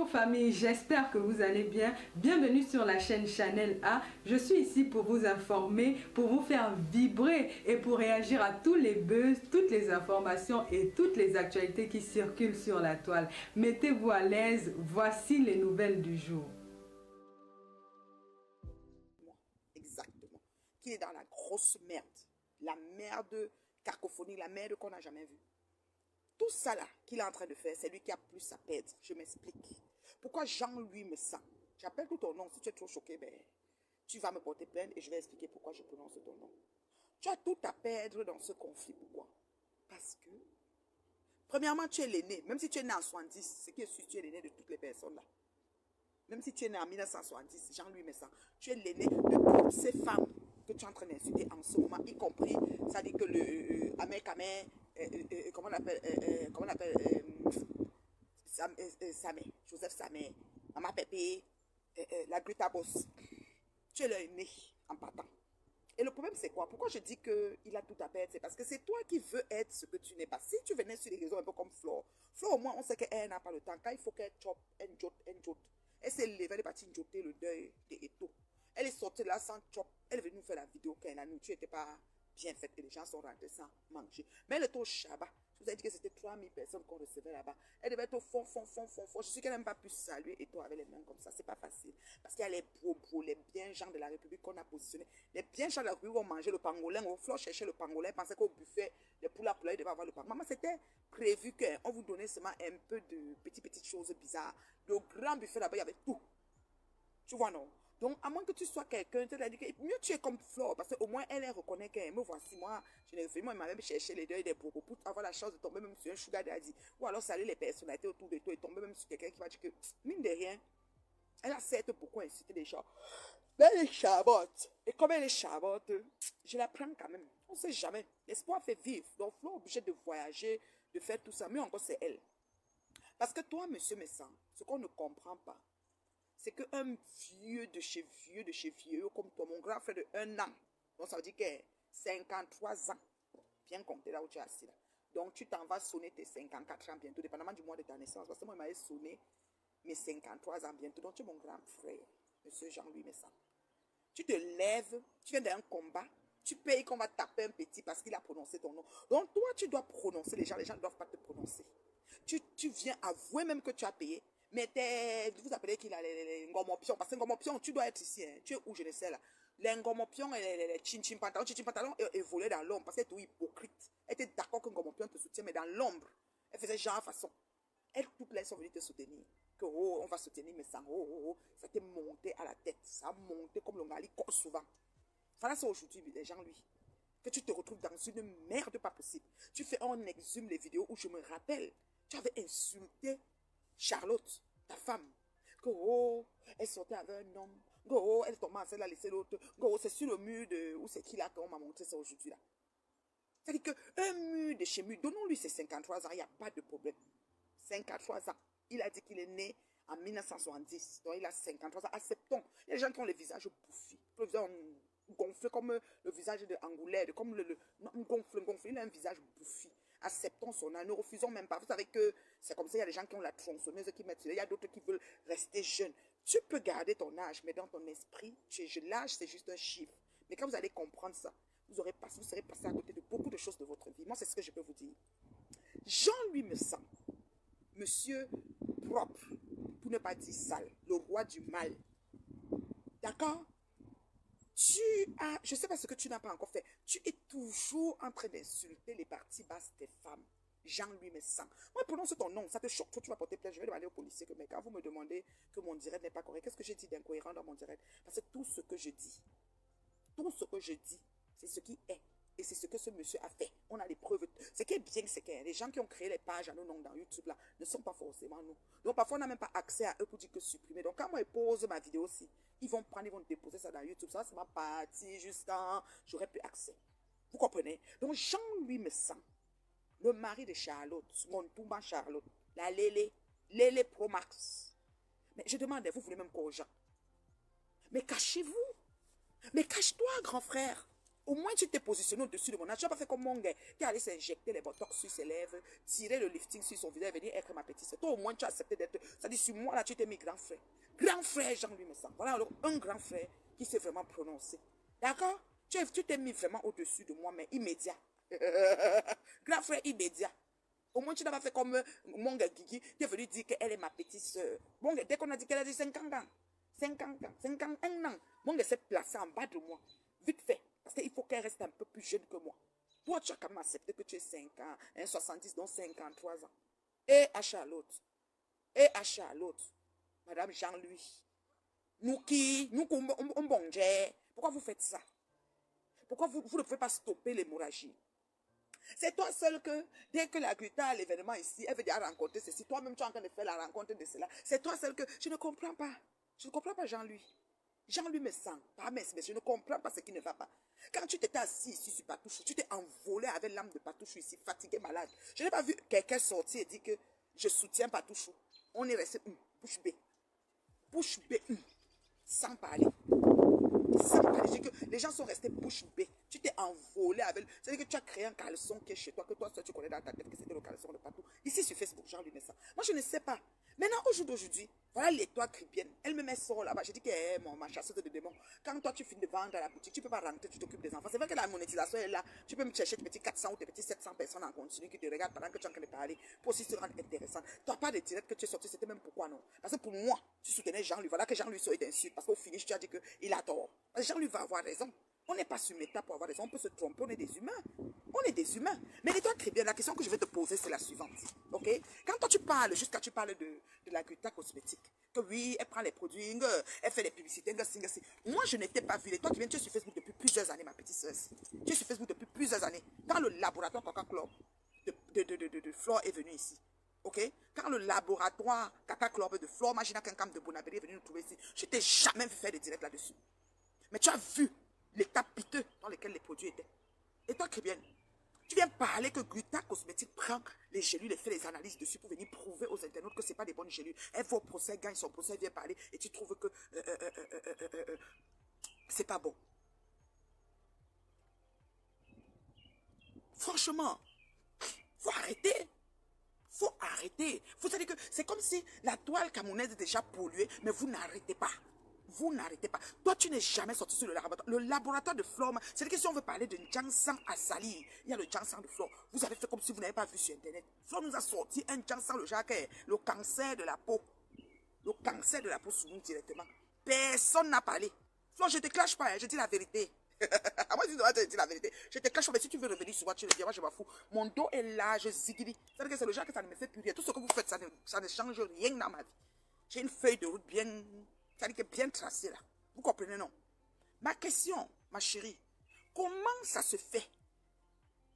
Bonjour famille, j'espère que vous allez bien. Bienvenue sur la chaîne Chanel A. Je suis ici pour vous informer, pour vous faire vibrer et pour réagir à tous les buzz, toutes les informations et toutes les actualités qui circulent sur la toile. Mettez-vous à l'aise, voici les nouvelles du jour. Exactement. Qui est dans la grosse merde. La merde cacophonie, la merde qu'on n'a jamais vue. Tout ça là qu'il est en train de faire, c'est lui qui a plus à perdre. Je m'explique. Pourquoi Jean-Louis me sent? J'appelle tout ton nom. Si tu es trop choqué, ben, tu vas me porter plainte et je vais expliquer pourquoi je prononce ton nom. Tu as tout à perdre dans ce conflit. Pourquoi? Parce que, premièrement, tu es l'aîné. Même si tu es né en 70, ce qui est sûr, tu es l'aîné de toutes les personnes là. Même si tu es né en 1970, Jean-Louis Messan, tu es l'aîné de toutes ces femmes que tu es en train d'insulter en ce moment, y compris, ça dit que le Ahmed Kamer, comment on appelle, Samé, Joseph Samé, Mama Pépé, la Greta Boss. Tu es leur aîné en partant. Et le problème, c'est quoi? Pourquoi je dis qu'il a tout à perdre? C'est parce que c'est toi qui veux être ce que tu n'es pas. Si tu venais sur les réseaux un peu comme Flore, Flore, au moins, on sait qu'elle n'a pas le temps. Quand il faut qu'elle chope, elle joute, elle joute. Elle s'est levée, elle est partie joter le deuil des Eto. Elle est sortie là sans chop. Elle est venue nous faire la vidéo quand la nourriture n'était pas bien faite et les gens sont rentrés sans manger. Mais elle est au Shabbat. Je vous ai dit que c'était 3000 personnes qu'on recevait là-bas. Elle devait être au fond. Je suis qu'elle n'a même pas pu saluer Eto avec les mains comme ça. C'est pas facile. Parce qu'il y a les bro, les bien gens de la République qu'on a positionnés. Les bien gens de la République vont manger le pangolin. Au flot chercher le pangolin. Pensait qu'au buffet, les poules à poulet devaient avoir le pangolin. Maman, c'était prévu qu'on vous donnait seulement un peu de petites choses bizarres. Le grand buffet là-bas, il y avait tout. Tu vois, non? Donc, à moins que tu sois quelqu'un, tu as dit que mieux tu es comme Flore, parce qu'au moins elle reconnaît qu'elle me voici. Moi, je n'ai fait, moi, il m'a même cherché les deuils des bobos pour avoir la chance de tomber même sur un sugar daddy. Ou alors saluer les personnalités autour de toi et tomber même sur quelqu'un qui va dire que, mine de rien, elle a certes pourquoi inciter les gens. Mais elle est chabotte. Et comme elle est chabotte, je la prends quand même. On ne sait jamais. L'espoir fait vivre. Donc, Flore est obligé de voyager, de faire tout ça. Mais encore, c'est elle. Parce que toi, monsieur Messan, ce qu'on ne comprend pas, c'est qu'un vieux de chez vieux, comme toi, mon grand frère de 1 an, donc ça veut dire que 53 ans, bien compté là où tu es assis là. Donc tu t'en vas sonner tes 54 ans bientôt, dépendamment du mois de ta naissance, parce que moi, il m'avait sonné mes 53 ans bientôt. Donc tu es mon grand frère, monsieur Jean-Louis Messan. Tu te lèves, tu viens d'un combat, tu payes qu'on va taper un petit parce qu'il a prononcé ton nom. Donc toi, tu dois prononcer les gens ne doivent pas te prononcer. Tu viens avouer même que tu as payé. Mais vous appelez qu'il a les ngomopions. Parce que ngomopions, tu dois être ici. Hein. Tu es où, je ne sais là. Les ngomopions et les chin pantalons évoluaient dans l'ombre. Parce qu'elle était hypocrite. Elle était d'accord que ngomopion te soutient, mais dans l'ombre. Elle faisait genre façon. Elles toutes là sont venues te soutenir. Que oh, on va soutenir, mais ça, ça t'est monté à la tête. Ça a monté comme le Mali, souvent. Voilà, c'est aujourd'hui, les gens, lui. Que tu te retrouves dans une merde pas possible. Tu fais, on exhume les vidéos où je me rappelle. Tu avais insulté Charlotte, ta femme. Que oh, elle sortait avec un homme. Que oh, elle tombait enceinte, elle a laissé l'autre. Que oh, c'est sur le mur de. Où c'est qui là qu'on m'a montré ça aujourd'hui là? C'est-à-dire qu'un mur de chez mur, donnons-lui ses 53 ans, il n'y a pas de problème. 53 ans. Il a dit qu'il est né en 1970. Donc il a 53 ans. Acceptons. Il y a des gens qui ont le visage bouffi. Le visage gonflé comme le visage de Angoulême. Comme gonflé. Il a un visage bouffi. Acceptons son âge. Ne refusons même pas. Vous savez que c'est comme ça. Il y a des gens qui ont la tronçonneuse qui mettent. Il y a d'autres qui veulent rester jeunes. Tu peux garder ton âge, mais dans ton esprit, l'âge, c'est juste un chiffre. Mais quand vous allez comprendre ça, vous serez passé à côté de beaucoup de choses de votre vie. Moi, c'est ce que je peux vous dire. Jean-Louis Messan, monsieur propre, pour ne pas dire sale, le roi du mal. D'accord? Tu as, je ne sais pas ce que tu n'as pas encore fait, tu es toujours en train d'insulter les parties basses des femmes. Jean-Louis Messan. Moi, prononce ton nom, ça te choque, toi, tu vas porter plainte. Je vais demander au policier que, mais quand vous me demandez que mon direct n'est pas correct, qu'est-ce que j'ai dit d'incohérent dans mon direct? Parce que tout ce que je dis, c'est ce qui est. Et c'est ce que ce monsieur a fait. On a les preuves. Ce qui est bien, c'est que les gens qui ont créé les pages à nos noms dans YouTube là ne sont pas forcément nous. Donc parfois, on n'a même pas accès à eux pour dire que supprimer. Donc quand moi, ils posent ma vidéo aussi, ils vont déposer ça dans YouTube. Ça, c'est ma partie juste quand j'aurais plus accès. Vous comprenez? Donc Jean-Louis Messan, le mari de Charlotte, mon Toumba Charlotte, la Lélé Pro Max. Mais je demande, vous voulez même quoi aux gens? Mais cachez-vous. Mais cache-toi, grand frère. Au moins, tu t'es positionné au-dessus de mon âge. Tu n'as pas fait comme mon gars qui allait s'injecter les botox sur ses lèvres, tirer le lifting sur son visage et venir être ma petite soeur. Toi, au moins, tu as accepté d'être. Ça dit, sur moi, là, tu t'es mis grand frère. Grand frère, Jean-Louis Messan. Voilà alors un grand frère qui s'est vraiment prononcé. D'accord? Tu t'es mis vraiment au-dessus de moi, mais immédiat. Grand frère immédiat. Au moins, tu n'as pas fait comme mon gars Guigui qui est venu dire qu'elle est ma petite soeur. Bon, dès qu'on a dit qu'elle a dit 50 ans, 50 ans, 51 ans, mon gars s'est placé en bas de moi. Vite fait. Parce qu'il faut qu'elle reste un peu plus jeune que moi. Toi, tu as quand même accepté que tu es 5 ans, 70, donc 53 ans. Et à Charlotte. Et à Charlotte. Madame Jean-Louis. Nous qui, nous on bongeait. Pourquoi vous faites ça? Pourquoi vous ne pouvez pas stopper l'hémorragie? C'est toi seul que, dès que la Guta a l'événement ici, elle veut déjà rencontrer ceci. Toi-même, tu es en train de faire la rencontre de cela. C'est toi seul que, je ne comprends pas. Je ne comprends pas Jean-Louis. Jean-Louis me sent, pas mais je ne comprends pas ce qui ne va pas. Quand tu t'étais assis ici sur Patouchou, tu t'es envolé avec l'âme de Patouchou ici, fatigué, malade. Je n'ai pas vu quelqu'un sortir et dire que je soutiens Patouchou. On est resté bouche B, sans parler. Sans parler. Que les gens sont restés bouche bée. Tu t'es envolé avec. C'est-à-dire que tu as créé un caleçon qui est chez toi, que toi seul tu connais dans ta tête que c'était le caleçon de partout. Ici sur Facebook, Jean-Louis Messan. Moi, je ne sais pas. Maintenant, au jour d'aujourd'hui, voilà l'étoile cribienne. Elle me met sort là-bas. Je dis qu'elle est ma chasseuse de démons. Quand toi, tu finis de vendre à la boutique, tu ne peux pas rentrer, tu t'occupes des enfants. C'est vrai que la monétisation est là. Tu peux me chercher tes petits 400 ou tes petits 700 personnes en continu qui te regardent pendant que tu es en train de parler pour aussi se rendre intéressant. Tu n'as pas de direct que tu es sorti. C'était même pourquoi non. Parce que pour moi, tu soutenais Jean-Louis. Voilà que Jean-Louis soit d'insulte. Parce qu'au finish, tu as dit qu'il a tort. Jean-Louis va avoir raison. On n'est pas sur méta pour avoir raison. On peut se tromper. On est des humains. On est des humains. Mais dis-toi très bien, la question que je vais te poser, c'est la suivante. Ok? Quand toi tu parles, jusqu'à tu parles de la Guta cosmétique, que oui, elle prend les produits, elle fait les publicités, moi je n'étais pas vu. Et toi qui viens, tu es sur Facebook depuis plusieurs années, ma petite soeur. Tu es sur Facebook depuis plusieurs années. Quand le laboratoire Coca-Cola de Flore est venu ici, ok? Quand le laboratoire Caca Club de Flore Magina Kinkam de Bonabéry est venu nous trouver ici, je t'ai jamais vu faire des directs là-dessus. Mais tu as vu l'état piteux dans lequel les produits étaient. Et toi, Kribienne, tu viens parler que Guta Cosmétique prend les gélules et fait les analyses dessus pour venir prouver aux internautes que ce n'est pas des bonnes gélules. Elle va au procès, gagne son procès, vient parler et tu trouves que c'est pas bon. Franchement, faut arrêter. Faut arrêter. Vous savez que c'est comme si la toile camerounaise est déjà polluée, mais vous n'arrêtez pas. Vous n'arrêtez pas. Toi, tu n'es jamais sorti sur le laboratoire. Le laboratoire de Flore, c'est-à-dire que si on veut parler de Jansan à salir, il y a le Jansan de Flore. Vous avez fait comme si vous n'avez pas vu sur Internet. Flore nous a sorti un Jansan, le cancer de la peau. Le cancer de la peau sur nous directement. Personne n'a parlé. Flore, je ne te clash pas, hein, je dis la vérité. Moi, je dois te dire la vérité. Je te cache pas, mais si tu veux revenir sur moi, tu le dis. Moi, je m'en fous. Mon dos est là, je zigili. C'est-à-dire que c'est le genre que ça ne me fait plus rien. Tout ce que vous faites, ça ne change rien dans ma vie. J'ai une feuille de route bien, c'est-à-dire que bien tracée là. Vous comprenez, non? Ma question, ma chérie, comment ça se fait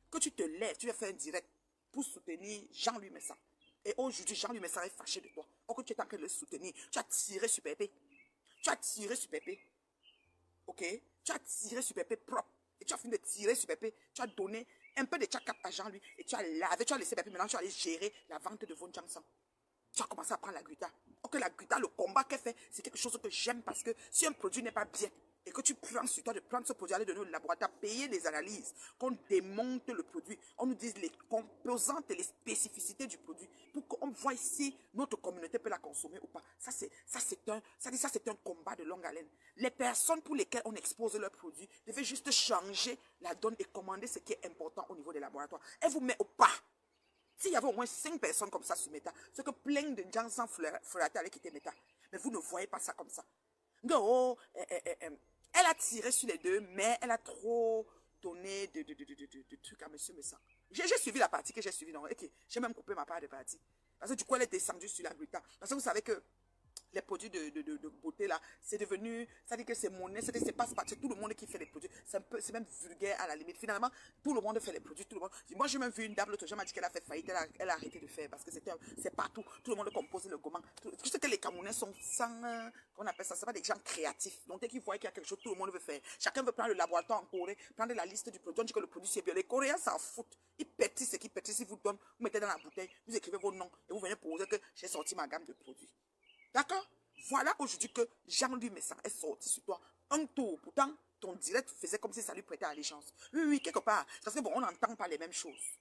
que tu te lèves, tu vas faire un direct pour soutenir Jean-Louis Messan? Et aujourd'hui, Jean-Louis Messan est fâché de toi. Or que tu es en train de le soutenir. Tu as tiré sur Pépé. Tu as tiré sur Pépé. Ok? Tu as tiré sur Pépé propre. Et tu as fini de tirer sur Pépé. Tu as donné un peu de tchakap à Jean-Louis. Et tu as lavé, tu as laissé Pépé. Maintenant, tu as allé gérer la vente de Von Jansan. Tu as commencé à prendre la Guta. Ok, la Guta, le combat qu'elle fait, c'est quelque chose que j'aime parce que si un produit n'est pas bien et que tu prends sur toi de prendre ce produit, aller donner au laboratoire, payer les analyses, qu'on démonte le produit, on nous dise les composantes et les spécificités du produit pour qu'on voit si notre communauté peut la consommer ou pas. Ça c'est un combat de longue haleine. Les personnes pour lesquelles on expose leurs produits devaient juste changer la donne et commander ce qui est important au niveau des laboratoires. Elle vous met au pas. S'il y avait au moins 5 personnes comme ça sur Meta, c'est que plein de gens sans flatter avec quitter Meta. Mais vous ne voyez pas ça comme ça. Non, elle a tiré sur les deux, mais elle a trop donné de trucs à monsieur Messan. J'ai suivi la partie que j'ai suivie. Okay, j'ai même coupé ma part de partie. Parce que du coup, elle est descendue sur la Guta. Parce que vous savez que les produits de beauté là, c'est devenu, ça dit que c'est monnaie, c'est tout le monde qui fait les produits. C'est même vulgaire à la limite. Finalement, tout le monde fait les produits, tout le monde. Moi, j'ai même vu une dame l'autre jour, m'a dit qu'elle a fait faillite, elle a arrêté de faire parce que c'est partout. Tout le monde compose le gourmand. Tu sais que les Camerounais sont sans, on appelle ça, c'est pas des gens créatifs. Donc, dès qu'ils voient qu'il y a quelque chose, tout le monde veut faire. Chacun veut prendre le laboratoire en Corée, prendre la liste du produit, on dit que le produit c'est bien. Les Coréens s'en foutent. Ils pétissent ce qu'ils pétissent. Ils vous donnent, vous mettez dans la bouteille, vous écrivez vos noms et vous venez poser que j'ai sorti ma gamme de produits. D'accord? Voilà aujourd'hui que Jean-Louis Messan est sorti sur toi un tour. Pourtant, ton direct faisait comme si ça lui prêtait allégeance. Oui, oui, quelque part. Parce que bon, on n'entend pas les mêmes choses.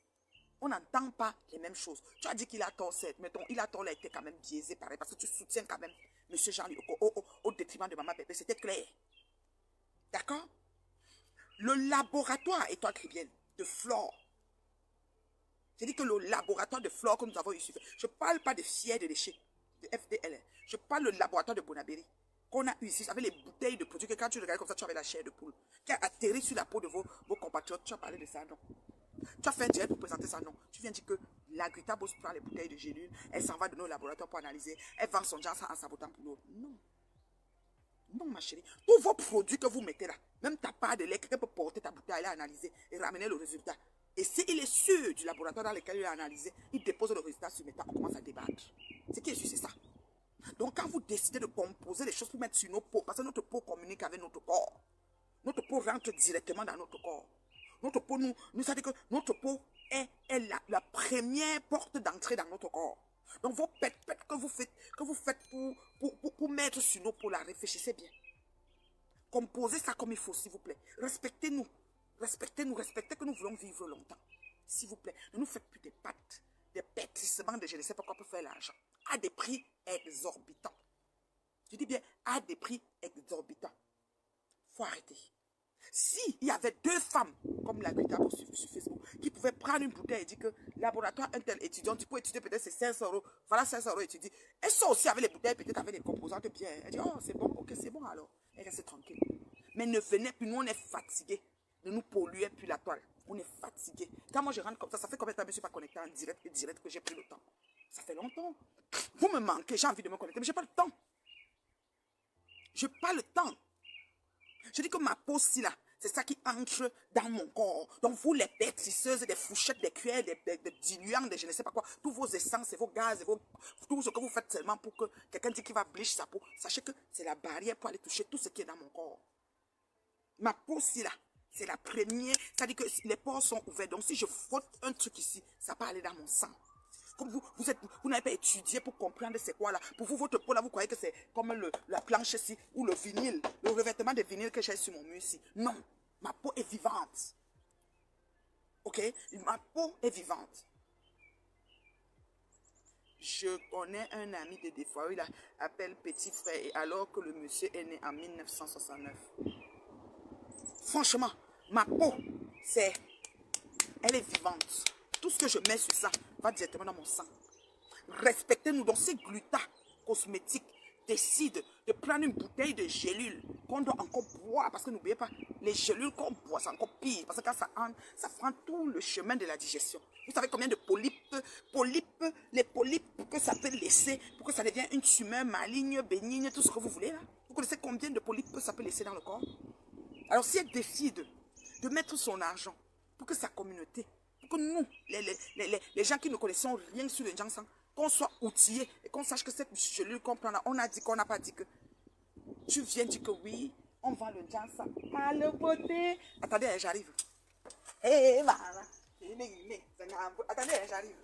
On n'entend pas les mêmes choses. Tu as dit qu'il a tort, certes, mais il a tort, là, était quand même biaisé, pareil, parce que tu soutiens quand même M. Jean-Louis au détriment de Maman Pépé. C'était clair. D'accord? Le laboratoire, et toi, Cribienne, de Flore. J'ai dit que le laboratoire de Flore que nous avons eu, je ne parle pas de fiers de déchets, de FDL. Je parle du laboratoire de Bonabéry qu'on a eu ici, avec les bouteilles de produits que quand tu regardes comme ça, tu avais la chair de poule, qui a atterri sur la peau de vos compatriotes. Tu as parlé de ça, non? Tu as fait un direct pour présenter ça, non? Tu viens dire que la Grita Boss prend les bouteilles de gélules, elle s'en va de nos laboratoires pour analyser, elle vend son genre en sabotant pour nous. Non. Non, ma chérie. Tous vos produits que vous mettez là, même ta part de lait, quelqu'un peut porter ta bouteille, aller analyser et ramener le résultat. Et s'il est sûr du laboratoire dans lequel il a analysé, il dépose le résultat sur métal, on commence à débattre. Ce qui est sûr, c'est ça. Donc, quand vous décidez de composer les choses pour mettre sur nos peaux, parce que notre peau communique avec notre corps, notre peau rentre directement dans notre corps. Notre peau, nous savons que notre peau est la première porte d'entrée dans notre corps. Donc, vos pètes que vous faites pour mettre sur nos peaux, là, réfléchissez bien. Composez ça comme il faut, s'il vous plaît. Respectez-nous. Respectez-nous, respectez que nous voulons vivre longtemps. S'il vous plaît, ne nous faites plus des pâtes, des pétrissements de je ne sais pas quoi pour faire l'argent. À des prix exorbitants. Je dis bien, à des prix exorbitants. Il faut arrêter. S'il y avait 2 femmes, comme la Grita sur Facebook, qui pouvaient prendre une bouteille et dire que laboratoire, un tel étudiant, tu peux étudier peut-être c'est 500 euros. Voilà 500 euros étudier. Elles sont aussi avec les bouteilles, peut-être avec les composantes bien. Elle dit, oh, c'est bon, ok, c'est bon alors. Elle reste tranquille. Mais ne venez plus, nous on est fatigués. Ne nous polluez plus la toile. On est fatigués. Quand moi je rentre comme ça fait combien de temps que je ne suis pas connecté en direct et direct que j'ai pris le temps? Ça fait longtemps. Vous me manquez, j'ai envie de me connecter, mais je n'ai pas le temps. Je n'ai pas le temps. Je dis que ma peau, si là, c'est ça qui entre dans mon corps. Donc vous, les pétrisseuses, des fourchettes, des cuillères, des diluants, des je ne sais pas quoi, tous vos essences et vos gaz, et tout ce que vous faites seulement pour que quelqu'un dise qu'il va bleacher sa peau, sachez que c'est la barrière pour aller toucher tout ce qui est dans mon corps. Ma peau, si là, c'est la première, c'est-à-dire que les pores sont ouverts. Donc si je frotte un truc ici, ça peut aller dans mon sang. Comme vous n'avez pas étudié pour comprendre c'est quoi là. Pour vous, votre peau là, vous croyez que c'est comme la planche ici, ou le vinyle, le revêtement de vinyle que j'ai sur mon mur ici. Non, ma peau est vivante. Ok? Ma peau est vivante. Je connais un ami de Défoiré, il appelle petit frère, et alors que le monsieur est né en 1969. Franchement, ma peau, elle est vivante. Tout ce que je mets sur ça va directement dans mon sang. Respectez-nous. Donc, si Gluta Cosmétique décide de prendre une bouteille de gélules qu'on doit encore boire, parce que n'oubliez pas, les gélules qu'on boit, c'est encore pire, parce que quand ça entre, ça prend tout le chemin de la digestion. Vous savez combien de les polypes que ça peut laisser pour que ça devienne une tumeur maligne, bénigne, tout ce que vous voulez là? Vous connaissez combien de polypes ça peut laisser dans le corps? Alors, si elle décide de mettre son argent pour que sa communauté, pour que nous, les gens qui ne connaissons rien sur le Jansan, qu'on soit outillés et qu'on sache que cette gelule qu'on prend là, on a dit qu'on n'a pas dit que. Tu viens dire que oui, on vend le Jansan. Ah, le beauté. Attendez, j'arrive. Hé, voilà. Attendez, j'arrive.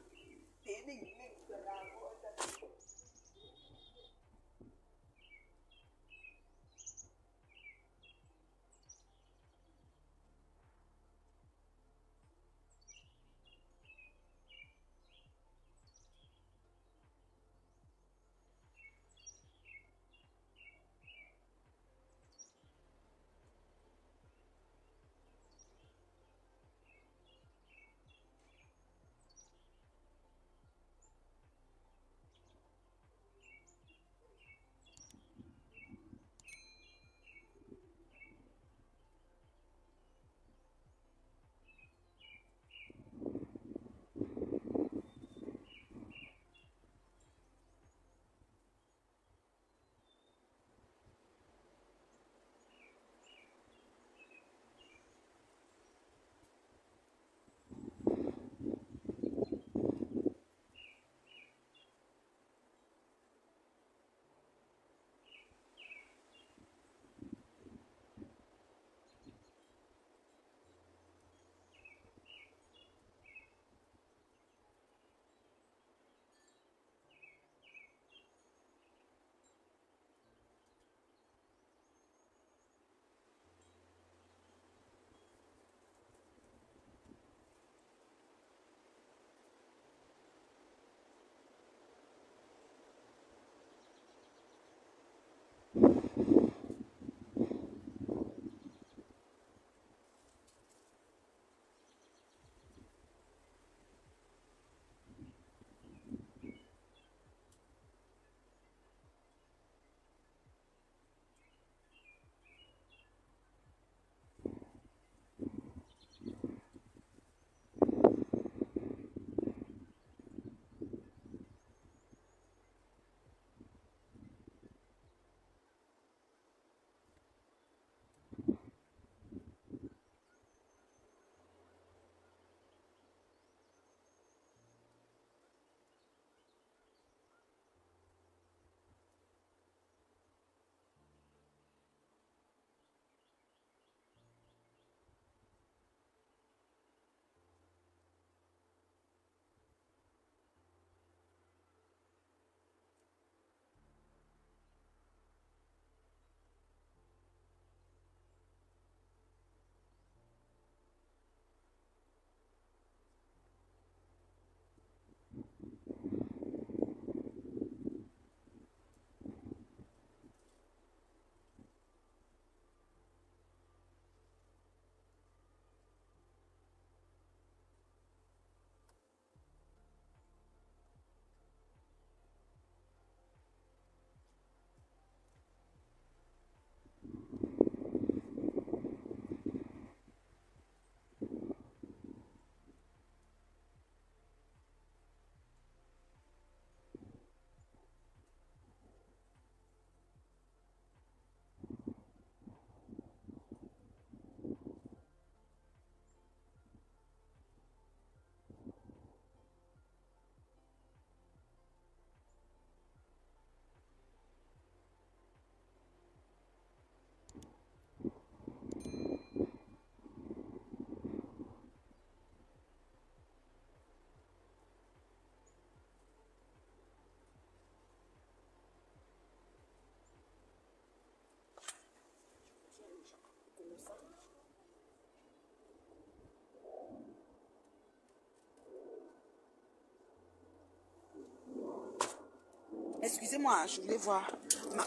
excusez-moi, je voulais voir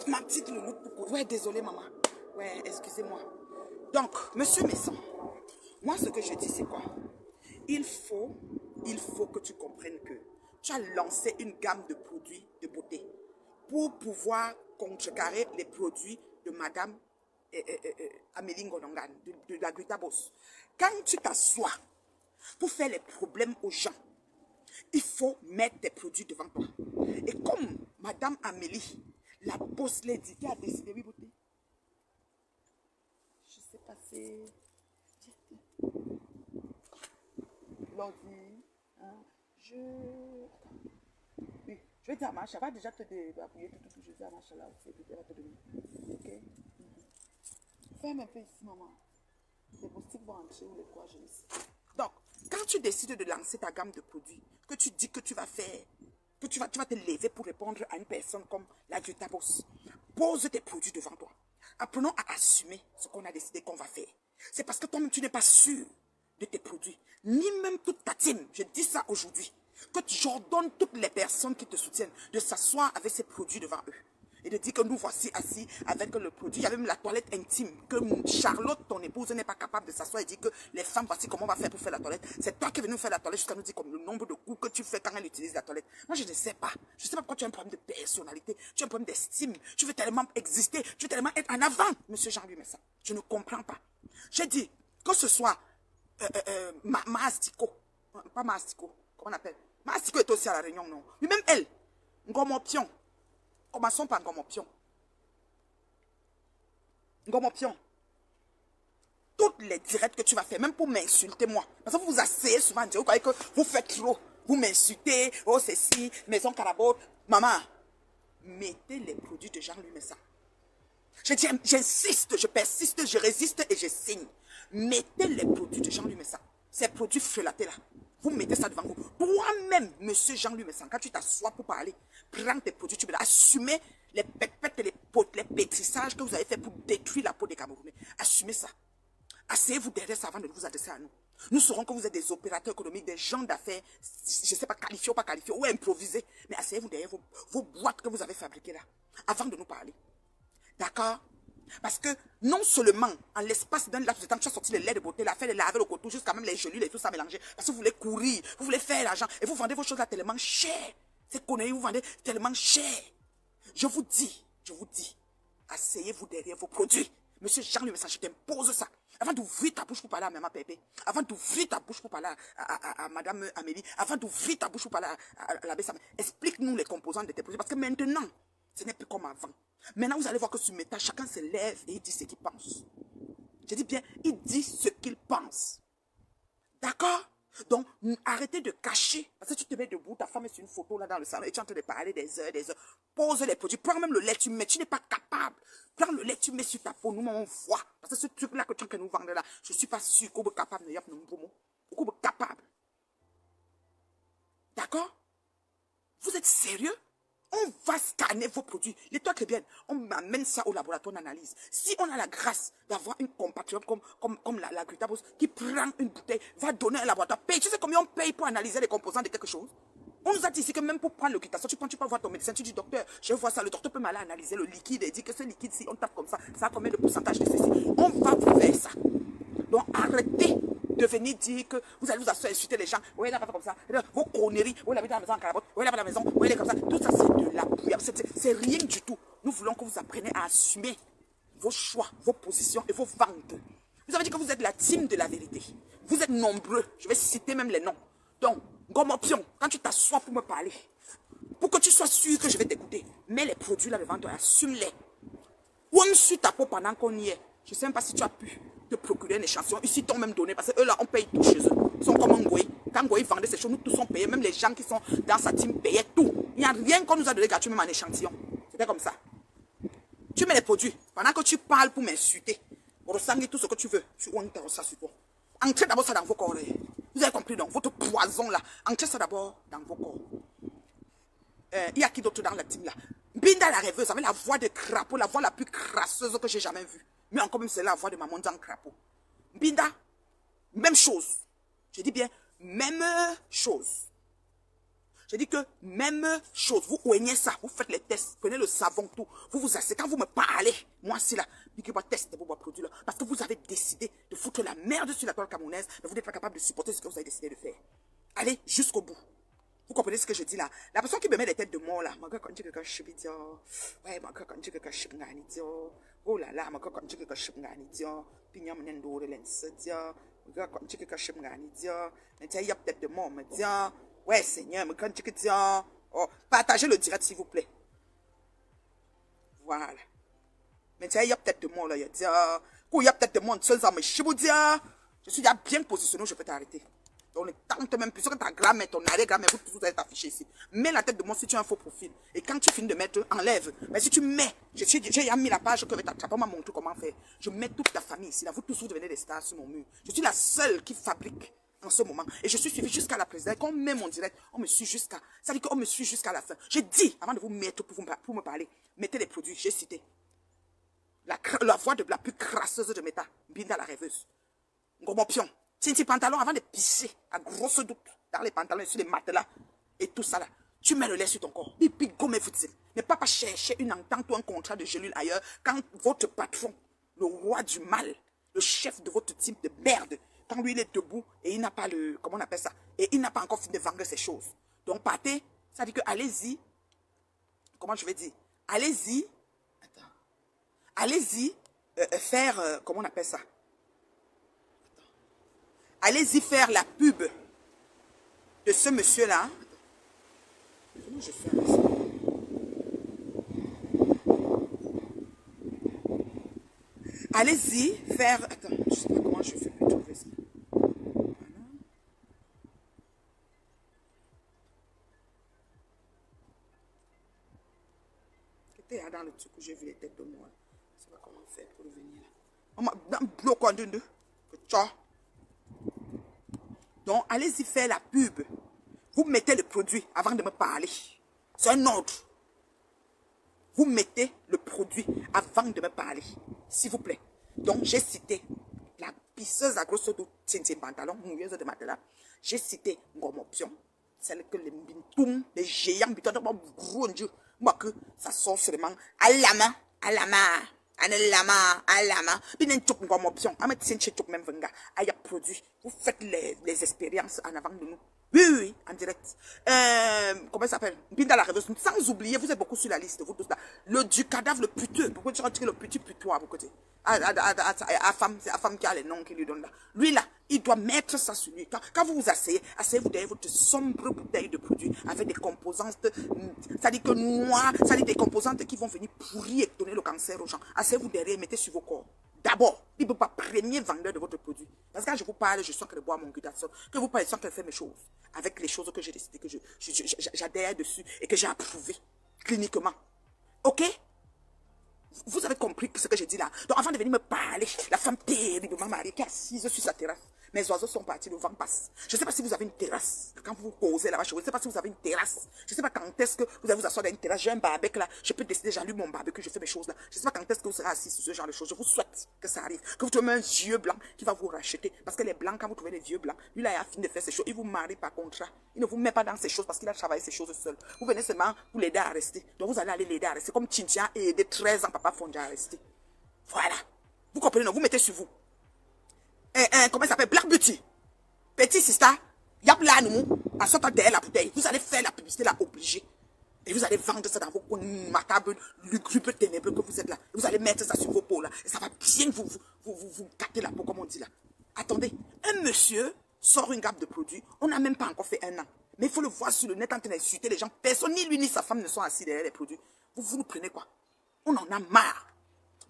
ma petite louloute. Ouais, désolé, maman. Ouais, excusez-moi. Donc, monsieur Messon, moi, ce que je dis, c'est quoi? Il faut que tu comprennes que tu as lancé une gamme de produits de beauté pour pouvoir contrecarrer les produits de madame Amélie Ngonongan, de la Grita Boss. Quand tu t'assois pour faire les problèmes aux gens, il faut mettre tes produits devant toi. Et comme madame Amélie, la boss lady qui a décidé, oui, beauté, je sais pas, c'est... L'ordi, hein, oui, je vais dire à Macha, elle va déjà te appuyer tout, je vais dire à Macha là, elle va te donner. Ok? Ferme un peu ici, maman. Les moustiques vont entrer ou les quoi, je ne sais. Donc, quand tu décides de lancer ta gamme de produits, que tu dis que tu vas faire, que tu vas te lever pour répondre à une personne comme la Grita Boss, pose tes produits devant toi. Apprenons à assumer ce qu'on a décidé qu'on va faire. C'est parce que toi-même, tu n'es pas sûr de tes produits, ni même toute ta team. Je dis ça aujourd'hui, que j'ordonne toutes les personnes qui te soutiennent de s'asseoir avec ces produits devant eux et de dire que nous voici assis avec le produit. Il y avait même la toilette intime, que Charlotte, ton épouse, n'est pas capable de s'asseoir et dire que les femmes, voici comment on va faire pour faire la toilette. C'est toi qui es venu faire la toilette jusqu'à nous dire comme le nombre de coups que tu fais quand elle utilise la toilette. Moi, je ne sais pas. Je ne sais pas pourquoi tu as un problème de personnalité, tu as un problème d'estime, tu veux tellement exister, tu veux tellement être en avant, monsieur Jean-Louis Messon. Je ne comprends pas. J'ai dit que ce soit Mastico, pas Mastico, comment on appelle? Mastico est aussi à la réunion, non? Mais même elle, Ngomopion. Commençons par Ngomopion. Ngomopion. Toutes les directs que tu vas faire, même pour m'insulter moi. Parce que vous vous asseyez souvent, vous croyez que vous faites trop. Vous m'insultez, oh ceci, maison Carabote. Maman, mettez les produits de Jean-Louis Messon. Je dis, j'insiste, je persiste, je résiste et je signe. Mettez les produits de Jean-Louis Messon. Ces produits frelatés là. Vous mettez ça devant vous. Toi-même, monsieur Jean-Louis Messon, quand tu t'assois pour parler, prends tes produits, tu peux assumer les pépettes et les pétrissages que vous avez fait pour détruire la peau des Camerounais. Assumez ça. Asseyez-vous derrière ça avant de vous adresser à nous. Nous saurons que vous êtes des opérateurs économiques, des gens d'affaires, je ne sais pas, qualifiés ou pas qualifiés, ou improvisés. Mais asseyez-vous derrière vos boîtes que vous avez fabriquées là, avant de nous parler. D'accord? Parce que non seulement en l'espace d'un laps de temps, tu as sorti les laits de beauté, la fait les laver le coton, jusqu'à même les gelules et tout ça mélangé. Parce que vous voulez courir, vous voulez faire l'argent et vous vendez vos choses là tellement cher. C'est conneries, vous vendez tellement cher. Je vous dis, asseyez-vous derrière vos produits. Monsieur Jean-Louis Messon, je t'impose ça. Avant d'ouvrir ta bouche pour parler à Maman Pépé, avant d'ouvrir ta bouche pour parler à Madame Amélie, avant d'ouvrir ta bouche pour parler à la Bessame, explique-nous les composants de tes produits. Parce que maintenant, ce n'est plus comme avant. Maintenant, vous allez voir que sur Meta, chacun se lève et il dit ce qu'il pense. Je dis bien, il dit ce qu'il pense. D'accord? Donc, arrêtez de cacher. Parce que tu te mets debout, ta femme est sur une photo là dans le salon et tu es en train de parler des heures, des heures. Pose les produits. Prends même le lait, tu mets. Tu n'es pas capable. Prends le lait, tu mets sur ta peau. Nous, on voit. Parce que ce truc-là que tu es en train de nous vendre là, je ne suis pas sûr qu'on est capable de y avoir beaucoup capable. D'accord? Vous êtes sérieux? On va scanner vos produits. Les toits très bien, on amène ça au laboratoire d'analyse. Si on a la grâce d'avoir une compatriote comme la Grita Boss qui prend une bouteille, va donner un laboratoire, paye. Tu sais combien on paye pour analyser les composants de quelque chose? On nous a dit ici que même pour prendre le quitation, tu peux voir ton médecin, tu dis docteur, je vois ça, le docteur peut m'aller analyser le liquide et dire que ce liquide, si on tape comme ça a combien de pourcentage de ceci? On va vous faire ça. Donc arrêtez de venir dire que vous allez vous asseoir et insulter les gens. Oui, là, comme ça. Vos conneries. Oui, la vie dans la maison en carabote. Oui, là, dans la maison. Oui, là, comme ça. Tout ça, c'est de la bouillade. C'est rien du tout. Nous voulons que vous appreniez à assumer vos choix, vos positions et vos ventes. Vous avez dit que vous êtes la team de la vérité. Vous êtes nombreux. Je vais citer même les noms. Donc, Ngomopion, quand tu t'assois pour me parler, pour que tu sois sûr que je vais t'écouter, mets les produits là devant toi, assume-les. Ou on suit ta peau pendant qu'on y est. Je ne sais même pas si tu as pu te procurer un échantillon. Ici, ils t'ont même donné, parce qu'eux là, on paye tout chez eux. Ils sont comme un Ngoï. Quand Ngoï vendait ces choses, nous tous on payait. Même les gens qui sont dans sa team payaient tout. Il n'y a rien qu'on nous a donné gratuitement en échantillon. C'était comme ça. Tu mets les produits. Pendant que tu parles pour m'insulter, ressentir tout ce que tu veux. Tu entres ça sur toi. Entrez d'abord ça dans vos corps. Vous avez compris donc, votre poison là. Entrez ça d'abord dans vos corps. Il y a qui d'autre dans la team là? Binda la rêveuse avec la voix de crapaud, la voix la plus crasseuse que j'ai jamais vue. Mais encore même c'est la voix de maman dans crapaud. Binda, même chose. Je dis bien, même chose. Je dis que même chose, vous oignez ça, vous faites les tests, prenez le savon, tout. Vous vous asseyez, quand vous me parlez, moi c'est là, je vais tester vos produits là. Parce que vous avez décidé de foutre la merde sur la toile camerounaise, mais vous n'êtes pas capable de supporter ce que vous avez décidé de faire. Allez jusqu'au bout. Vous comprenez ce que je dis là? La personne qui me met les têtes de mort là, ouais, oh là là, ouais, Seigneur, oh, partagez le direct, s'il vous plaît. Voilà. Maintenant, il y a peut-être de moi, là. Il y a peut-être de moi, je suis déjà bien positionné, je peux t'arrêter. Donc, ne tente même plus. Sur ta grammaire, ton arrêt grammaire, vous allez t'afficher ici. Mets la tête de moi si tu as un faux profil. Et quand tu finis de mettre, enlève. Mais si tu mets, j'ai mis la page que tu m'a montré comment faire. Je mets toute ta famille ici. Là, vous tous, vous devenez des stars sur mon mur. Je suis la seule qui fabrique en ce moment. Et je suis suivi jusqu'à la présidence. Quand on met mon direct, on me suit jusqu'à. Ça veut dire qu'on me suit jusqu'à la fin. J'ai dit, avant de vous mettre pour me parler, mettez les produits, j'ai cité. La voix de la plus crasseuse de Meta, Binda la rêveuse. Ngomopion. Tinti pantalon avant de pisser à grosse doute dans les pantalons sur les matelas et tout ça là. Tu mets le lait sur ton corps. Pipi gomme futile. Ne pas chercher une entente ou un contrat de gelule ailleurs quand votre patron, le roi du mal, le chef de votre type de merde, quand lui il est debout et il n'a pas le, comment on appelle ça, et il n'a pas encore fini de vendre ses choses. Donc partez, ça dit que allez-y, comment je vais dire, allez-y, allez-y faire, comment on appelle ça, allez-y faire la pub de ce monsieur-là. Comment je fais avec ça? Allez-y faire... Attends, je ne sais pas comment je fais pour trouver ça. Voilà. C'était dans le truc où j'ai vu les têtes de moi. Je ne sais pas comment faire pour revenir là. On m'a bloqué en deux. Ciao. Donc, allez-y faire la pub. Vous mettez le produit avant de me parler. C'est un ordre. Vous mettez le produit avant de me parler. S'il vous plaît. Donc, j'ai cité la pisseuse à grosse dos, Tintin pantalon, mouilleuse de matelas. J'ai cité Ngomopion. Celle que les bintoum, les géants, gros Dieu. Moi, que ça sort seulement à la main, à la main. Alama, bien chop Ngomopion, à mettre chop même venga, à y a produit. Vous faites les expériences en avant de nous. Oui, en direct. Comment ça s'appelle? Binda la rêveuse. Sans oublier, vous êtes beaucoup sur la liste, vous tous là. Le du cadavre, le puteux. Pourquoi tu retires le petit putois à vos côtés? C'est la femme qui a les noms qui lui donne là. Lui là, il doit mettre ça sur lui. Quand vous vous asseyez-vous derrière votre sombre bouteille de produit avec des composantes, ça dit que noires, ça dit des composantes qui vont venir pourrir et donner le cancer aux gens. Asseyez-vous derrière et mettez sur vos corps. D'abord, il ne peut pas premier vendeur de votre produit. Parce que quand je vous parle, je sens que je bois mon glutathion. Que vous parlez, je sens que je fais mes choses. Avec les choses que j'ai décidé, que j'adhère dessus et que j'ai approuvé cliniquement. Ok? Vous avez compris ce que je dis là. Donc avant de venir me parler, la femme terriblement mariée qui est assise sur sa terrasse. Mes oiseaux sont partis, le vent passe. Je ne sais pas si vous avez une terrasse. Quand vous posez là-bas, je ne sais pas si vous avez une terrasse. Je ne sais pas quand est-ce que vous allez vous asseoir dans une terrasse. J'ai un barbecue là. Je peux décider, j'allume mon barbecue, je fais mes choses là. Je ne sais pas quand est-ce que vous serez assis sur ce genre de choses. Je vous souhaite que ça arrive. Que vous trouvez un vieux blanc qui va vous racheter. Parce que les blancs, quand vous trouvez les vieux blancs, lui là, il a fini de faire ses choses. Il vous marie par contrat. Il ne vous met pas dans ses choses parce qu'il a travaillé ses choses seul. Vous venez seulement pour l'aider à rester. Donc vous allez aller l'aider à rester. Comme Tintia et de 13 ans, papa Fondia à rester. Voilà. Vous comprenez, non? Vous mettez sur vous. Comment ça s'appelle? Black Beauty. Petit sister, y'a là nous, en sortant derrière la bouteille, vous allez faire la publicité là obligée. Et vous allez vendre ça dans vos macabre, lugubre, ténébreux que vous êtes là. Vous allez mettre ça sur vos peaux là. Et ça va bien vous gâter la peau, comme on dit là. Attendez, un monsieur sort une gamme de produits, on n'a même pas encore fait un an. Mais il faut le voir sur le net en train d'insulter les gens. Personne, ni lui ni sa femme ne sont assis derrière les produits. Vous nous prenez quoi? On en a marre.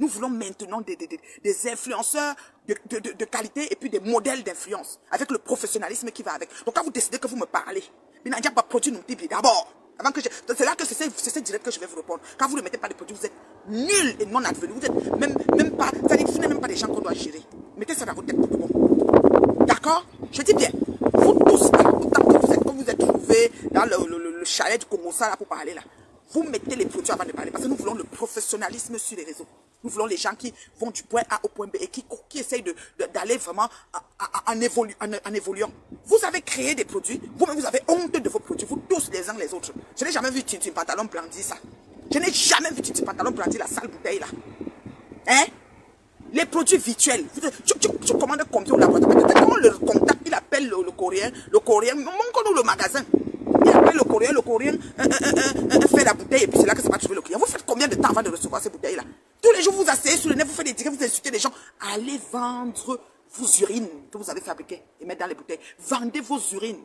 Nous voulons maintenant des influenceurs de qualité et puis des modèles d'influence avec le professionnalisme qui va avec. Donc quand vous décidez que vous me parlez, d'abord, avant que c'est là que c'est direct que je vais vous répondre. Quand vous ne mettez pas de produits, vous êtes nuls et non advenus. Vous êtes même pas, ça dit que vous n'êtes même pas des gens qu'on doit gérer. Mettez ça dans votre tête pour tout le monde. D'accord? Je dis bien, vous tous, autant que vous êtes trouvés dans le chalet du Congo, ça là pour parler là. Vous mettez les produits avant de parler parce que nous voulons le professionnalisme sur les réseaux. Nous voulons les gens qui vont du point A au point B et qui essayent d'aller vraiment en évoluant. Vous avez créé des produits, vous-même vous avez honte de vos produits, vous tous les uns les autres. Je n'ai jamais vu Tintin Pantalon brandir ça. Je n'ai jamais vu Tintin Pantalon brandir la sale bouteille là. Hein? Les produits virtuels. Tu commandes combien au laboratoire? Quand le contact, il appelle le courrier, montre-nous le magasin. Il appelle le courrier fait la bouteille et puis c'est là que ça va trouver le client. Vous faites combien de temps avant de recevoir ces bouteilles-là? Tous les jours, vous asseyez sur le nez, vous faites des tickets, vous insultez les gens. Allez vendre vos urines que vous avez fabriquées et mettre dans les bouteilles. Vendez vos urines.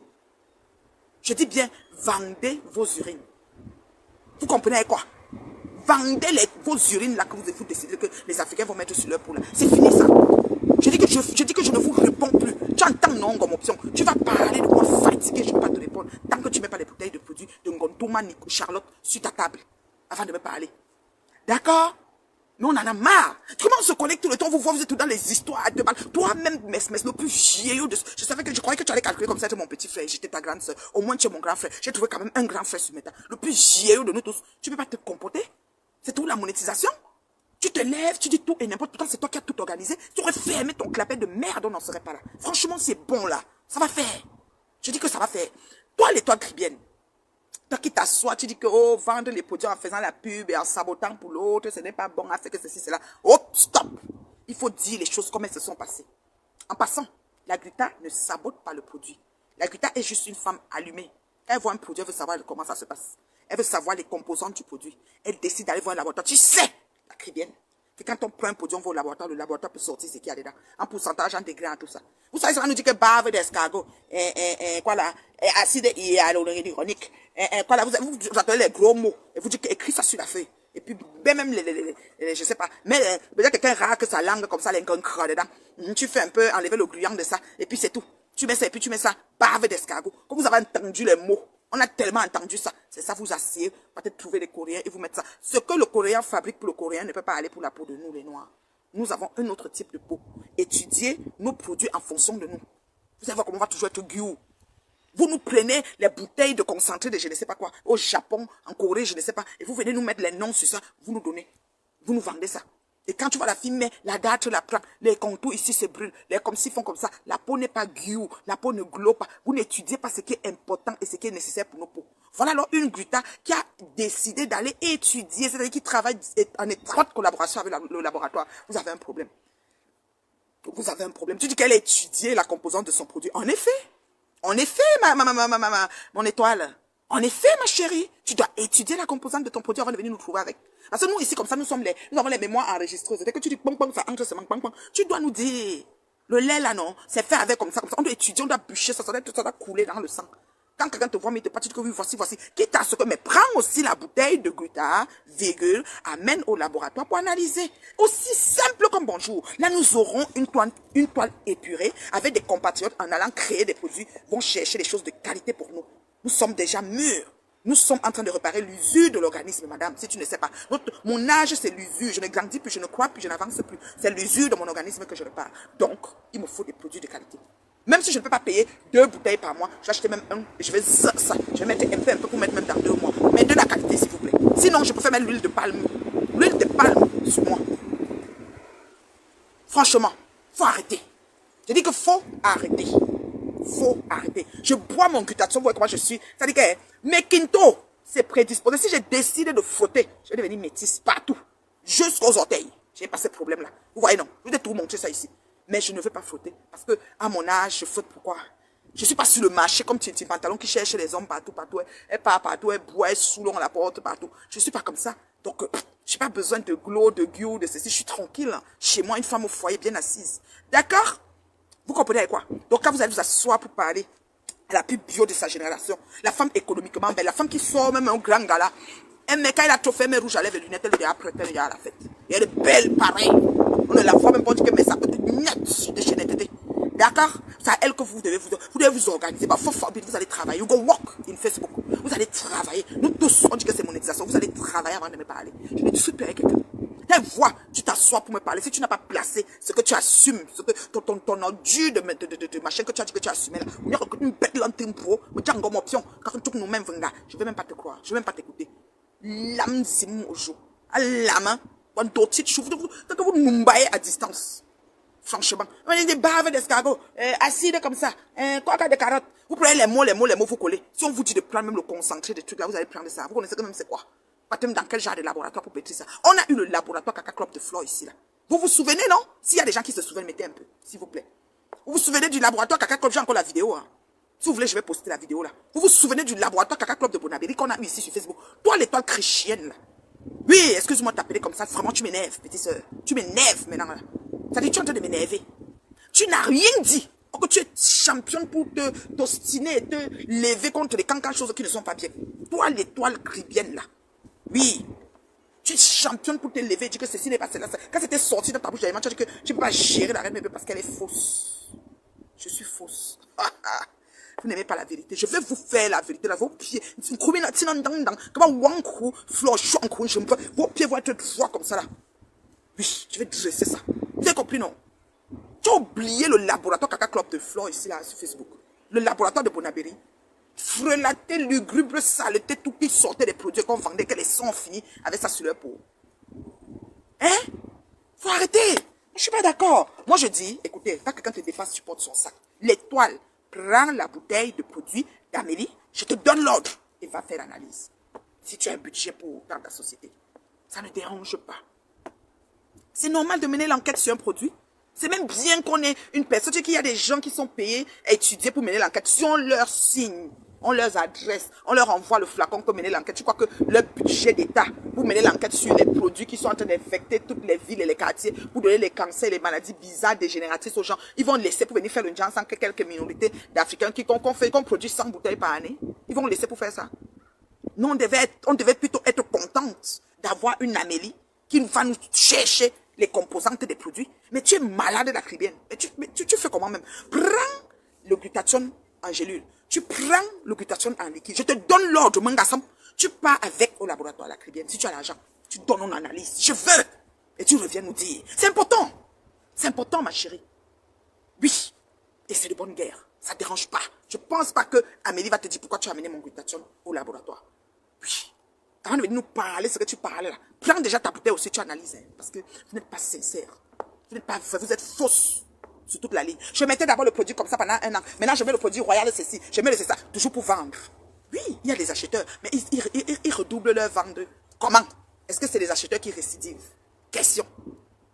Je dis bien, vendez vos urines. Vous comprenez quoi? Vendez vos urines là que vous décidez que les Africains vont mettre sur leur peau là. C'est fini ça. Je dis que je ne vous réponds plus. Tu entends non comme option. Tu vas parler de moi fatigué, je ne peux pas te répondre. Tant que tu ne mets pas les bouteilles de produits de Ngontoma, Nico, Charlotte sur ta table avant de me parler. D'accord? Mais on en a marre. Comment on se connecte tout le temps? Vous voyez, vous êtes tout dans les histoires à deux balles. Toi-même, le plus vieillot de... Je croyais que tu allais calculer comme ça, tu es mon petit frère, j'étais ta grande soeur. Au moins, tu es mon grand frère. J'ai trouvé quand même un grand frère sur mes tas. Le plus vieillot de nous tous. Tu ne peux pas te comporter? C'est tout la monétisation? Tu te lèves, tu dis tout et n'importe. Pourtant, c'est toi qui as tout organisé. Tu aurais fermé ton clapet de merde, on n'en serait pas là. Franchement, c'est bon là. Ça va faire. Je dis que ça va faire. Toi, l'étoile cribienne. Toi qui t'assois, tu dis que oh, vendre les produits en faisant la pub et en sabotant pour l'autre, ce n'est pas bon à faire que ceci, cela. Hop, stop. Il faut dire les choses comme elles se sont passées. En passant, la Grita ne sabote pas le produit. La Grita est juste une femme allumée. Quand elle voit un produit, elle veut savoir comment ça se passe. Elle veut savoir les composantes du produit. Elle décide d'aller voir un laboratoire. Tu sais, la cribienne, que quand on prend un produit, on va au laboratoire, le laboratoire peut sortir ce qu'il y a dedans. En pourcentage, en degré, en tout ça. Vous savez, ça va nous dire que bave d'escargot, quoi là, acide hyaluronique, quoi là, vous entendez les gros mots, et vous dites écris ça sur la feuille. Et puis, même je sais pas, mais peut-être quelqu'un raque sa langue comme ça, les grands dedans. Tu fais un peu enlever le gluant de ça, et puis c'est tout. Tu mets ça, et puis tu mets ça, bave d'escargot. Comme vous avez entendu les mots. On a tellement entendu ça. C'est ça, vous asseyez, peut-être trouver les Coréens et vous mettre ça. Ce que le Coréen fabrique pour le Coréen ne peut pas aller pour la peau de nous, les Noirs. Nous avons un autre type de peau. Étudiez nos produits en fonction de nous. Vous savez voir comment on va toujours être gueux. Vous nous prenez les bouteilles de concentré de je ne sais pas quoi, au Japon, en Corée, je ne sais pas, et vous venez nous mettre les noms sur ça, vous nous donnez. Vous nous vendez ça. Et quand tu vois la fille, mais la date la prend, les contours ici se brûlent, les comme s'ils font comme ça, la peau n'est pas gueux, la peau ne glow pas. Vous n'étudiez pas ce qui est important et ce qui est nécessaire pour nos peaux. Voilà alors une Grita qui a décidé d'aller étudier, c'est-à-dire qui travaille en étroite collaboration avec le laboratoire. Vous avez un problème. Vous avez un problème. Tu dis qu'elle a étudié la composante de son produit. En effet, mon étoile. En effet, ma chérie, tu dois étudier la composante de ton produit avant de venir nous trouver avec. Parce que nous, ici, comme ça, nous avons les mémoires enregistreuses. Dès que tu dis, pong, pong, ça entre, c'est pong, pong, tu dois nous dire. Le lait, là, non, c'est fait avec comme ça. On doit étudier, on doit bûcher, ça doit couler dans le sang. Quand quelqu'un te voit, mais il te pas, tu dis que oui, voici. Quitte à ce que, mais prends aussi la bouteille de Grita, virgule, amène au laboratoire pour analyser. Aussi simple comme bonjour. Là, nous aurons une toile épurée avec des compatriotes en allant créer des produits, vont chercher des choses de qualité pour nous. Nous sommes déjà mûrs. Nous sommes en train de réparer l'usure de l'organisme, madame, si tu ne sais pas. Mon âge, c'est l'usure. Je ne grandis plus, je ne crois plus, je n'avance plus. C'est l'usure de mon organisme que je répare. Donc, il me faut des produits de qualité. Même si je ne peux pas payer 2 bouteilles par mois, je vais acheter même un et je vais ça. Je vais mettre un peu pour mettre même dans 2 mois. Mais de la qualité, s'il vous plaît. Sinon, je préfère mettre l'huile de palme. L'huile de palme sur moi. Franchement, faut arrêter. Je dis que faut arrêter. Faut arrêter. Je bois mon glutathion, vous voyez comment je suis. Ça dit que mes quinto, c'est prédisposé. Si j'ai décidé de frotter, je vais devenir métisse partout. Jusqu'aux orteils. J'ai pas ce problème-là. Vous voyez, non. Je vais tout montrer ça ici. Mais je ne veux pas frotter. Parce que, à mon âge, je frotte pourquoi? Je suis pas sur le marché comme Tintin Pantalon qui cherche les hommes partout. Elle part partout, elle boit, elle soulon la porte partout. Je suis pas comme ça. Donc, j'ai pas besoin de glow, de gueule, de ceci. Je suis tranquille. Chez moi, une femme au foyer bien assise. D'accord? Vous comprenez quoi? Donc, quand vous allez vous asseoir pour parler à la plus bio de sa génération, la femme économiquement belle, la femme qui sort même un grand gala, elle met quand elle a trop fait mes rouges à lèvres et lunettes, elle est déjà prête, elle est déjà à la fête. Et elle est belle, pareil. On ne la voit même pas, on dit que mais ça peut être net de chez Nétété. D'accord? C'est à elle que vous devez vous organiser. Bah, vous allez travailler. You go walk in Facebook. Vous allez travailler. Nous tous, on dit que c'est monétisation. Vous allez travailler avant de me parler. Je ne suis pas quelqu'un. Elle voit, tu t'assois pour me parler. Si tu n'as pas placé ce que tu assumes, ce que ton ordu de machin que tu as dit que tu as assumé là, on a une bête lanterne pro, mais tu as une option. Quand tu nous-mêmes, je ne vais même pas te croire. Je ne vais même pas t'écouter. L'âme, c'est mon jour. L'âme, d'autres chou, donc vous nous baillez à distance. Franchement, on est des baves d'escargots, acides comme ça, quoi des carottes. Vous prenez les mots, vous collez. Si on vous dit de prendre même le concentré des trucs là, vous allez prendre ça. Vous connaissez quand même c'est quoi? Pas dans quel genre de laboratoire pour pétrir ça. On a eu le laboratoire Caca Club de Flore ici là. Vous vous souvenez, non? S'il y a des gens qui se souviennent, mettez un peu, s'il vous plaît. Vous vous souvenez du laboratoire Caca Club? J'ai encore la vidéo. Hein. Si vous voulez, je vais poster la vidéo là. Vous vous souvenez du laboratoire Caca Club de Bonabéry qu'on a eu ici sur Facebook? Toi, l'étoile chrétienne là. Oui, excuse-moi de t'appeler comme ça. Vraiment, tu m'énerves, petite soeur. Tu m'énerves maintenant là. Ça dit, tu es en train de m'énerver. Tu n'as rien dit. Que tu es championne pour t'ostiner et te lever contre les cancans choses qui ne sont pas bien. Toi, l'étoile chrétienne là. Oui. Tu es championne pour te lever et dire que ceci n'est pas cela. Quand c'était sorti dans ta bouche, tu as dit que tu ne peux pas gérer la reine parce qu'elle est fausse. Je suis fausse. Vous n'aimez pas la vérité. Je vais vous faire la vérité. Là, vos pieds, vos pieds vont être droits comme ça là. Oui, je vais dresser ça. Vous avez compris, non? Tu as oublié le laboratoire Caca Club de Flore ici là sur Facebook. Le laboratoire de Bonabéry. Frelaté, lugubre, saleté, tout qui sortait des produits qu'on vendait, que les sons finis avec ça sur leur peau. Hein? Faut arrêter. Je suis pas d'accord. Moi je dis, écoutez, quand quelqu'un te dépasse, tu portes son sac. L'étoile, prends la bouteille de produit d'Amélie, je te donne l'ordre et va faire l'analyse. Si tu as un budget pour dans ta société, ça ne dérange pas. C'est normal de mener l'enquête sur un produit. C'est même bien qu'on ait une personne, tu sais qu'il y a des gens qui sont payés à étudier pour mener l'enquête. Si on leur signe, on leur adresse, on leur envoie le flacon pour mener l'enquête, tu crois que leur budget d'État pour mener l'enquête sur les produits qui sont en train d'infecter toutes les villes et les quartiers, pour donner les cancers, les maladies bizarres, dégénératrices aux gens, ils vont laisser pour venir faire le genre sans que quelques minorités d'Africains qu'on produit 100 bouteilles par année, ils vont laisser pour faire ça. Nous, on devait plutôt être contente d'avoir une Amélie qui va nous chercher les composantes des produits. Mais tu es malade de la cribienne. Mais tu fais comment même? Prends le glutathione en gélule. Tu prends le glutathione en liquide. Je te donne l'ordre, mon garçon. Tu pars avec au laboratoire la cribienne. Si tu as l'argent, tu donnes une analyse. Je veux. Et tu reviens nous dire. C'est important. C'est important, ma chérie. Oui. Et c'est de bonne guerre. Ça ne dérange pas. Je ne pense pas que Amélie va te dire pourquoi tu as amené mon glutathione au laboratoire. Oui. Avant de venir nous parler ce que tu parles là, prends déjà ta bouteille aussi, tu analyses. Hein, parce que vous n'êtes pas sincère. Vous n'êtes pas vrai, vous êtes fausse sur toute la ligne. Je mettais d'abord le produit comme ça pendant 1 an. Maintenant, je mets le produit royal ceci. Je mets le ça, toujours pour vendre. Oui, il y a des acheteurs, mais ils redoublent leur vente. Comment? Est-ce que c'est les acheteurs qui récidivent? Question.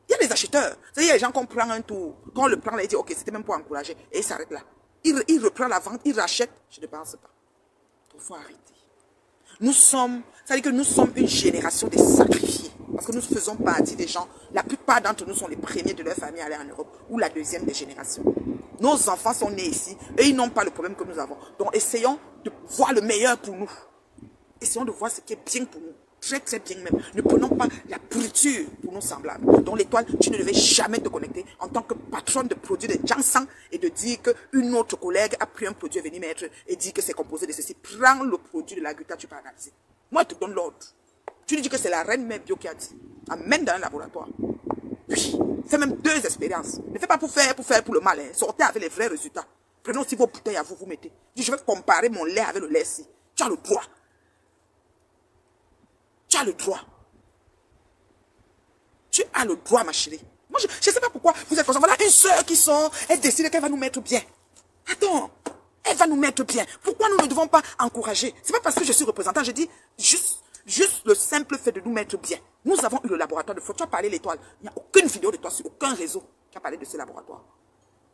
Il y a des acheteurs. Il y a des gens qu'on prend un tour. Quand on le prend, là, il dit, ok, c'était même pour encourager. Et il s'arrête là. Il reprend la vente, il rachète. Je ne pense pas. Il faut arrêter. Nous sommes, ça veut dire que nous sommes une génération de sacrifiés. Parce que nous faisons partie des gens, la plupart d'entre nous sont les premiers de leur famille à aller en Europe, ou la deuxième des générations. Nos enfants sont nés ici, et ils n'ont pas le problème que nous avons. Donc essayons de voir le meilleur pour nous. Essayons de voir ce qui est bien pour nous. Très très bien même. Ne prenons pas la pourriture pour nos semblables. Dans l'étoile, tu ne devais jamais te connecter en tant que patronne de produits de Janssen et de dire qu'une autre collègue a pris un produit et venir mettre et dire que c'est composé de ceci. Prends le produit de la gluta, tu peux analyser. Moi, je te donne l'ordre. Tu lui dis que c'est la reine mère bio qui a dit. Amène dans un laboratoire. Oui. Fais même 2 expériences. Ne fais pas pour le mal. Hein. Sortez avec les vrais résultats. Prenez aussi vos bouteilles à vous, vous mettez. Dis, je vais comparer mon lait avec le lait ici. Tu as le droit. Tu as le droit. Tu as le droit, ma chérie. Moi, je ne sais pas pourquoi vous êtes comme ça. Voilà une soeur qui sort, elle décide qu'elle va nous mettre bien. Attends, elle va nous mettre bien. Pourquoi nous ne devons pas encourager? C'est pas parce que je suis représentant, je dis juste le simple fait de nous mettre bien. Nous avons eu le laboratoire de Flore. Tu as parlé de l'étoile. Il n'y a aucune vidéo de toi sur aucun réseau qui a parlé de ce laboratoire.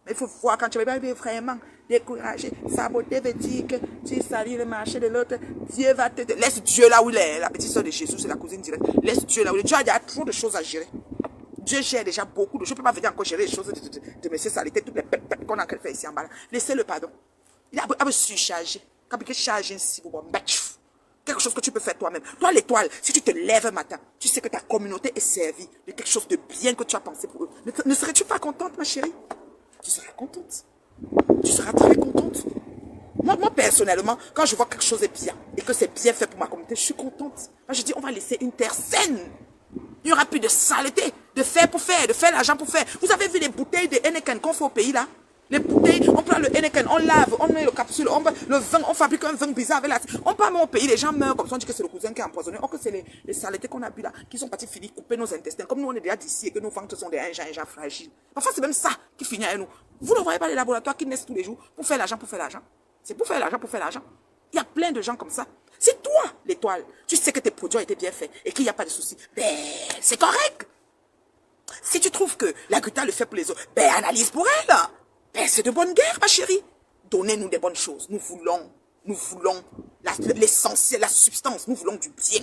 Mais il faut voir quand tu vas vraiment décourager, saboter, veut dire que tu salis le marché de l'autre. Dieu va te... Laisse Dieu là où il est. La petite soeur de Jésus, c'est la cousine directe. Laisse Dieu là où il est. Dieu a déjà trop de choses à gérer. Dieu gère déjà beaucoup de choses. Je ne peux pas venir encore gérer les choses de M. Salité, toutes les pètes qu'on a fait ici en bas. Laissez-le pardon. Il a surchargé. Quand il charge ainsi, quelque chose que tu peux faire toi-même. Toi, l'étoile, si tu te lèves un matin, tu sais que ta communauté est servie de quelque chose de bien que tu as pensé pour eux. Ne serais-tu pas contente, ma chérie? Tu seras contente. Tu seras très contente. Moi, personnellement, quand je vois quelque chose est bien et que c'est bien fait pour ma communauté, je suis contente. Moi, je dis, on va laisser une terre saine. Il n'y aura plus de saleté, de faire pour faire, de faire l'argent pour faire. Vous avez vu les bouteilles de Heineken qu'on fait au pays là? Les bouteilles, on prend le Heineken, on lave, on met le capsule, le vin, on fabrique un vin bizarre avec la... On part même au pays, les gens meurent comme ça, on dit que c'est le cousin qui a empoisonné. Or que c'est les saletés qu'on a bu là, qui sont partis finir couper nos intestins. Comme nous, on est déjà d'ici et que nos ventres sont des gens fragiles. Parfois, c'est même ça qui finit avec nous. Vous ne voyez pas les laboratoires qui naissent tous les jours pour faire l'argent, pour faire l'argent. C'est pour faire l'argent, pour faire l'argent. Il y a plein de gens comme ça. C'est toi, l'étoile. Tu sais que tes produits ont été bien faits et qu'il n'y a pas de souci. Ben, c'est correct. Si tu trouves que la Gruta le fait pour les autres, ben, analyse pour elle. Ben, c'est de bonne guerre, ma chérie. Donnez-nous des bonnes choses. Nous voulons l'essentiel, la substance. Nous voulons du bien.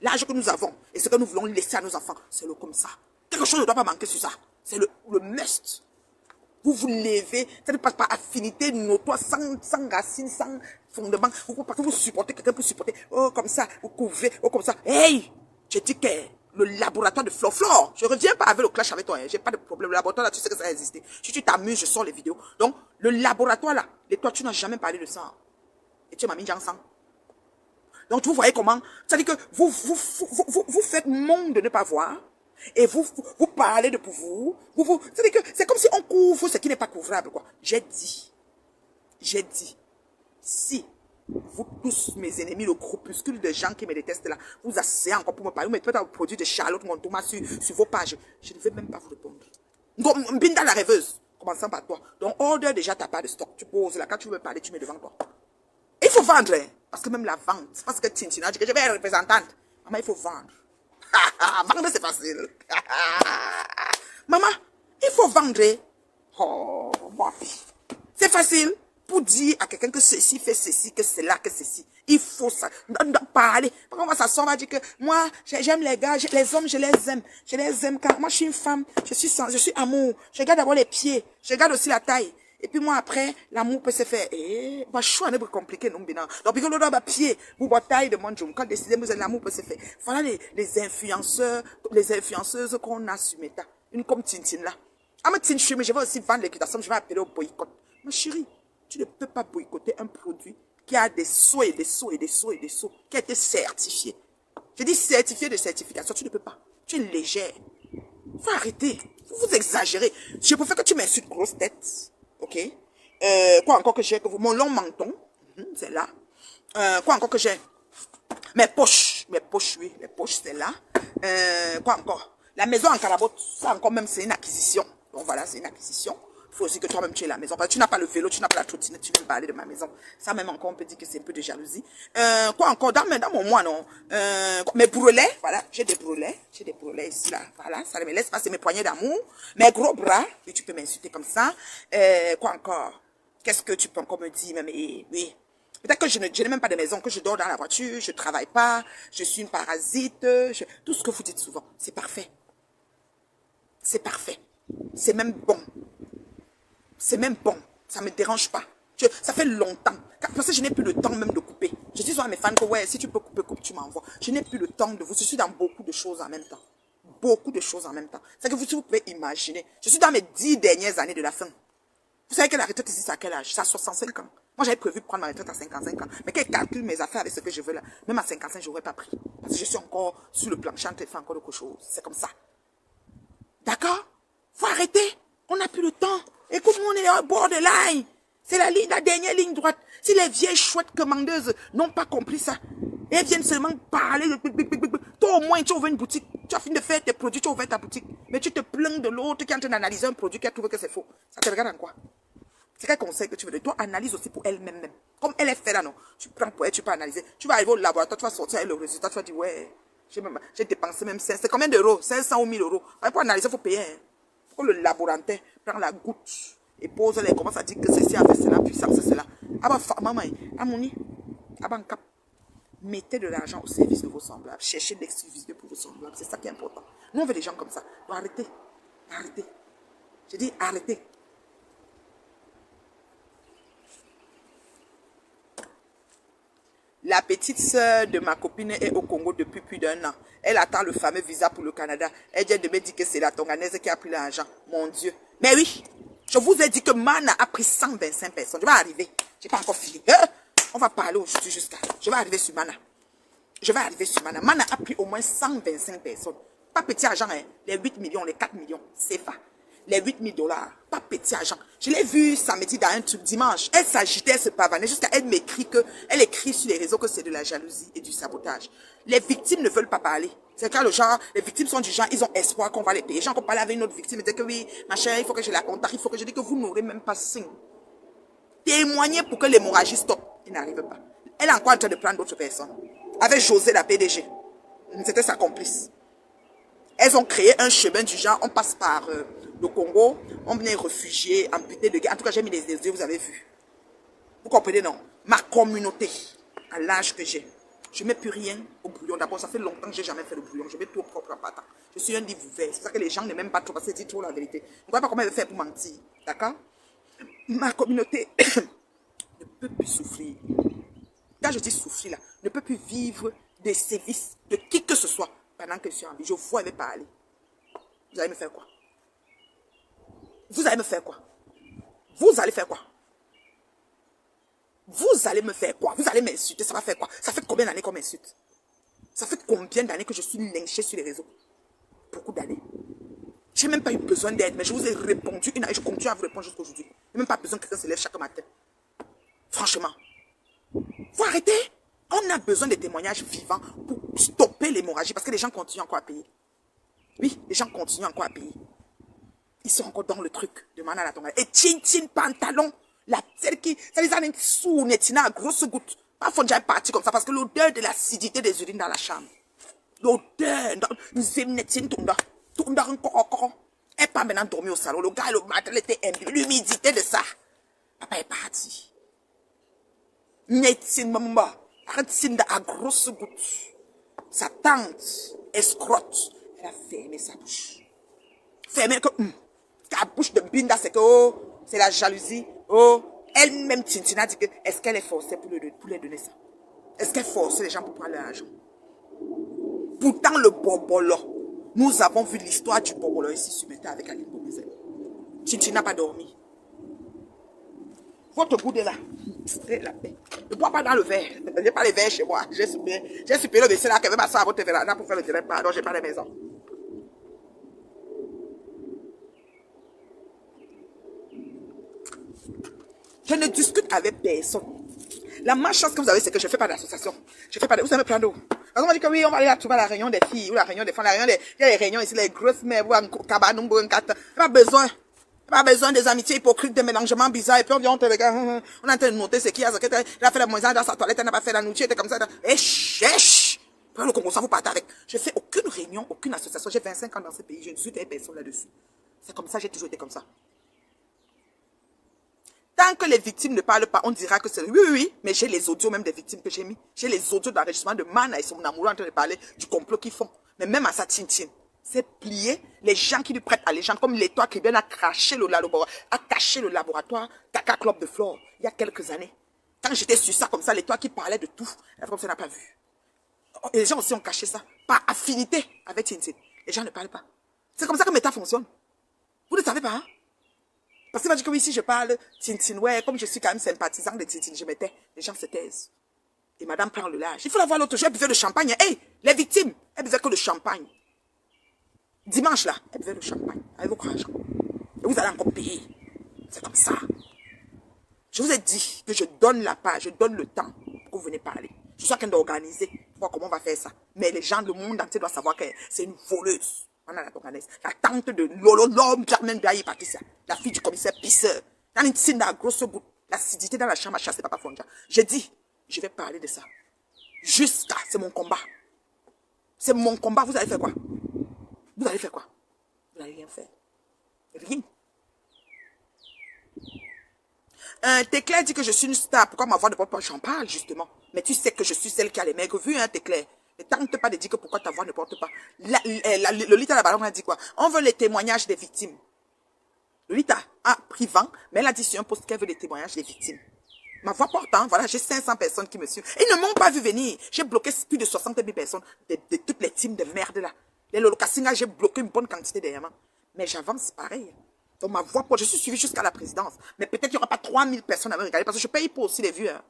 L'âge que nous avons et ce que nous voulons laisser à nos enfants, c'est le comme ça. Quelque chose ne doit pas manquer sur ça. C'est le must. Vous vous levez, ça ne passe par affinité notoire, sans racine, sans fondement. Vous supportez quelqu'un pour supporter. Oh, comme ça, vous couvrez, oh, comme ça. Hey, je dis que le laboratoire de Flore, je reviens pas avec le clash avec toi, hein. J'ai pas de problème. Le laboratoire là, tu sais que ça a existé. Si tu t'amuses, je sors les vidéos. Donc, le laboratoire là, et toi, tu n'as jamais parlé de ça. Et tu m'as mis en sang. Donc, vous voyez comment, ça dit que vous faites monde de ne pas voir. Et vous parlez de pour vous. C'est-à-dire que c'est comme si on couvre ce qui n'est pas couvrable, quoi. J'ai dit, si vous tous, mes ennemis, le groupuscule de gens qui me détestent là, vous asseyez encore pour me parler, vous mettez peut-être un produit de Charlotte Montoma sur vos pages, je ne vais même pas vous répondre. Donc, Binda la rêveuse, commençant par toi. Donc, order déjà ta part de stock. Tu poses là, quand tu veux parler, tu mets devant toi. Il faut vendre, hein, parce que même la vente, parce que Tintina dit que je vais être représentante. Maman, il faut vendre. Vendre, c'est facile. Maman, il faut vendre. Oh, c'est facile pour dire à quelqu'un que ceci fait ceci, que c'est là, que ceci. Il faut ça. Parler. Quand on va s'asseoir, on va dire que moi, j'aime les gars, les hommes, je les aime. Je les aime quand moi, je suis une femme, je suis amour. Je regarde d'abord les pieds, je regarde aussi la taille. Et puis moi, après, l'amour peut se faire. Eh, bah, choix n'est pas compliqué, non, bien. Donc, puis, on a pied, vous, taille de mon jour. Quand décidez, vous l'amour peut se faire. Voilà les influenceurs, les influenceuses qu'on a sur Meta. Une comme Tintine, là. Ah, mais Tintine, mais je vais aussi vendre l'équitation, je vais appeler au boycott. Ma chérie, tu ne peux pas boycotter un produit qui a des sauts et des sauts et des sauts et des sauts, qui a été certifié. Je dis certifié de certification, tu ne peux pas. Tu es légère. Faut arrêter. Vous exagérez. Je préfère que tu m'insultes grosse tête. Ok. Quoi encore que j'ai que vous, mon long menton, c'est là. Quoi encore que j'ai, mes poches, oui, les poches, c'est là. Quoi encore, la maison en carabote, ça encore même c'est une acquisition. Donc voilà, c'est une acquisition. Il faut aussi que toi-même tu aies la maison. Parce que tu n'as pas le vélo, tu n'as pas la trottinette, tu viens me parler de ma maison. Ça même encore on peut dire que c'est un peu de jalousie. Quoi encore, dans mon moi non. Mes brûlets, voilà, j'ai des brûlets ici là, voilà, ça ne me laisse pas, c'est mes poignées d'amour. Mes gros bras, et tu peux m'insulter comme ça. Quoi encore, qu'est-ce que tu peux encore me dire, même, oui. Peut-être que je n'ai même pas de maison, que je dors dans la voiture, je ne travaille pas, je suis une parasite, tout ce que vous dites souvent, c'est parfait. C'est parfait. C'est même bon. C'est même bon. Ça ne me dérange pas. Ça fait longtemps. Parce que je n'ai plus le temps même de couper. Je dis souvent à mes fans que ouais, si tu peux couper, coupe, tu m'envoies. Je n'ai plus le temps de vous. Je suis dans beaucoup de choses en même temps. Beaucoup de choses en même temps. C'est que vous pouvez imaginer. Je suis dans mes 10 dernières années de la fin. Vous savez que la retraite ici, c'est à quel âge? C'est à 65 ans. Moi, j'avais prévu de prendre ma retraite à 55 ans. Mais qu'elle calcule mes affaires avec ce que je veux là. Même à 55, je n'aurais pas pris. Parce que je suis encore sur le plancher en train de faire encore quelque chose. C'est comme ça. D'accord? Faut arrêter. On n'a plus le temps. Écoute-moi, on est au bord de l'ail. C'est la dernière ligne droite. Si les vieilles chouettes commandeuses n'ont pas compris ça, elles viennent seulement parler. Toi, au moins, tu ouvres une boutique. Tu as fini de faire tes produits, tu as ouvert ta boutique. Mais tu te plains de l'autre qui est en train d'analyser un produit qui a trouvé que c'est faux. Ça te regarde en quoi? C'est quel conseil que tu veux donner? Toi, analyse aussi pour elle-même. Comme elle est faite là, non? Tu prends pour elle, tu peux analyser. Tu vas arriver au laboratoire, tu vas sortir avec le résultat, tu vas dire, ouais, j'ai dépensé même 500. C'est combien d'euros? 500 ou 1000 euros. Pour analyser, il faut payer. Hein. Pour le laborantin, prend la goutte et pose les commence à dire que ceci avec cela, puissance, c'est cela. Ah bah, maman, amoni, ah bah, cap. Mettez de l'argent au service de vos semblables. Cherchez de l'exclusivité pour vos semblables. C'est ça qui est important. Nous, on veut des gens comme ça. Donc, arrêtez. Arrêtez. Je dis arrêtez. La petite sœur de ma copine est au Congo depuis plus d'1 an. Elle attend le fameux visa pour le Canada. Elle vient de me dire que c'est la Tonganaise qui a pris l'argent. Mon Dieu. Mais oui, je vous ai dit que Mana a pris 125 personnes. Je vais arriver. Je n'ai pas encore fini. On va parler aujourd'hui jusqu'à... Je vais arriver sur Mana. Mana a pris au moins 125 personnes. Pas petit argent, hein. Les 8 millions, les 4 millions, c'est pas. les 8 000 $. Pas petit argent. Je l'ai vu samedi dans un truc dimanche. Elle s'agitait, elle se pavanait jusqu'à elle m'écrit que, elle écrit sur les réseaux que c'est de la jalousie et du sabotage. Les victimes ne veulent pas parler. C'est quand le genre, les victimes sont du genre, ils ont espoir qu'on va les payer. Les gens qui ont parlé avec une autre victime, ils disent que oui, machin, il faut que je la contacte, il faut que je dise que vous n'aurez même pas signe. Témoigner pour que l'hémorragie stoppe. Il n'arrive pas. Elle est encore en train de prendre d'autres personnes. Avec José, la PDG. C'était sa complice. Elles ont créé un chemin du genre, on passe par le Congo, on venait réfugiés, amputés de guerre. En tout cas, j'ai mis les yeux, vous avez vu. Vous comprenez, non? Ma communauté, à l'âge que j'ai, je ne mets plus rien au bouillon. D'abord, ça fait longtemps que je n'ai jamais fait le bouillon. Je mets tout au propre en patin. Je suis un livre ouvert. C'est pour ça que les gens ne m'aiment pas trop, parce qu'ils disent trop la vérité. On ne voit pas comment elle veut faire pour mentir. D'accord? Ma communauté ne peut plus souffrir. Quand je dis souffrir, là, ne peut plus vivre des sévices de qui que ce soit pendant que je suis en vie. Je vois, elle va parler. Vous allez me faire quoi? Vous allez me faire quoi? Vous allez faire quoi? Vous allez me faire quoi? Vous allez m'insulter, ça va faire quoi? Ça fait combien d'années qu'on m'insulte? Ça fait combien d'années que je suis lynchée sur les réseaux? Beaucoup d'années. J'ai même pas eu besoin d'aide, mais je vous ai répondu et je continue à vous répondre jusqu'à aujourd'hui. Je n'ai même pas besoin que quelqu'un se lève chaque matin. Franchement. Faut arrêter. On a besoin de témoignages vivants pour stopper l'hémorragie parce que les gens continuent encore à payer. Oui, les gens continuent encore à payer. Ils sont encore dans le truc de Mana la Tonga. Et tchin pantalon, celle qui, ça les a sous netina à grosse goutte. Pas faut déjà partir comme ça parce que l'odeur de l'acidité des urines dans la chambre. L'odeur, nous aimons netina tunda encore. Elle pas maintenant dormir au salon. Le gars, le matin, il était imbibé. L'humidité de ça. Papa est parti. Netina maman. Arrête à grosse goutte. Sa tante, escrotte, elle a fermé sa bouche. Fermé que, la bouche de Binda, c'est que, oh, c'est la jalousie. Oh, elle-même, Tintina dit que, est-ce qu'elle est forcée pour les donner ça? Est-ce qu'elle force les gens pour prendre leur argent? Pourtant, le bobolo, nous avons vu l'histoire du bobolo ici sur Meta avec Aline Bomizel. Tintina n'a pas dormi. Votre goût est là. C'est la paix. Ne bois pas dans le verre. Je n'ai pas les verres chez moi. J'ai supprimé le vaisselle là qui avait ma soeur à votre verre là pour faire le direct. Pardon, j'ai pas les maisons. Je ne discute avec personne. La malchance que vous avez, c'est que je ne fais pas d'association. Je fais pas de... Vous allez me prendre où? On m'a dit que oui, on va aller trouver la réunion des filles ou la réunion des femmes. Il y a les réunions ici, les grosses mères, cabanon, un cata. Pas besoin. Pas besoin des amitiés hypocrites, des mélangements bizarres. Et puis on vient, on te regarde, on est en train de noter ce qu'il y a. Elle a fait la moisson dans sa toilette, elle n'a pas fait la nourriture, elle était comme ça. Et chèche! Le Congo, ça vous partez avec. Je fais aucune réunion, aucune association. J'ai 25 ans dans ce pays, je ne suis personne là-dessus. C'est comme ça, j'ai toujours été comme ça. Tant que les victimes ne parlent pas, on dira que c'est... Oui, mais j'ai les audios même des victimes que j'ai mis. J'ai les audios d'enregistrement de Mana et son amoureux en train de parler du complot qu'ils font. Mais même à sa tintine. C'est plié, les gens qui lui prêtent allégeance, comme l'État qui vient à cacher le laboratoire Caca Club de Flore, il y a quelques années. Quand j'étais sur ça comme ça, l'État qui parlait de tout, la France n'a pas vu. Et les gens aussi ont caché ça, par affinité avec Tintin. Les gens ne parlent pas. C'est comme ça que l'État fonctionne. Vous ne savez pas, hein? Parce que moi, je dis que oui, si je parle Tintin, ouais, comme je suis quand même sympathisant de Tintin, je mettais, les gens se taisent. Et madame prend le large. Il faut la voir l'autre jour, elle buvait le champagne. Hey, les victimes, elles buvaient que le champagne. Dimanche là, elle buvait le champagne avec votre argent. Et vous allez encore payer. C'est comme ça. Je vous ai dit que je donne la part, je donne le temps pour que vous venez parler. Je suis en train d'organiser pour voir comment on va faire ça. Mais les gens, le monde entier doit savoir que c'est une voleuse. On a la tonganaise. La tante de Lolo, l'homme Germaine Biaye Patricia. La fille du commissaire Pisseur. Dans une tine à grosse goutte. L'acidité dans la chambre à chasser Papa Fonja. J'ai dit, je vais parler de ça. Jusqu'à, c'est mon combat. C'est mon combat. Vous allez faire quoi? Vous allez faire quoi? Vous n'allez rien faire. Rien. Téclair dit que je suis une star. Pourquoi ma voix ne porte pas? J'en parle justement. Mais tu sais que je suis celle qui a les maigres vues, hein, Téclair. Ne tente pas de dire que pourquoi ta voix ne porte pas. Lolita la ballon a dit quoi? On veut les témoignages des victimes. Lolita a pris vent, mais elle a dit sur un post qu'elle veut les témoignages des victimes. Ma voix porte, hein, voilà, j'ai 500 personnes qui me suivent. Ils ne m'ont pas vu venir. J'ai bloqué plus de 60 000 personnes de toutes les teams de merde là. Les Lolokasinga, j'ai bloqué une bonne quantité derrière moi. Mais j'avance pareil. Donc ma voix porte, je suis suivi jusqu'à la présidence. Mais peut-être qu'il n'y aura pas 3000 personnes à me regarder parce que je paye pour aussi les vues. Hein.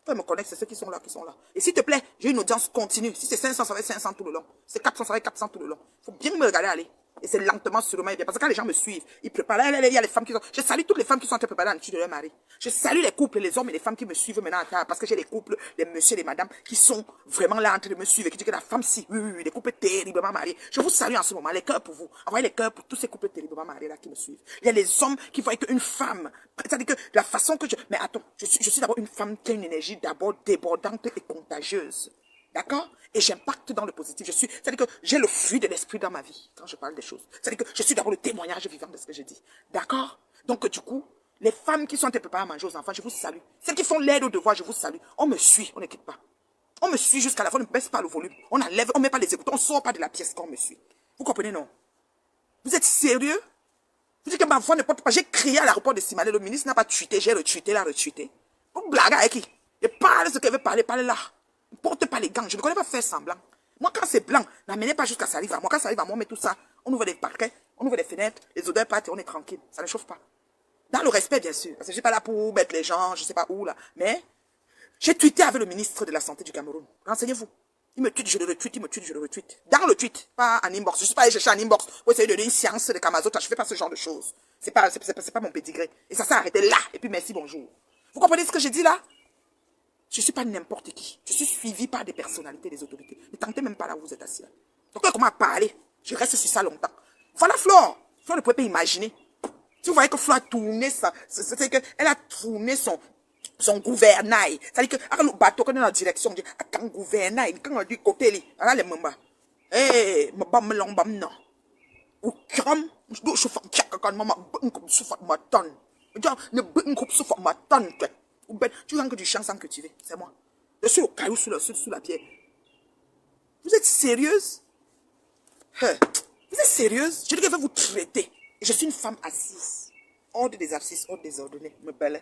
Faut me connaître, c'est ceux qui sont là, qui sont là. Et s'il te plaît, j'ai une audience continue. Si c'est 500, ça va être 500 tout le long. C'est 400, ça va être 400 tout le long. Faut bien me regarder aller. Et c'est lentement, sûrement, il vient. Parce que quand les gens me suivent, ils préparent. Là, il y a les femmes qui sont... Je salue toutes les femmes qui sont en train de préparer la nourriture de leur mari. Je salue les couples, les hommes et les femmes qui me suivent maintenant à table. Parce que j'ai les couples, les messieurs, les madames, qui sont vraiment là en train de me suivre et qui disent que la femme, si, oui, les couples terriblement mariés. Je vous salue en ce moment, les cœurs pour vous. Envoyez les cœurs pour tous ces couples terriblement mariés là qui me suivent. Il y a les hommes qui voient qu'une femme, c'est-à-dire que la façon que je... Mais attends, je suis d'abord une femme qui a une énergie d'abord débordante et contagieuse. D'accord? Et j'impacte dans le positif. C'est-à-dire que j'ai le fruit de l'esprit dans ma vie quand je parle des choses. C'est-à-dire que je suis d'abord le témoignage vivant de ce que je dis. D'accord? Donc, du coup, les femmes qui sont en train de préparer à manger aux enfants, je vous salue. Celles qui font l'aide aux devoirs, je vous salue. On me suit, on ne quitte pas. On me suit jusqu'à la fin, on ne baisse pas le volume. On enlève, on ne met pas les écouteurs, on ne sort pas de la pièce quand on me suit. Vous comprenez, non? Vous êtes sérieux? Vous dites que ma voix ne porte pas. J'ai crié à l'aéroport de Simalé, le ministre n'a pas tweeté, j'ai retweeté, la retweeté. Vous blaguez avec qui? Et parle ce qu'elle veut parler, parlez là. Ne porte pas les gants, je ne connais pas faire semblant. Moi, quand c'est blanc, n'amenez pas jusqu'à ça arrive à moi. Quand ça arrive à moi, on met tout ça. On ouvre les parquets, on ouvre les fenêtres, les odeurs partent et on est tranquille. Ça ne chauffe pas. Dans le respect, bien sûr. Parce que je ne suis pas là pour mettre les gens, je ne sais pas où là. Mais j'ai tweeté avec le ministre de la Santé du Cameroun. Renseignez-vous. Il me tweet, je le retweet, il me tweet, je le retweet. Dans le tweet, pas en inbox. Je ne suis pas allé chercher en inbox pour essayer de donner une séance de Kamazota. Je ne fais pas ce genre de choses. C'est pas mon pédigré. Et ça s'est arrêté là. Et puis merci, bonjour. Vous comprenez ce que j'ai dit là? Je ne suis pas n'importe qui. Je suis suivi par des personnalités, des autorités. Ne tentez même pas là où vous êtes assis. Donc, comment parler? Je reste sur ça longtemps. Voilà Flore. Flore ne pouvait pas imaginer. Si vous voyez que Flore a tourné ça, c'est qu'elle a tourné son gouvernail. C'est-à-dire que, le bateau, quand on est dans la direction, on dit, quand gouvernail, quand on dit côté, là, les mamans. Eh, ma bam, long, bam, non. Ou cram, je fais un tchak, quand maman, je fais ma tonne. Je fais ma tonne, tu ranges du champ sans cultiver, c'est moi. Je suis au caillou sous la pierre. Vous êtes sérieuse? Vous êtes sérieuse? Je dis que je vais vous traiter. Et je suis une femme assise. Ordre des assises, ordre des ordonnés, me belle.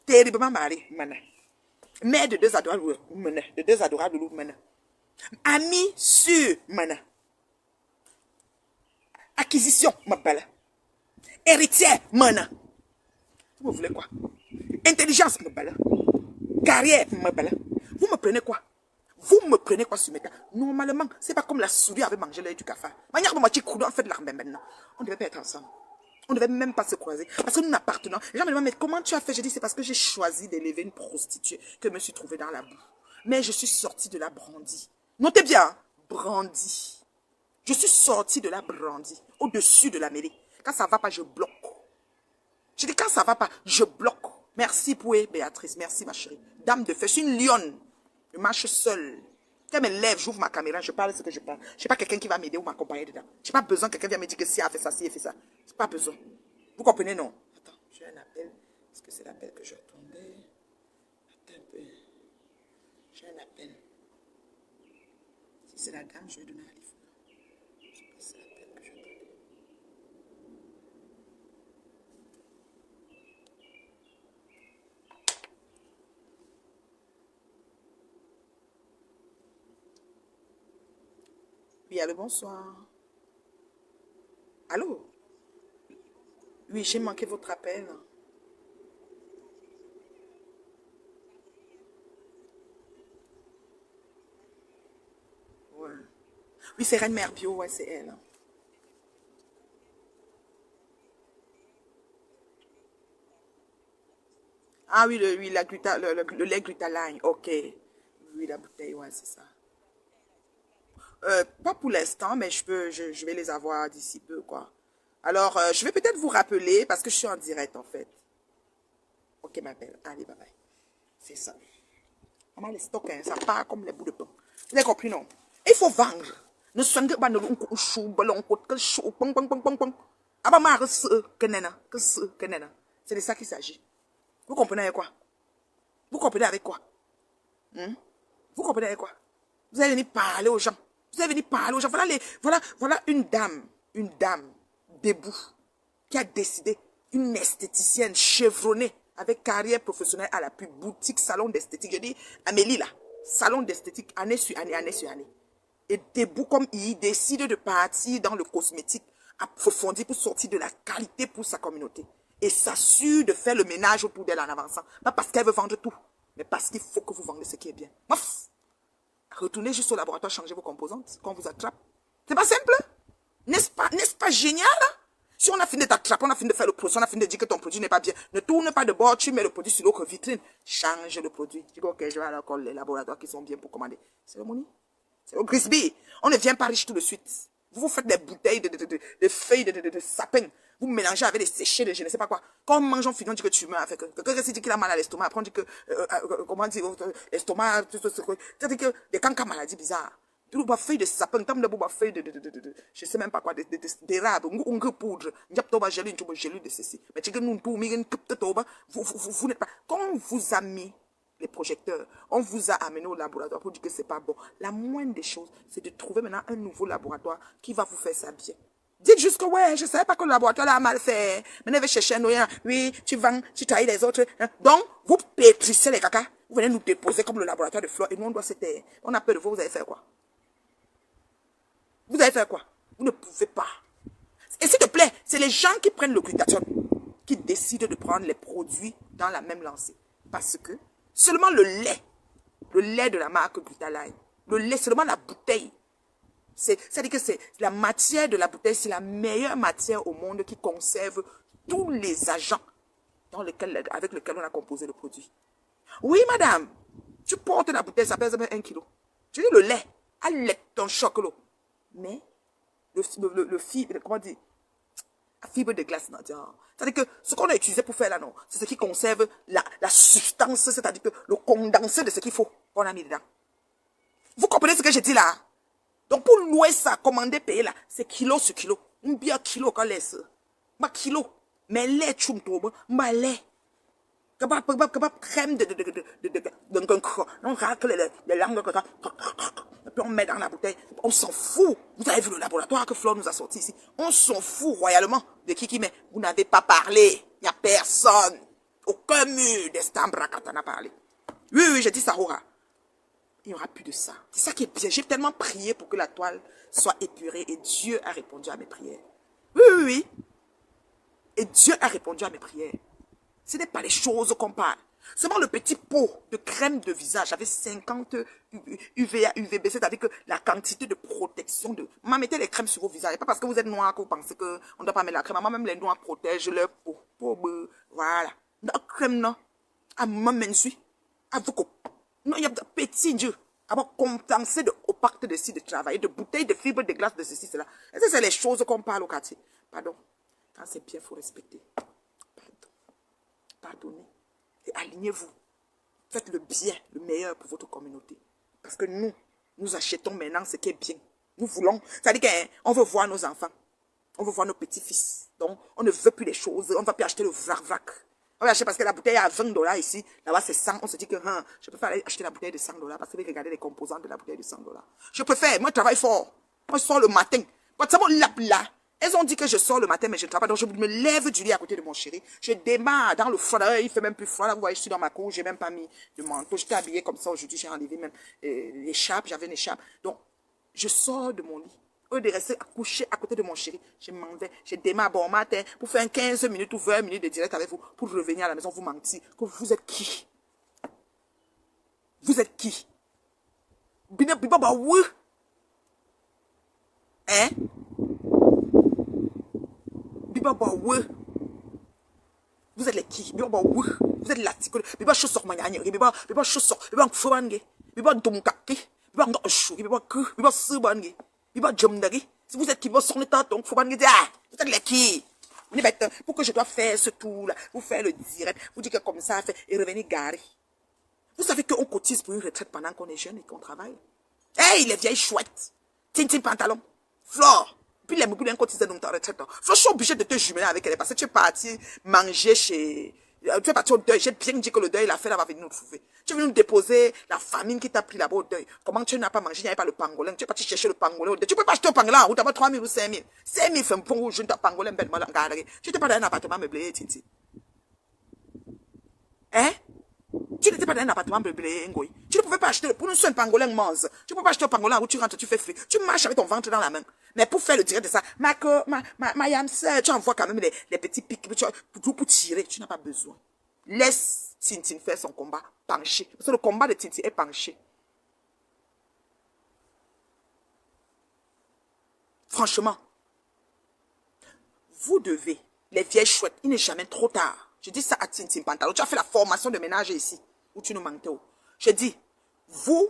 Terriblement mariée, mana. Mère de deux adorables, mana. De deux adorables loups, mana. Amie sûre, mana. Acquisition, ma belle. Héritière, mana. Vous voulez quoi? Intelligence, ma belle. Carrière, ma belle. Vous me prenez quoi? Vous me prenez quoi sur mes cas? Normalement, c'est pas comme la souris avait mangé l'œil du cafard. Manière de moitié coudon, on fait de l'armée maintenant. On ne devait pas être ensemble. On ne devait même pas se croiser. Parce que nous n'appartenons. Les gens me demandent, mais comment tu as fait? Je dis, c'est parce que j'ai choisi d'élever une prostituée que je me suis trouvée dans la boue. Mais je suis sortie de la brandie. Notez bien, hein? Brandie. Je suis sortie de la brandie, au-dessus de la mêlée. Quand ça ne va pas, je bloque. Je dis, quand ça ne va pas, je bloque. Merci, Poué, Béatrice. Merci, ma chérie. Dame de feu, je suis une lionne. Je marche seule. Quand je me lève, j'ouvre ma caméra, je parle ce que je parle. Je n'ai pas quelqu'un qui va m'aider ou m'accompagner dedans. Je n'ai pas besoin que quelqu'un vienne me dire que si elle fait ça, si elle fait ça. Je n'ai pas besoin. Vous comprenez, non? Attends, j'ai un appel. Est-ce que c'est l'appel que j'attendais? Attends un peu. J'ai un appel. Si c'est la dame, je vais donner un livre. Je sais pas si c'est l'appel que j'attendais. Oui, allô, bonsoir. Allô? Oui, j'ai manqué votre appel. Ouais. Oui, c'est Reine Mère Bio, ouais, c'est elle. Ah oui, le lait Glutaline, ok. Oui, la bouteille, ouais, c'est ça. Pas pour l'instant, mais je vais les avoir d'ici peu, quoi. Alors, je vais peut-être vous rappeler, parce que je suis en direct, en fait. Ok, ma belle. Allez, bye bye. C'est ça. Maman, les stocks, hein, ça part comme les bouts de pain. Vous avez compris, non? Il faut vendre. Ne soignez pas de chou, ballon, que chou, pong, pong, pong, pong, pong. Ah, bah, que nena. C'est de ça qu'il s'agit. Vous comprenez avec quoi? Vous comprenez avec quoi? Hmm? Vous comprenez avec quoi? Vous allez venir parler aux gens. Vous allez venir parler aux gens. Voilà une dame debout qui a décidé, une esthéticienne chevronnée avec carrière professionnelle à la pub, boutique, salon d'esthétique. Je dis, Amélie là, salon d'esthétique, année sur année, année sur année. Et debout comme il décide de partir dans le cosmétique approfondi pour sortir de la qualité pour sa communauté. Et s'assure de faire le ménage autour d'elle en avançant. Pas parce qu'elle veut vendre tout, mais parce qu'il faut que vous vendez ce qui est bien. Mouf! Retournez juste au laboratoire, changez vos composantes, qu'on vous attrape. C'est pas simple? N'est-ce pas pas génial? Hein? Si on a fini de t'attraper, on a fini de faire le produit, on a fini de dire que ton produit n'est pas bien, ne tourne pas de bord, tu mets le produit sur l'autre vitrine, change le produit. Tu dis, ok, je vais aller encore les laboratoires qui sont bien pour commander. C'est le money. C'est le Grisby. On ne vient pas riche tout de suite. Vous vous faites des bouteilles de feuilles de sapin. Vous mélangez avec des séchés de je ne sais pas quoi. Quand on mange, on finit, on dit que tu meurs avec. Quelqu'un dit qu'il a mal à l'estomac. Après, on dit que, comment dire, l'estomac, c'est-à-dire que des cancans maladies bizarres. Tu dois feuilles de sapin, tu dois feuilles je ne sais même pas quoi, d'érable, on poudre, de ceci. Mais tu vous n'êtes pas. Quand on vous a mis les projecteurs, on vous a amené au laboratoire pour dire que c'est pas bon. La moindre des choses, c'est de trouver maintenant un nouveau laboratoire qui va vous faire ça bien. Dites juste que ouais, je ne savais pas que le laboratoire là a mal fait. Maintenant, je vais chercher un noyau. Oui, tu vends, tu trahis les autres. Donc, vous pétrissez les caca. Vous venez nous déposer comme le laboratoire de Flore et nous, on doit se taire. On a peur de vous, vous allez faire quoi? Vous allez faire quoi? Vous ne pouvez pas. Et s'il te plaît, c'est les gens qui prennent le glutathione qui décident de prendre les produits dans la même lancée. Parce que seulement le lait de la marque Glutaline, le lait, seulement la bouteille, c'est-à-dire que c'est la matière de la bouteille, c'est la meilleure matière au monde qui conserve tous les agents avec lesquels on a composé le produit. Oui, madame, tu portes la bouteille, ça pèse 1 kilo. Tu dis le lait, à lait ton chocolat. Mais le fibre, comment dire, la fibre de glace, c'est-à-dire que ce qu'on a utilisé pour faire là, non, c'est ce qui conserve la substance, c'est-à-dire que le condensé de ce qu'il faut qu'on a mis dedans. Vous comprenez ce que je dis là? Donc pour louer ça, commander, payer là, c'est kilo sur kilo. Un bien kilo quand laisse. Ma kilo. Mais lait chumto, ma lait. Crème on racle les langues, et puis on met dans la bouteille. On s'en fout. Vous avez vu le laboratoire que Flore nous a sorti ici. On s'en fout royalement de qui met. Vous n'avez pas parlé. Il n'y a personne. Aucun mur d'Estambrakata n'a parlé. Oui, oui, j'ai dit ça, Hora. Il n'y aura plus de ça. C'est ça qui est bien. J'ai tellement prié pour que la toile soit épurée et Dieu a répondu à mes prières. Oui, oui, oui. Et Dieu a répondu à mes prières. Ce n'est pas les choses qu'on parle. Seulement le petit pot de crème de visage avec 50 UVA, UVB, c'est-à-dire que la quantité de protection de... Maman, mettez les crèmes sur vos visages. C'est pas parce que vous êtes noir que vous pensez qu'on ne doit pas mettre la crème. Maman, même les noirs protègent leur peau. Voilà. La crème, non. À maman, suis. À vous, non, il y a petit Dieu. Avoir compensé de opaque de ci, de travail, de bouteilles, de fibres, de glace, de ceci, cela. Et ça, c'est les choses qu'on parle au quartier. Pardon. Quand c'est bien, il faut respecter. Pardonnez et alignez-vous. Faites le bien, le meilleur pour votre communauté. Parce que nous achetons maintenant ce qui est bien. Nous voulons, c'est-à-dire qu'on veut voir nos enfants. On veut voir nos petits-fils. Donc, on ne veut plus les choses. On ne va plus acheter le vrac. On va acheter parce que la bouteille est à 20 $ ici. Là-bas, c'est 100. On se dit que je préfère aller acheter la bouteille de 100 $ parce que vous regardez les composants de la bouteille de 100 $. Je préfère, moi, je travaille fort. Moi, je sors le matin. Là, elles ont dit que je sors le matin, mais je ne travaille pas. Donc, je me lève du lit à côté de mon chéri. Je démarre dans le froid. Il ne fait même plus froid. Là, vous voyez, je suis dans ma cour. Je n'ai même pas mis de manteau. J'étais habillée comme ça. Aujourd'hui, j'ai enlevé même l'écharpe. J'avais une écharpe. Donc, je sors de mon lit. Au lieu de rester accouché à côté de mon chéri, je m'en vais. Je démarre bon matin pour faire 15 minutes ou 20 minutes de direct avec vous. Pour revenir à la maison, vous mentir. Que vous êtes qui? Vous êtes qui? Hein? Vous êtes les qui? Vous êtes l'article. Biba chaussor manyanya. Biba chaussor. Biba fubange. Biba dumkaki. Biba ngoshu. Biba ku. Biba subange. Biba jomdagi. Si vous êtes qui va sonner tant fubange. Vous êtes les qui? Pourquoi je dois faire ce tour-là? Vous faire le direct. Vous dites que comme ça, et revenir garé. Vous savez qu'on cotise pour une retraite pendant qu'on est jeune et qu'on travaille. Hey, les vieilles chouettes. Tintin pantalon. Flore. Puis les mobiles cotisent dans ta retraite. Je suis obligé de te jumeler avec elle parce que tu es parti manger chez... Tu es parti au deuil. J'ai bien dit que le deuil, la fête, va venir nous trouver. Tu es venu nous déposer la famine qui t'a pris là-bas au deuil. Comment tu n'as pas mangé? Il n'y avait pas le pangolin. Tu es parti chercher le pangolin au deuil. Tu ne peux pas acheter le pangolin en route. Tu as 3 000 ou 5 000. 5 000 fait un bon rouge. Je ne t'ai pangolin belle mal en galerie. Tu n'étais pas dans un appartement meublé, Tinti. Hein? Tu n'étais pas dans un appartement meublé, Ngoï. Tu ne pouvais pas acheter pour une seule pangolin mange. Tu ne peux pas acheter un pangolin où tu rentres, tu fais frit. Tu marches avec ton ventre dans la main. Mais pour faire le direct de ça, ma yamse, tu envoies quand même les petits pics pour tirer. Tu n'as pas besoin. Laisse Tintin faire son combat penché. Parce que le combat de Tintin est penché. Franchement. vous devez, les vieilles chouettes, il n'est jamais trop tard. Je dis ça à Tintin Pantalo. Tu as fait la formation de ménage ici, où tu nous manques. Je dis, vous,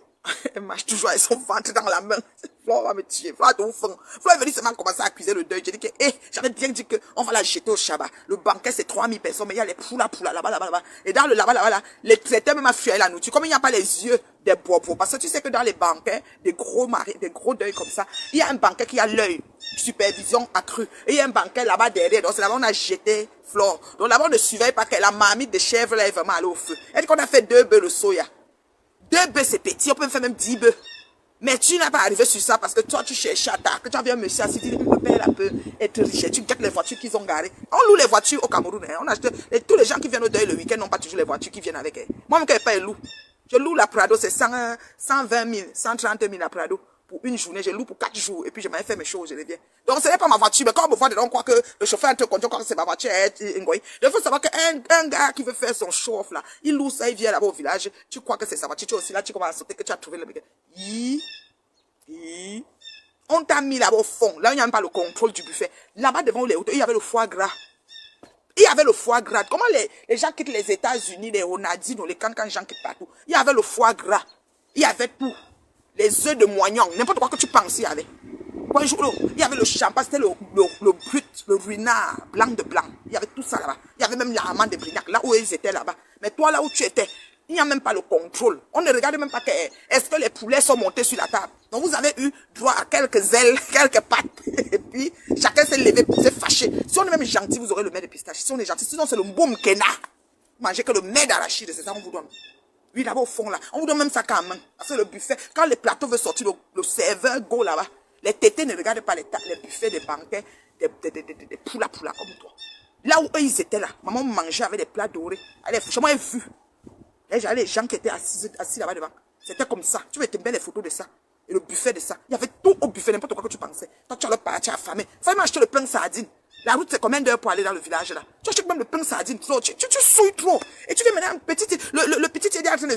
elle marche toujours avec son ventre dans la main. Flore va me tuer. Flore de ouf. Flore est venue seulement commencer à accuser le deuil. J'ai dit que, j'avais bien dit qu'on va la jeter au Shabbat. Le banquet, c'est 3000 personnes, mais il y a les poula là-bas. Et dans le là-bas, les traiteurs même à fuir la nourriture. Comme il n'y a pas les yeux des bobos. Parce que tu sais que dans les banquets, des gros deuils comme ça, il y a un banquet qui a l'œil, supervision accrue. Et il y a un banquet là-bas derrière. Donc c'est là-bas on a jeté Flore. Donc là-bas on ne surveille pas que la marmite de chèvre là est vraiment allée au feu. Elle dit qu'on a fait 2 bœufs de soya. 2 bœufs, c'est petit, on peut faire même 10 bœufs. Mais tu n'as pas arrivé sur ça parce que toi, tu cherches à ta, que tu as vu un monsieur assis, tu dis, le père, là peut être riche. Tu gâtes les voitures qu'ils ont garées. On loue les voitures au Cameroun. Hein. On achète, tous les gens qui viennent au deuil le week-end n'ont pas toujours les voitures qui viennent avec elles. Moi-même, quand je paye loue, je loue la Prado, c'est 120 000, 130 000 la Prado. Pour une journée, je loue pour 4 jours. Et puis, je m'avais fait mes choses, je reviens. Donc, ce n'est pas ma voiture. Mais quand on me voit dedans, on croit que le chauffeur entre conduit, on croit que c'est ma voiture. Il faut savoir qu'un gars qui veut faire son chauffe là, il loue ça, il vient là-bas au village. Tu crois que c'est sa voiture. Tu es aussi là, tu commences à sauter que tu as trouvé le mec. On t'a mis là-bas au fond. Là, il n'y a même pas le contrôle du buffet. Là-bas, devant les hauteurs, il y avait le foie gras. Il y avait le foie gras. Comment les gens quittent les États-Unis, les Onadines, les cancans, les gens quittent partout. Il y avait le foie gras. Il y avait tout. Les œufs de moignon. N'importe quoi que tu penses, il y avait. Bonjour. Il y avait le champagne, c'était le brut, le ruinard, blanc de blanc. Il y avait tout ça là-bas. Il y avait même l'amande de Brignac, là où ils étaient là-bas. Mais toi, là où tu étais, il n'y a même pas le contrôle. On ne regarde même pas que, est-ce que les poulets sont montés sur la table. Donc vous avez eu droit à quelques ailes, quelques pattes. Et puis, chacun s'est levé, s'est fâché. Si on est même gentil, vous aurez le mets de pistache. Si on est gentil, sinon c'est le boum kena. Mangez que le mets d'arachide, c'est ça qu'on vous donne. Oui, là-bas au fond, là. On vous donne même ça quand même. Parce que le buffet, quand le plateau veut sortir, le serveur go là-bas. Les tétés ne regardent pas les buffets des banquets, des poula comme toi. Là où eux, ils étaient là, maman mangeait avec des plats dorés. Allez, franchement, j'ai vu. Les gens qui étaient assis là-bas devant. C'était comme ça. Tu veux te mettre les photos de ça. Et le buffet de ça. Il y avait tout au buffet, n'importe quoi que tu pensais. Toi, tu as le parti, tu as affamé. Fallait m'acheter le pain de sardine. La route, c'est combien d'heures pour aller dans le village là? Tu achètes même le pain de sardine. Tu souilles trop. Et tu fais maintenant un petit. Le petit est en train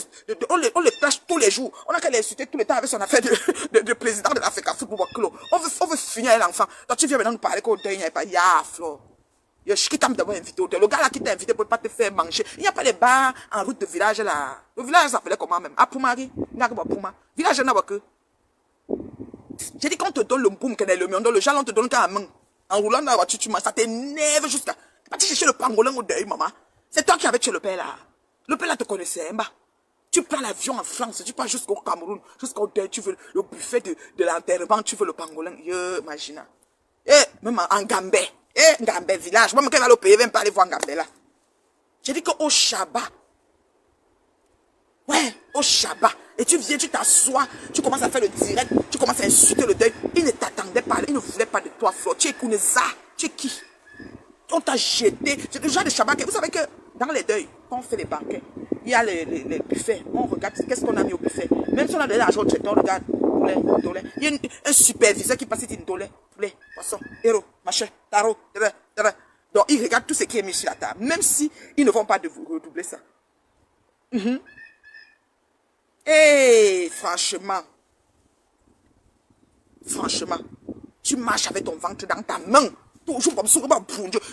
on le tâche tous les jours. On a qu'à l'insulter tout le temps avec son affaire de président de l'Africa Football Club. On veut finir l'enfant. Donc tu viens maintenant nous parler qu'au deuil, il n'y a pas. Flo. Qui t'a d'abord invité au deuil. Le gars là qui t'a invité pour ne pas te faire manger. Il n'y a pas les bars en route de village là. Le village s'appelait comment même? À Poumari. Il n'y a que Pouma. Village n'a pas que. J'ai dit qu'on te donne le boum, qu'on est le mion, le jalon on te donne qu'à main. En roulant dans la voiture, tu manges, ça t'énerve jusqu'à. Tu vas chercher le pangolin au deuil, maman. C'est toi qui avais tué le père là. Le père là te connaissait, hein, bah. Tu prends l'avion en France, tu pars jusqu'au Cameroun, jusqu'au deuil, tu veux le buffet de l'enterrement, tu veux le pangolin. Imagine. Même en Gambé. Gambé village. Moi, quand je vais aller au pays, même pas aller voir Gambé là. J'ai dit qu'au Shabbat. Ouais, au Shabbat. Et tu viens, tu t'assois, tu commences à faire le direct, tu commences à insulter le deuil. Il ne t'attendait pas, il ne voulait pas de toi, Flo. Tu es Kouneza, tu es qui? On t'a jeté. C'est le genre de Shabbat. Vous savez que dans les deuils, quand on fait les banquets, il y a les buffets. On regarde qu'est-ce qu'on a mis au buffet. Même si on a de l'argent, on regarde. Poulet. Il y a un superviseur qui passe ici, poulet, poisson, héros, machin, tarot. Donc, il regarde tout ce qui est mis sur la table. Même si ils ne vont pas de vous redoubler ça. Et franchement, tu marches avec ton ventre dans ta main. Toujours comme ça,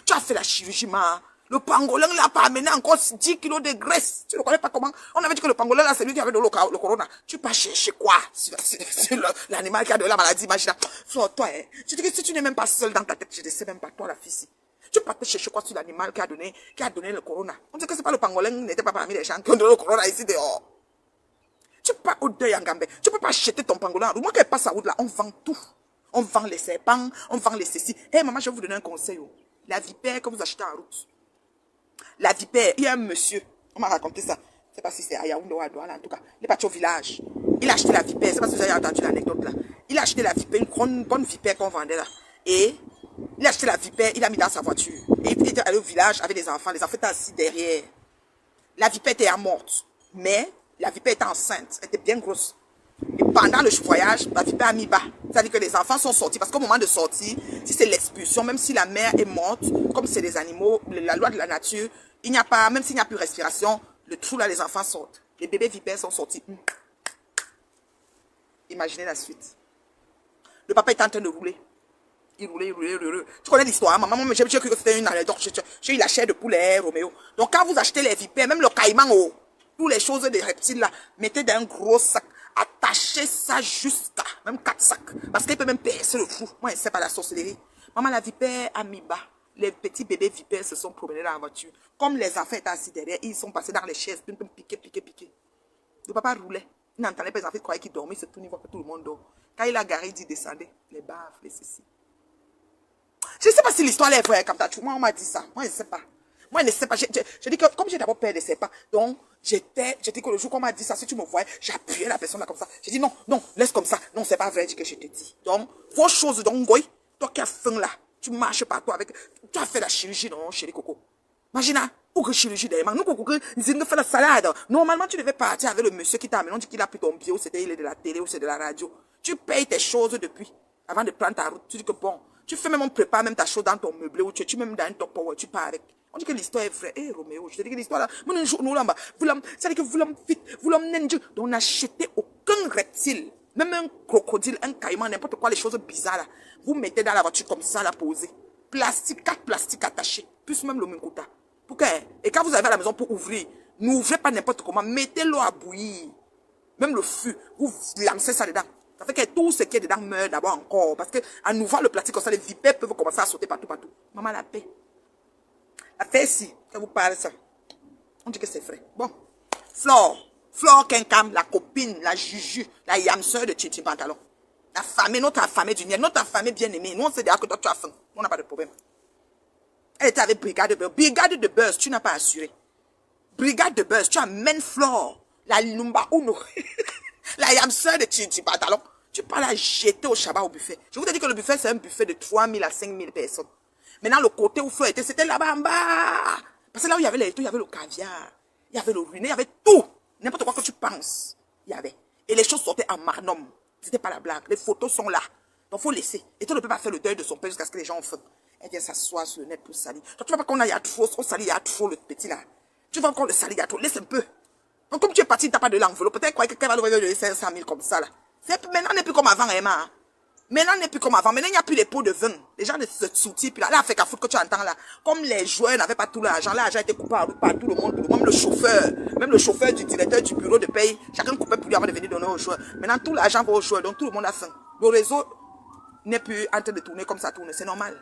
tu as fait la chirurgie, ma. Le pangolin là pas amené encore 10 kilos de graisse. Tu ne connais pas comment? On avait dit que le pangolin là, c'est lui qui avait le corona. Tu pas chercher quoi? C'est l'animal qui a de la maladie, imagine. Toi, tu dis que si tu n'es même pas seul dans ta tête, je ne sais même pas, toi la fille. Tu peux te chercher quoi sur l'animal qui a donné le corona? On dit que c'est pas le pangolin, n'était pas parmi les gens qui ont donné le corona ici dehors. Tu pars au deuil en Gambie. Tu peux pas acheter ton pangolin. Moi, quand je passe à route là, on vend tout. On vend les serpents, on vend les ceci. Maman, je vais vous donner un conseil. La vipère que vous achetez en route. La vipère, il y a un monsieur, on m'a raconté ça. Je ne sais pas si c'est à Yaoundé ou à Douala, en tout cas. Il est parti au village. Il a acheté la vipère. Je ne sais pas si vous avez entendu l'anecdote là. Il a acheté la vipère, une bonne vipère qu'on vendait là. Et il a acheté la vipère, il a mis dans sa voiture. Et il était allé au village avec les enfants. Les enfants étaient assis derrière. La vipère était morte. Mais la vipère était enceinte. Elle était bien grosse. Et pendant le voyage, la vipère a mis bas. C'est-à-dire que les enfants sont sortis. Parce qu'au moment de sortie, si c'est l'expulsion, même si la mère est morte, comme c'est des animaux, la loi de la nature, il n'y a pas, même s'il n'y a plus de respiration, le trou là, les enfants sortent. Les bébés vipères sont sortis. Imaginez la suite. Le papa est en train de rouler. Il roulait, il roulait, il roulait. Tu connais l'histoire, maman, moi, j'ai cru que c'était une anecdote. J'ai eu la chair de poulet, Roméo. Donc, quand vous achetez les vipères, même le caïman, oh, toutes les choses des reptiles là, mettez dans un gros sac. Attachez ça jusqu'à même 4 sacs. Parce qu'il peut même percer le trou. Moi, je ne sais pas la sorcellerie. Maman, la vipère amiba. Les petits bébés vipères se sont promenés dans la voiture. Comme les enfants étaient assis derrière, ils sont passés dans les chaises. Piqué. Le papa roulait. Il n'entendait pas les enfants, il croyait qu'il dormait. Il se tournait, il voit que tout le monde dort. Quand il a garé, il dit descendez. Les baffes, les ceci. Je ne sais pas si l'histoire est vraie comme ça. Moi, on m'a dit ça. Moi, je ne sais pas. Moi, je ne sais pas. Je dis que comme j'ai d'abord peur de serpents, donc j'ai dit que le jour qu'on m'a dit ça, si tu me voyais, j'appuyais la personne là comme ça. J'ai dit non, laisse comme ça. Non, c'est pas vrai que je te dis. Donc, vos choses, donc, goy, toi qui as faim là, tu marches partout avec. Tu as fait la chirurgie, non, chérie Coco. Imagine, pour que chirurgie d'ailleurs. Nous, Coco, nous fait la salade. Normalement, tu devais partir avec le monsieur qui t'a amené. On dit qu'il a pris ton bio, c'était il est de la télé ou c'est de la radio. Tu payes tes choses depuis, avant de prendre ta route. Tu dis que bon, tu fais même, on prépare même ta chose dans ton meublé ou tu mets même dans un top power, tu pars avec. On dit que l'histoire est vraie. Eh, Roméo, je te dis que l'histoire là, nous là-bas, c'est-à-dire que vous l'homme fit, vous l'homme ninja, donc on n'achetait aucun reptile, même un crocodile, un caïman, n'importe quoi, les choses bizarres là. Vous mettez dans la voiture comme ça, là, posée. Plastique, 4 plastiques attachés, plus même le minkouta. Pourquoi? Et quand vous arrivez à la maison pour ouvrir, n'ouvrez pas n'importe comment, mettez l'eau à bouillir. Même le feu, vous lancez ça dedans. Ça fait que tout ce qui est dedans meurt d'abord encore. Parce qu'en ouvrant le plastique comme ça, les vipères peuvent commencer à sauter partout. Maman, la paix. La paix ici, quand vous parlez ça, on dit que c'est vrai. Bon. Flore Kenkam, la copine, la juju, la yamseur de Titi Pantalon. La famille, notre famille du Niel, notre famille bien-aimée. Nous, on sait déjà que toi, tu as faim. On n'a pas de problème. Elle était avec Brigade de Buzz. Brigade de Buzz, tu n'as pas assuré. Brigade de Buzz, tu amènes Flore, la Lumba Uno, la yamseur de Titi Pantalon. Tu peux la jeter au Shabbat au buffet. Je vous ai dit que le buffet, c'est un buffet de 3000 à 5000 personnes. Maintenant, le côté où Flore était, c'était là-bas en bas. Parce que là où il y avait les tout, il y avait le caviar, il y avait le ruiné, il y avait tout. N'importe quoi que tu penses, il y avait. Et les choses sortaient en marnum. C'était pas la blague. Les photos sont là. Donc, il faut laisser. Et toi ne peux pas faire le deuil de son père jusqu'à ce que les gens ont faim. Elle vient s'asseoir sur le net pour salir. Donc, tu vois pas qu'on a, il y a trop, on salit, il y a trop le petit là. Tu vois encore le salir, il y a trop. Laisse un peu. Donc, comme tu es parti, tu n'as pas de l'enveloppe. Peut-être que quelqu'un va lui donner 500 000 comme ça là. Maintenant, on n'est plus comme avant, Emma. Maintenant, on n'est plus comme avant. Maintenant, il n'y a plus les pots de vin. Les gens ne se soutient plus là. Là, fait qu'à foutre que tu entends là. Comme les joueurs n'avaient pas tout l'argent, l'argent était coupé par tout le monde. Même le chauffeur du directeur du bureau de paye, chacun coupait pour lui avant de venir donner aux joueurs. Maintenant, tout l'argent va aux joueurs. Donc, tout le monde a faim. Le réseau n'est plus en train de tourner comme ça tourne. C'est normal.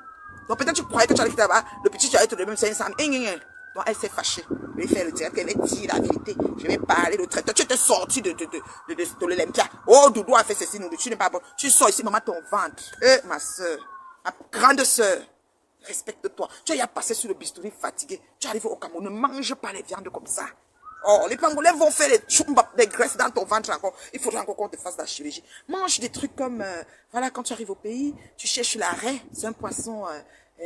Donc, peut-être tu croyais que tu allais quitter là-bas. Le petit, tu allais te donner même 500 000. Donc, elle s'est fâchée. Je vais faire le direct, elle va dire la vérité. Je vais parler le traiteur. Tu étais sorti de l'Olympia. Oh, Doudou a fait ceci, nous, tu n'es pas bon. Tu sors ici, maman, ton ventre. Ma soeur, ma grande soeur, respecte-toi. Tu as passé sur le bistouri fatigué. Tu arrives au Cameroun, ne mange pas les viandes comme ça. Oh, les Pangolais vont faire les tchoumbap, des graisses dans ton ventre encore. Il faudra encore qu'on te fasse la chirurgie. Mange des trucs comme, voilà, quand tu arrives au pays, tu cherches la raie. C'est un poisson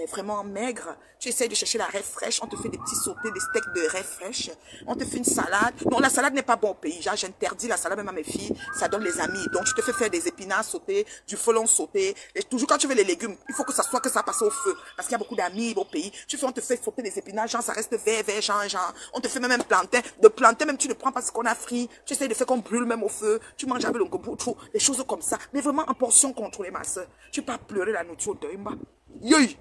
vraiment maigre. Tu essaies de chercher la raie fraîche. On te fait des petits sautés, des steaks de raie fraîche. On te fait une salade. Non, la salade n'est pas bon au pays. J'interdis la salade même à mes filles. Ça donne les amis. Donc, tu te fais faire des épinards sautés, du frelon sauté. Et toujours quand tu veux les légumes, il faut que ça soit que ça passe au feu. Parce qu'il y a beaucoup d'amis au pays. On te fait sauter des épinards, genre ça reste vert, genre. On te fait même un plantain. De plantain, même tu ne prends pas ce qu'on a frit. Tu essaies de faire qu'on brûle même au feu. Tu manges avec le goboutro. Des choses comme ça. Mais vraiment en portion contrôlée, ma soeur. Tu peux pas pleurer la nourriture de Imba. Yoy!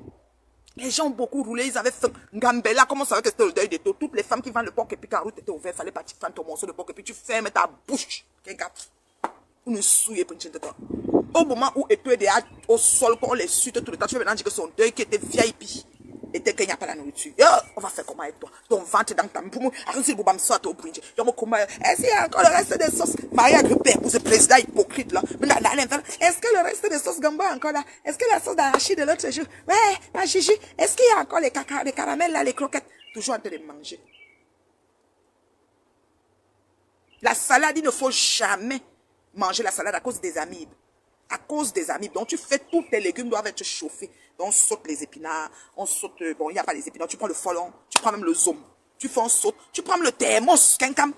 Les gens ont beaucoup roulé, ils avaient faim. Ngambella, comment ça va que c'était le deuil de tout? Toutes les femmes qui vendent le porc et puis quand la route était ouverte, il fallait partir prendre ton morceau de porc et puis tu fermes ta bouche. Pour ne souiller pour une de toi. Au moment où tu es au sol, qu'on les suite tout le temps, tu veux maintenant dire que son deuil qui était VIP était qu'il n'y a pas la nourriture. Yo, on va faire comment avec toi? Ton ventre dans ta mouche. Arrête si vous me sortez au bridge. Yo, comment? Est-ce qu'il y a encore le reste des sauces? Maria Grippé, pour ce président hypocrite là. Est-ce que le reste des sauces gamba encore là? Est-ce que la sauce d'arachide de l'autre jour? Ouais, ma Gigi. Est-ce qu'il y a encore les caramels là, les croquettes? Toujours en train de manger. La salade, il ne faut jamais manger la salade à cause des amibes. À cause des amibes. Donc, tu fais tous tes légumes doivent être chauffés. Donc, on saute les épinards. On saute, bon, il n'y a pas les épinards. Tu prends le frelon. Tu prends même le zoom. Tu fais un saut. Tu prends même le thermos, Kenkam.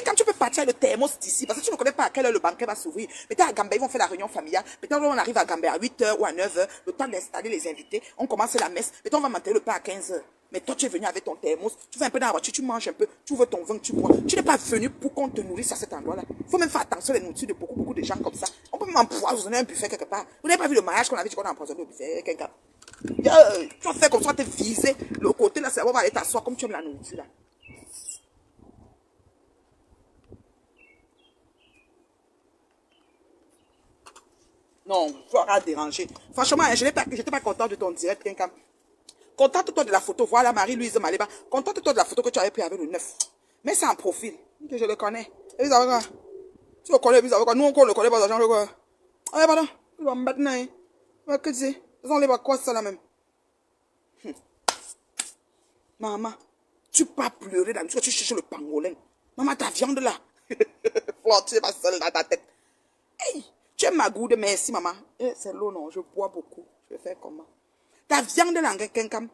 Quand tu peux partir avec le thermos d'ici, parce que tu ne connais pas à quelle heure le banquet va s'ouvrir. Peut-être à Gambé, ils vont faire la réunion familiale. Peut-être on arrive à Gambé à 8h ou à 9h, le temps d'installer les invités. On commence la messe. Peut-être on va maintenir le pain à 15h. Mais toi, tu es venu avec ton thermos, tu vas un peu dans la voiture, tu manges un peu, tu ouvres ton vin, tu bois. Tu n'es pas venu pour qu'on te nourrisse à cet endroit-là. Il faut même faire attention aux nourritures de beaucoup de gens comme ça. On peut même empoisonner un buffet quelque part. Vous n'avez pas vu le mariage qu'on avait dit qu'on a empoisonné au buffet quelqu'un. Tu vas faire comme ça, tu es visé. Le côté là, c'est là, on va aller t'asseoir comme tu aimes la nourriture là. Non, il faudra déranger. Franchement, je n'étais pas content de ton direct, quelqu'un. Contente-toi de la photo. Voilà Marie-Louise Maléba. Contente-toi de la photo que tu avais prise avec le 9. Mais c'est en profil. Que je le connais. Et vous avez quoi? Tu le connais, vous avez quoi? Nous, on le connaît pas, l'argent, quoi. Ah, pardon. Tu vas me battre, hein. Que tu sais? On les va quoi, ça, là, même? Maman, tu peux pas pleurer d'habitude, tu cherches le pangolin. Maman, ta viande, là. Flore, tu n'es pas seule dans ta tête. Hey, tu es ma goude, merci, maman. Eh, c'est l'eau, non, je bois beaucoup. Je vais faire comment? Ta viande, là, quelqu'un.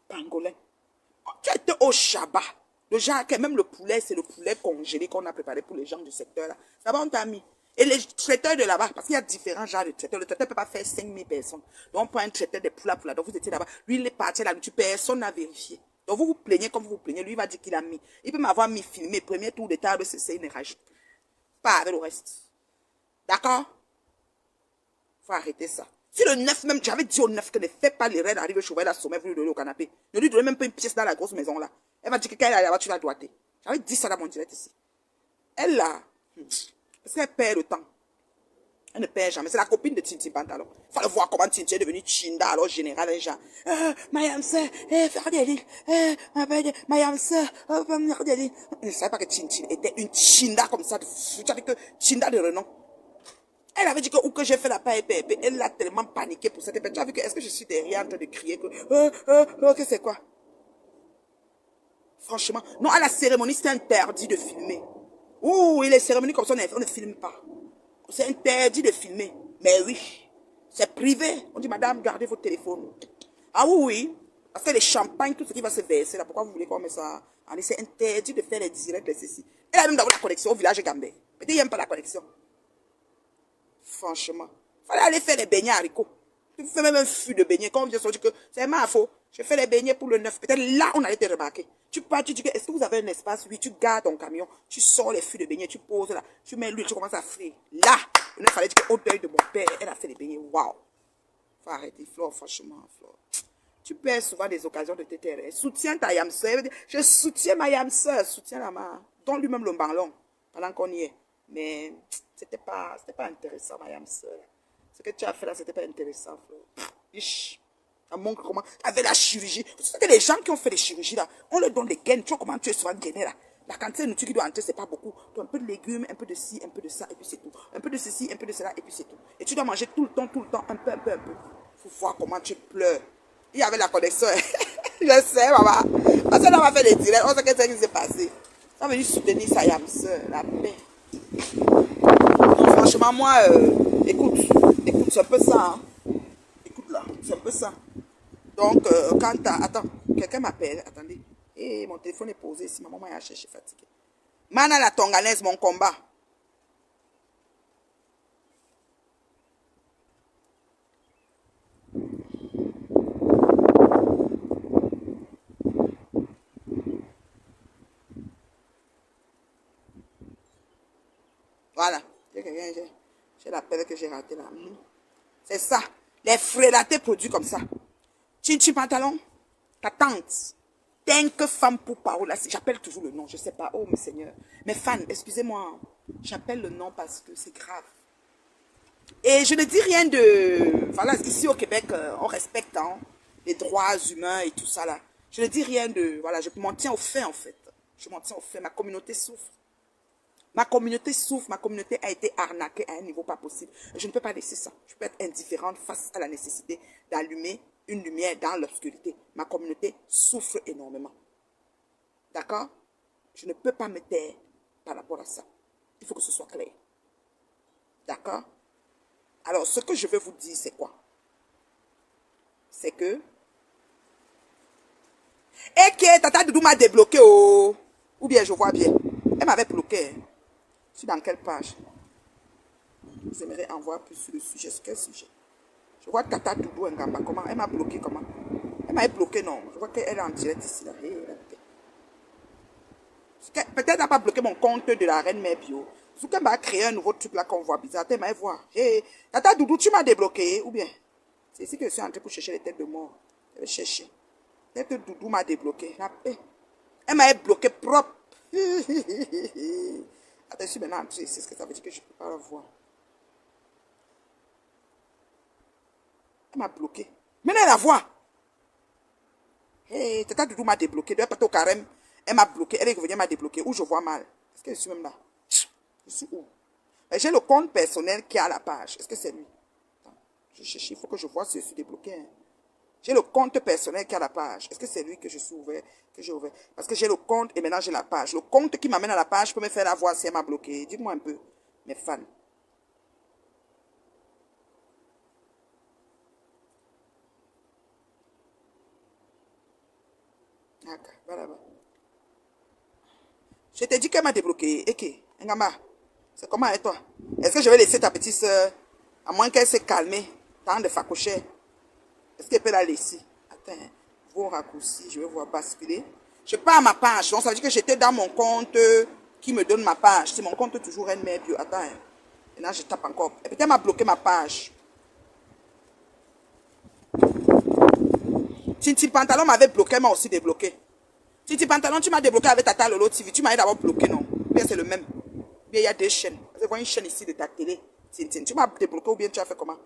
Pangolin. Tu étais au Shabbat. Le genre, même le poulet, c'est le poulet congelé qu'on a préparé pour les gens du secteur là. Là-bas, on t'a mis. Et les traiteurs de là-bas, parce qu'il y a différents genres de traiteurs. Le traiteur ne peut pas faire 5000 personnes. Donc, on prend un traiteur de poula. Donc, vous étiez là-bas. Lui, il est parti là, personne n'a vérifié. Donc, vous vous plaignez comme vous vous plaignez. Lui, il va dire qu'il a mis. Il peut m'avoir mis filmé. Premier tour de table, c'est une rajoute. Pas avec le reste. D'accord? Faut arrêter ça. Si le 9 même, j'avais dit au 9 que ne fais pas les raids d'arriver chez la sommet, vous lui donnez au canapé. Ne lui donnez même pas une pièce dans la grosse maison là. Elle va dire que quand elle est là-bas, tu l'as doigté. J'avais dit ça dans mon direct ici. Elle là, parce qu'elle perd le temps. Elle ne perd jamais. C'est la copine de Tintin Pantalon. Il fallait voir comment Tintin est devenu Chinda, alors général, les gens. Mayam sœur, faire des lits. Mayam sœur, faire des lits. Je ne savais pas que Tintin était une Chinda comme ça. Tu savais que Chinda de renom. Elle avait dit que, ou que j'ai fait la paille, elle l'a tellement paniqué pour cette épée. Tu as vu que, est-ce que je suis derrière en train de crier que c'est quoi? Franchement. Non, à la cérémonie, c'est interdit de filmer. Ouh, et les cérémonies comme ça, on ne filme pas. C'est interdit de filmer. Mais oui, c'est privé. On dit, madame, gardez votre téléphone. Ah oui, oui. Parce que les champagnes, tout ce qui va se verser là, pourquoi vous voulez qu'on mette ça? C'est interdit de faire les directs, les ceci. Elle a même d'avoir la connexion au village Gambé. Peut-être qu'il n'aime pas la connexion. Franchement. Il fallait aller faire les beignets haricots. Tu fais même un fût de beignets. Quand on vient sortir que c'est ma faute. Je fais les beignets pour le 9. Peut-être là, on allait te remarquer. Tu pars, tu dis que est-ce que vous avez un espace? Oui, tu gardes ton camion. Tu sors les fûts de beignets, tu poses là. Tu mets l'huile, tu commences à frire. Là, il fallait dire qu'au deuil de mon père, elle a fait les beignets. Waouh. Faut arrêter, Flore, franchement, Flore. Tu perds souvent des occasions de te taire. Soutiens ta yam sœur. Je soutiens ma yam sœur. Soutiens la main. Donne lui-même le ballon. Pendant qu'on y est. Mais c'était pas intéressant, ma yam sœur. Ce que tu as fait là, c'était pas intéressant, Flore. Ça montre comment. Avec la chirurgie. Vous savez que les gens qui ont fait les chirurgies là, on leur donne des gaines. Tu vois comment tu es souvent gainé là. La quantité de nourriture qui doit entrer, c'est pas beaucoup. Tu as un peu de légumes, un peu de ci, un peu de ça, et puis c'est tout. Un peu de ceci, un peu de cela, et puis c'est tout. Et tu dois manger tout le temps, un peu. Faut voir comment tu pleures. Il y avait la connexion. Je sais, maman. Parce que là, on va faire les directs. On sait qu'est-ce qui s'est passé. Ça va venir soutenir sa yam sœur, la paix. Donc, franchement, moi, écoute, c'est un peu ça. Hein. Écoute là, c'est un peu ça. Donc, quand t'as... Attends, quelqu'un m'appelle. Attendez. Et mon téléphone est posé ici. Ma maman est cherché, je suis fatiguée. Mana la tonganaise, mon combat. Voilà. J'ai l'appel que j'ai raté là. C'est ça. Les frélatés produits comme ça. Chinchi pantalon. Ta tante. Tant femme pour parole. J'appelle toujours le nom. Je ne sais pas. Oh, mes seigneurs. Mes fans, excusez-moi. J'appelle le nom parce que c'est grave. Et je ne dis rien de... Voilà, ici au Québec, on respecte hein, les droits humains et tout ça là. Je ne dis rien de... Voilà, je m'en tiens au fait en fait. Je m'en tiens au fait. Ma communauté souffre. Ma communauté souffre, ma communauté a été arnaquée à un niveau pas possible. Je ne peux pas laisser ça. Je peux être indifférente face à la nécessité d'allumer une lumière dans l'obscurité. Ma communauté souffre énormément. D'accord? Je ne peux pas me taire par rapport à ça. Il faut que ce soit clair. D'accord? Alors, ce que je veux vous dire, c'est quoi? C'est que... Et que Tata Doudou m'a débloqué, oh! Ou bien je vois bien. Elle m'avait bloqué. Hein. Je suis dans quelle page? Vous aimeriez en voir plus sur le sujet. Sur quel sujet? Je vois Tata Doudou Ngamba. Comment? Elle m'a bloqué comment? Elle m'a bloqué, non. Je vois qu'elle est en direct ici. Là. Peut-être elle n'a pas bloqué mon compte de la reine mère bio. Parce qu'elle m'a créé un nouveau truc là qu'on voit bizarre. Elle m'a voir. Hey, Tata Doudou, tu m'as débloqué. Ou bien? C'est ici que je suis entrée pour chercher les têtes de mort. Je vais chercher. Tête Doudou m'a débloqué. La paix. Elle m'a bloqué propre. Attends, je suis maintenant entrée ici. Ce que ça veut dire que je ne peux pas la voir. Elle m'a bloqué. Maintenant, la voix. Hey, Tata Doudou m'a débloqué. De pas au carême. Elle m'a bloqué. Elle est revenue, elle m'a débloqué. Où je vois mal. Est-ce que je suis même là? Je suis où? J'ai le compte personnel qui est à la page. Est-ce que c'est lui? Attends, je cherche. Il faut que je vois si je suis débloqué. Hein. J'ai le compte personnel qui est à la page. Est-ce que c'est lui que je suis ouvert? Que j'ai ouvert? Parce que j'ai le compte et maintenant j'ai la page. Le compte qui m'amène à la page peut me faire la voir si elle m'a bloqué. Dites-moi un peu, mes fans. D'accord, voilà. Je t'ai dit qu'elle m'a débloqué. Ok, Ngamba, c'est comment avec toi? Est-ce que je vais laisser ta petite soeur, à moins qu'elle s'est calmée, tant de facocher? Est-ce qu'elle peut la laisser? Attends, vos raccourcis, je vais voir basculer. Je pars à ma page. Donc ça veut dire que j'étais dans mon compte qui me donne ma page. C'est mon compte toujours NMail Bio. Attends, maintenant je tape encore. Et peut-être m'a bloqué ma page. Tinti Pantalon m'avait bloqué, elle m'a aussi débloqué. Tinti Pantalon, tu m'as débloqué avec Tata Lolo TV. Tu m'as d'abord bloqué, non? Bien, c'est le même. Bien, il y a deux chaînes. Vous voyez une chaîne ici de ta télé. Tintin, tu m'as débloqué ou bien tu as fait comment?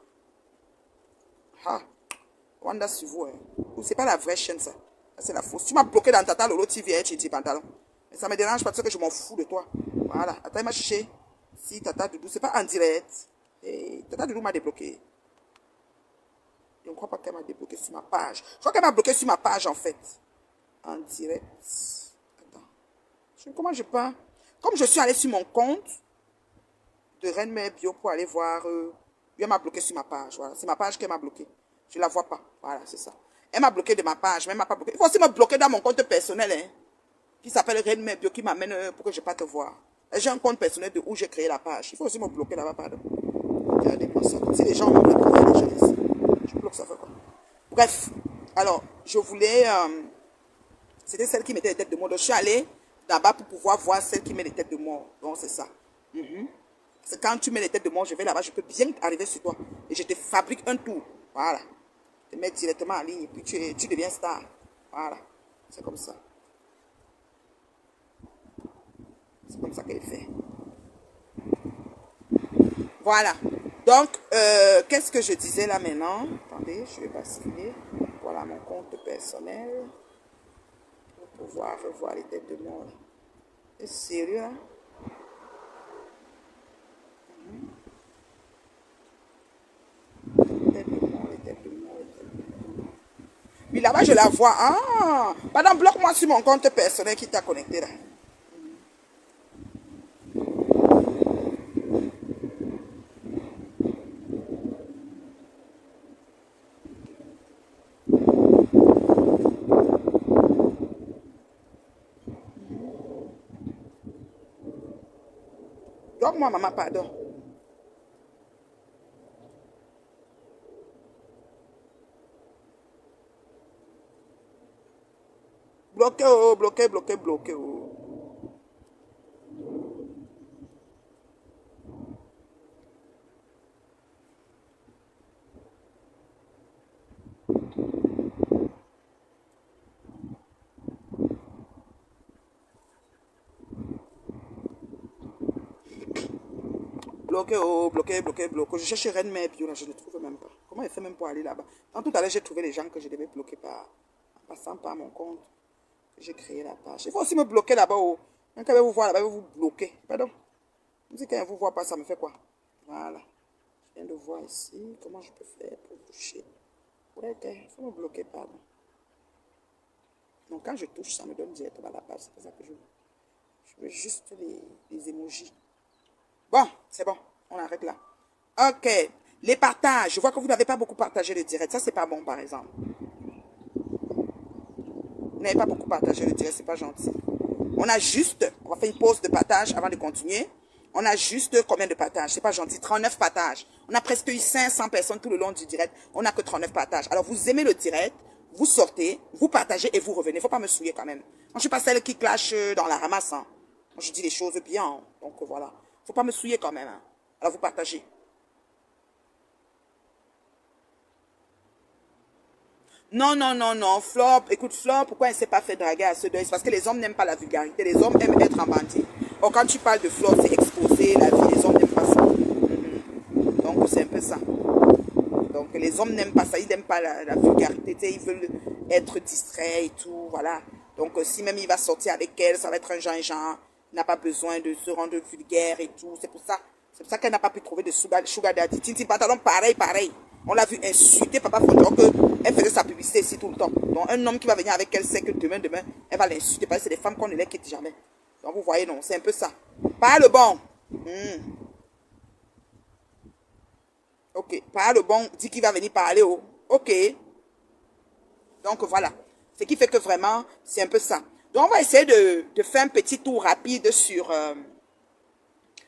Ah, Wanda sur vous. Hein. Ou c'est pas la vraie chaîne, ça. C'est la fausse. Tu m'as bloqué dans Tata Lolo TV et Tinti Pantalon. Mais ça me dérange pas parce que je m'en fous de toi. Voilà. Attends, il m'a cherché. Si Tata Doudou, c'est pas en direct. Et Tata Doudou m'a débloqué. Je ne crois pas qu'elle m'a débloqué sur ma page. Je crois qu'elle m'a bloqué sur ma page, en fait. En direct. Attends. Comment je peux... Comme je suis allée sur mon compte de Reine Mère Bio pour aller voir... elle m'a bloqué sur ma page. Voilà. C'est ma page qu'elle m'a bloqué. Je ne la vois pas. Voilà, c'est ça. Elle m'a bloqué de ma page, mais elle m'a pas bloqué. Il faut aussi me bloquer dans mon compte personnel, hein, qui s'appelle Reine Mère Bio, qui m'amène pour que je ne pas te voir. J'ai un compte personnel de où j'ai créé la page. Il faut aussi me bloquer là-bas, pardon. Regardez-moi ça. Si les gens m'ont bloqué, les gens ici. Je bloque ça fait quoi? Bref, alors, je voulais... c'était celle qui mettait les têtes de mort. Donc, je suis allée là-bas pour pouvoir voir celle qui met les têtes de mort. Donc, c'est ça. C'est quand tu mets les têtes de mort, je vais là-bas, je peux bien arriver sur toi. Et je te fabrique un tour. Voilà. Je te mets directement en ligne. Et puis, tu deviens star. Voilà. C'est comme ça. C'est comme ça qu'elle fait. Voilà. Donc, qu'est-ce que je disais là maintenant? Attendez, je vais basculer. Voilà mon compte personnel. Pour pouvoir revoir les têtes de mort. C'est sérieux, hein? Les têtes de mort, les têtes de mort, les têtes de mort. Puis là-bas, je la vois. Ah! Pardon, bloque-moi sur mon compte personnel qui t'a connecté là. Bloque-moi, maman, pardon. Bloqué, oh, bloqué, bloqué, bloqué, oh. Bloqué, oh, bloqué, bloqué, bloqué. Je cherche Reine Mère Bio, là, je ne trouve même pas. Comment elle fait même pour aller là-bas? Tout à l'heure, j'ai trouvé les gens que je devais bloquer en passant par mon compte. J'ai créé la page. Il faut aussi me bloquer là-bas. Oh. Quand elle va vous voir là-bas, elle va vous bloquer. Pardon. Si quand elle vous voit pas, ça me fait quoi? Voilà. Je viens de voir ici. Comment je peux faire pour toucher? Ouais, ok. Il faut me bloquer, pardon. Donc, quand je touche, ça me donne directement la page. C'est pour ça que je veux juste les emojis. Bon, c'est bon. On arrête là. Ok. Les partages. Je vois que vous n'avez pas beaucoup partagé le direct. Ça, c'est pas bon, par exemple. Vous n'avez pas beaucoup partagé le direct. C'est pas gentil. On a juste, on va faire une pause de partage avant de continuer. On a juste combien de partages? C'est pas gentil, 39 partages. On a presque eu 500 personnes tout le long du direct. On n'a que 39 partages. Alors, vous aimez le direct, vous sortez, vous partagez et vous revenez. Faut pas me souiller quand même. Moi, je suis pas celle qui clash dans la ramasse. Hein. Moi, je dis les choses bien. Hein. Donc, voilà. Faut pas me souiller quand même. Hein. Alors, vous partagez. Non, non, non, non. Flore, écoute, Flore, pourquoi elle ne s'est pas fait draguer à ce deuil? C'est parce que les hommes n'aiment pas la vulgarité. Les hommes aiment être en bandit. Or, quand tu parles de Flore, c'est exposé la vie. Les hommes n'aiment pas ça. Donc, c'est un peu ça. Donc, les hommes n'aiment pas ça. Ils n'aiment pas la vulgarité. Ils veulent être distraits et tout. Voilà. Donc, si même il va sortir avec elle, ça va être un genre. Il n'a pas besoin de se rendre vulgaire et tout. C'est pour ça. C'est pour ça qu'elle n'a pas pu trouver de sugar daddy. Tinti pantalon, pareil, pareil. On l'a vu insulter Papa Fondor qu'elle faisait sa publicité ici tout le temps. Donc, un homme qui va venir avec elle sait que demain, elle va l'insulter. Parce que c'est des femmes qu'on ne les quitte jamais. Donc, vous voyez, non, c'est un peu ça. Parle bon. Ok, parle bon. Dis qu'il va venir parler. Oh. Ok. Donc, voilà. Ce qui fait que vraiment, c'est un peu ça. Donc, on va essayer de faire un petit tour rapide sur...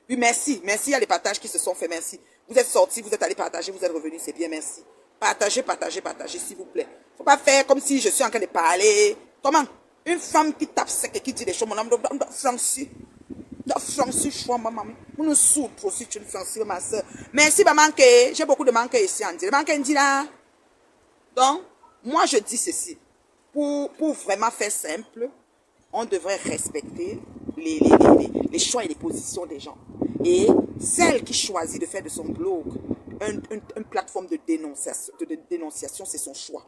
Oui, merci. Merci, il y a les partages qui se sont faits. Merci. Vous êtes sortis, vous êtes allés partager, vous êtes revenus, c'est bien, merci. Partagez, partagez, partagez, s'il vous plaît. Faut pas faire comme si je suis en train de parler. Comment? Une femme qui tape sec et qui dit des choses, mon âme, Francis. Francis, je vois ma maman. Vous nous souffrez aussi, tu es Francis, ma soeur. Merci, maman, j'ai beaucoup de manqués ici, Andy. Le manqué, dit là. Donc, moi, je dis ceci. Pour vraiment faire simple, on devrait respecter les choix et les positions des gens. Et celle qui choisit de faire de son blog une plateforme de dénonciation, c'est son choix.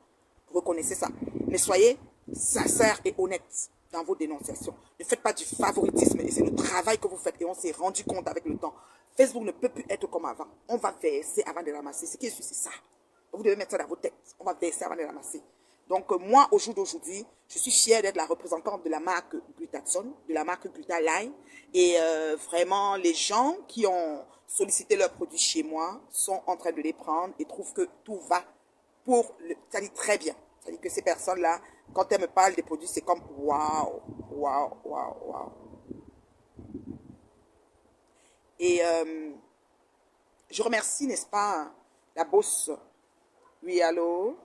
Vous reconnaissez ça. Mais soyez sincères et honnêtes dans vos dénonciations. Ne faites pas du favoritisme. Et c'est le travail que vous faites. Et on s'est rendu compte avec le temps. Facebook ne peut plus être comme avant. On va verser avant de ramasser. Ce qui est sûr, c'est ça. Vous devez mettre ça dans vos têtes. On va verser avant de ramasser. Donc, moi, au jour d'aujourd'hui, je suis fière d'être la représentante de la marque Glutathione, de la marque Glutaline. Et vraiment, les gens qui ont sollicité leurs produits chez moi sont en train de les prendre et trouvent que tout va ça dit très bien. Ça dit que ces personnes-là, quand elles me parlent des produits, c'est comme waouh, waouh, waouh, waouh. Et je remercie, n'est-ce pas, la bosse. Oui, allô?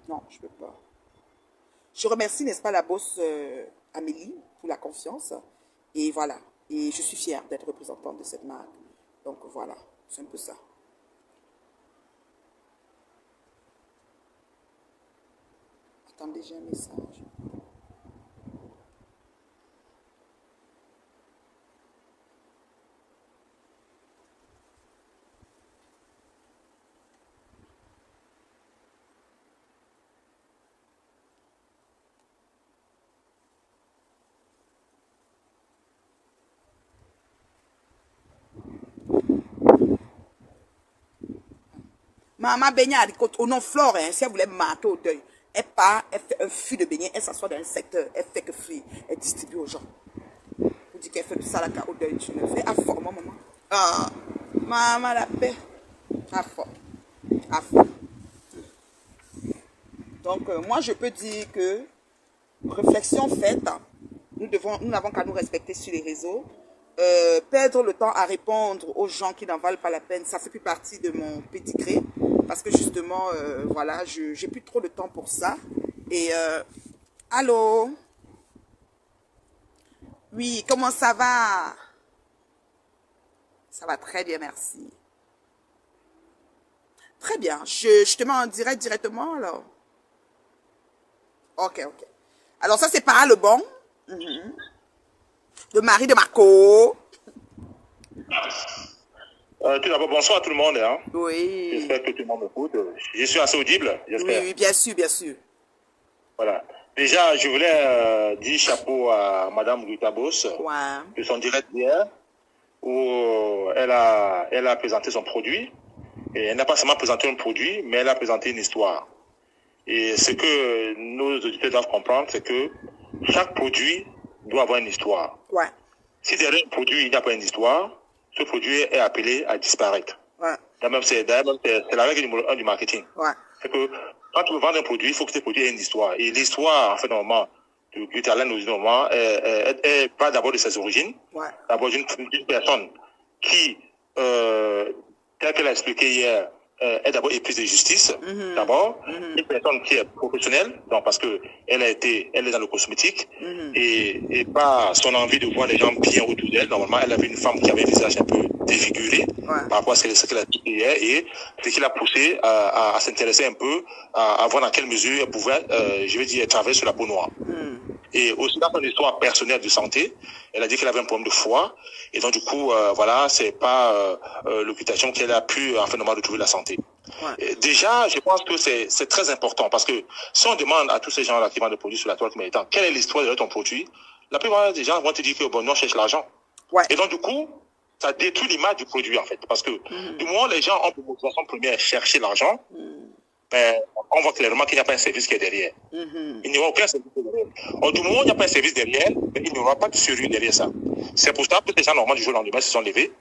Non, je ne peux pas. Je remercie, n'est-ce pas, la bosse Amélie pour la confiance. Et voilà. Et je suis fière d'être représentante de cette marque. Donc voilà, c'est un peu ça. Attendez, j'ai un message. Maman baignade, au nom Flore, hein, si elle voulait mater au deuil, elle part, elle fait un fût de beignet, elle s'assoit dans un secteur, elle fait que fruit, elle distribue aux gens. Vous dites qu'elle fait du salaka au deuil, tu le fais à fort, maman. Ah, maman la paix. À fort. À fort. Donc, moi, je peux dire que, réflexion faite, nous n'avons qu'à nous respecter sur les réseaux. Perdre le temps à répondre aux gens qui n'en valent pas la peine, ça fait plus partie de mon pédigré. Parce que justement, voilà, j'ai plus trop de temps pour ça. Et, allô? Oui, comment ça va? Ça va très bien, merci. Très bien, je te mets en direct directement, alors. Ok, ok. Alors ça, c'est pas le bon. Le mari de Marco. Tout d'abord, bonsoir à tout le monde. Hein. Oui. J'espère que tout le monde m'écoute. Je suis assez audible, j'espère. Oui, oui, bien sûr, bien sûr. Voilà. Déjà, je voulais dire chapeau à Madame Glutabos de son direct d'hier où elle a présenté son produit. Et elle n'a pas seulement présenté un produit, mais elle a présenté une histoire. Et ce que nos auditeurs doivent comprendre, c'est que chaque produit doit avoir une histoire. Ouais. Si derrière un produit, il n'y a pas une histoire, ce produit est appelé à disparaître. Ouais. c'est la règle numéro 1 du marketing. Ouais. C'est que quand tu veux vendre un produit, il faut que ce produit ait une histoire. Et l'histoire, en fait, normalement, du Glutalane, normalement, est pas d'abord de ses origines. Ouais. D'abord d'une personne qui, tel qu'elle a expliqué hier, est d'abord épouse de justice. D'abord, une personne qui est professionnelle, donc parce que elle est dans le cosmétique, et pas son envie de voir les gens bien autour d'elle. Normalement, elle avait une femme qui avait un visage un peu défiguré par rapport à ce qu'elle a dit hier, et ce qui l'a poussé à s'intéresser un peu, à voir dans quelle mesure elle pouvait, je vais dire, travailler sur la peau noire. Et aussi dans son histoire personnelle de santé, elle a dit qu'elle avait un problème de foie, et donc du coup, voilà, c'est pas l'occupation qu'elle a pu en fait normalement retrouver la santé. Ouais. Déjà, je pense que c'est très important, parce que si on demande à tous ces gens-là qui vendent des produits sur la toile méritante, quelle est l'histoire de ton produit, la plupart des gens vont te dire que bon, nous on cherche l'argent. Ouais. Et donc du coup, ça détruit l'image du produit en fait, parce que du moment où les gens ont pour motivation première chercher l'argent, ben, on voit clairement qu'il n'y a pas un service qui est derrière. Il n'y aura aucun service derrière. Du moment où il n'y a pas un service derrière, ben, il n'y aura pas de sérieux derrière ça. C'est pour ça que les gens normalement du jour au lendemain se sont levés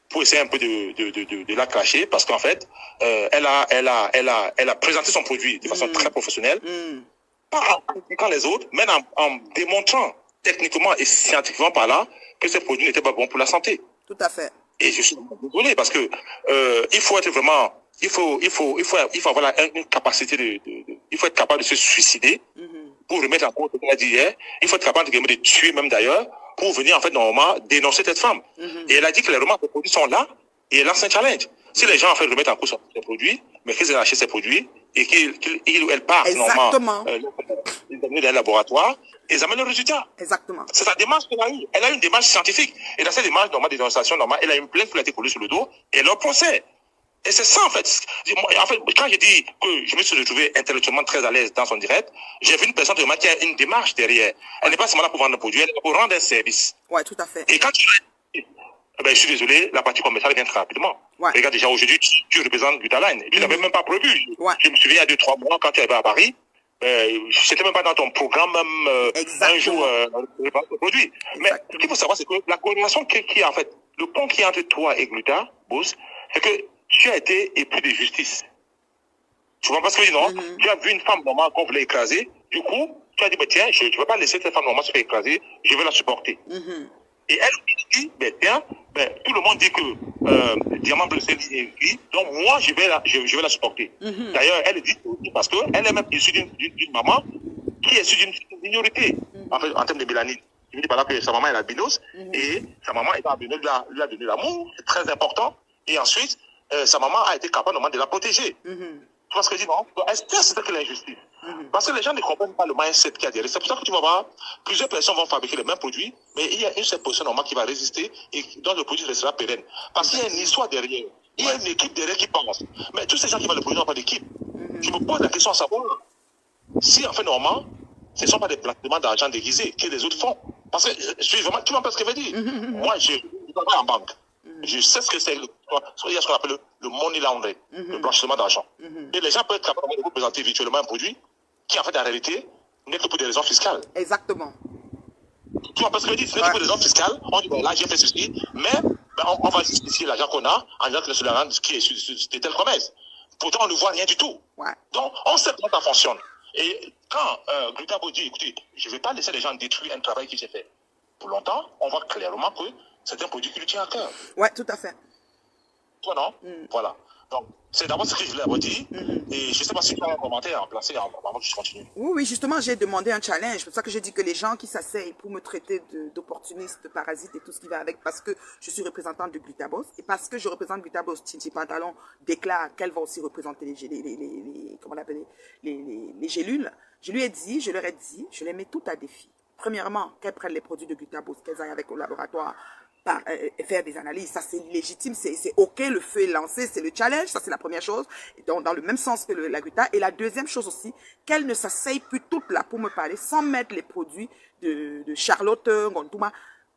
pour essayer un peu de la cracher, parce qu'en fait, elle a présenté son produit de façon très professionnelle, pas en critiquant les autres, mais en démontrant techniquement et scientifiquement par là que ces produits n'étaient pas bons pour la santé. Tout à fait. Et je suis désolé, parce que il faut être vraiment, il faut avoir une capacité il faut être capable de se suicider pour remettre en cause ce qu'elle a dit hier. Il faut être capable de tuer même d'ailleurs pour venir en fait normalement dénoncer cette femme. Et elle a dit que les romans de produits sont là et elle lance un challenge. Si les gens en fait remettent en cause ses produits, mais qu'ils aient acheté ses produits et qu'ils ou elles partent normalement dans les laboratoires, ils amènent le résultat. Exactement. C'est sa démarche qu'elle a eue. Elle a une démarche scientifique. Et dans cette démarche normale de dénonciation normale, elle a une plainte qui a été collée sur le dos et leur procès. Et c'est ça, en fait. En fait, quand j'ai dit que je me suis retrouvé intellectuellement très à l'aise dans son direct, j'ai vu une personne qui a une démarche derrière. Elle n'est pas seulement là pour vendre un produit, elle est là pour rendre un service. Ouais, tout à fait. Et quand tu ben, je suis désolé, la partie commerciale vient très rapidement. Ouais. Regarde, déjà aujourd'hui, tu représentes Glutalane. Tu n'avais même pas prévu. Ouais. Je me souviens, il y a 2-3 mois, quand tu arrivais à Paris, c'était même pas dans ton programme, même un jour, le produit. Mais ce qu'il faut savoir, c'est que la coordination qui est en fait, le pont qui est entre toi et Gluta, Boss, c'est que tu as été épris de justice. Tu vois pas ce que je dis, non? Tu as vu une femme normale qu'on voulait écraser. Du coup, tu as dit, bah, tiens, je ne vais pas laisser cette femme normale se faire écraser. Je vais la supporter. Et elle dit, ben, tiens, ben, tout le monde dit que Diamant Bleu, c'est écrit. Donc, moi, je vais la supporter. D'ailleurs, elle dit parce qu'elle est même issue d'une maman qui est issue d'une minorité, en fait, en termes de mélanine. Je me dis par là que sa maman est albinos et sa maman est albinos, lui a donné l'amour, c'est très important. Et ensuite, sa maman a été capable de la protéger. Tu vois ce que je dis, non? Est-ce que c'est l'injustice? Parce que les gens ne comprennent pas le mindset qu'il y a derrière. C'est pour ça que tu vas voir, plusieurs personnes vont fabriquer les mêmes produits, mais il y a une seule personne normalement qui va résister et dont le produit restera pérenne. Parce qu'il y a une histoire derrière. Il y a une équipe derrière qui pense. Mais tous ces gens qui vendent le produit n'ont pas d'équipe. Je me pose la question à savoir si, en fait, normalement, ce ne sont pas des placements d'argent déguisés que les autres font. Parce que, tu vois pas ce que je veux dire. Moi, je travaille en banque. Je sais ce que c'est. Il y a ce qu'on appelle le money laundering, le blanchiment d'argent. Et les gens peuvent être capables de vous présenter virtuellement un produit qui, en fait, en réalité, n'est que pour des raisons fiscales. Exactement. Tu vois, parce que je dis, ce n'est que pour des raisons fiscales. On dit, ben, là, j'ai fait ceci, mais ben, on va justifier l'argent qu'on a en disant que c'est l'argent qui est sur de telles promesses. Pourtant, on ne voit rien du tout. Ouais. Donc, on sait comment ça fonctionne. Et quand Glutamate dit, écoutez, je ne vais pas laisser les gens détruire un travail qui s'est fait pour longtemps, on voit clairement que c'est un produit qui lui tient à cœur. Ouais, tout à fait. Toi, non? Voilà. Donc, c'est d'abord ce que je voulais avoir dit. Et je ne sais pas si tu as un commentaire à placer avant que je continue. Oui, justement, j'ai demandé un challenge. C'est pour ça que j'ai dit que les gens qui s'asseyent pour me traiter d'opportuniste, de parasite et tout ce qui va avec, parce que je suis représentante de Glutabos et parce que je représente Glutabos, Tinti Pantalon déclare qu'elle va aussi représenter comment on appelle, les gélules. Je leur ai dit, je les mets tout à défi. Premièrement, qu'elles prennent les produits de Glutabos, qu'elles aillent avec au laboratoire, faire des analyses, ça c'est légitime, c'est ok, le feu est lancé, c'est le challenge, ça c'est la première chose, dans le même sens que la Gluta. Et la deuxième chose aussi, qu'elle ne s'asseye plus toute là pour me parler sans mettre les produits de Charlotte Ngontuma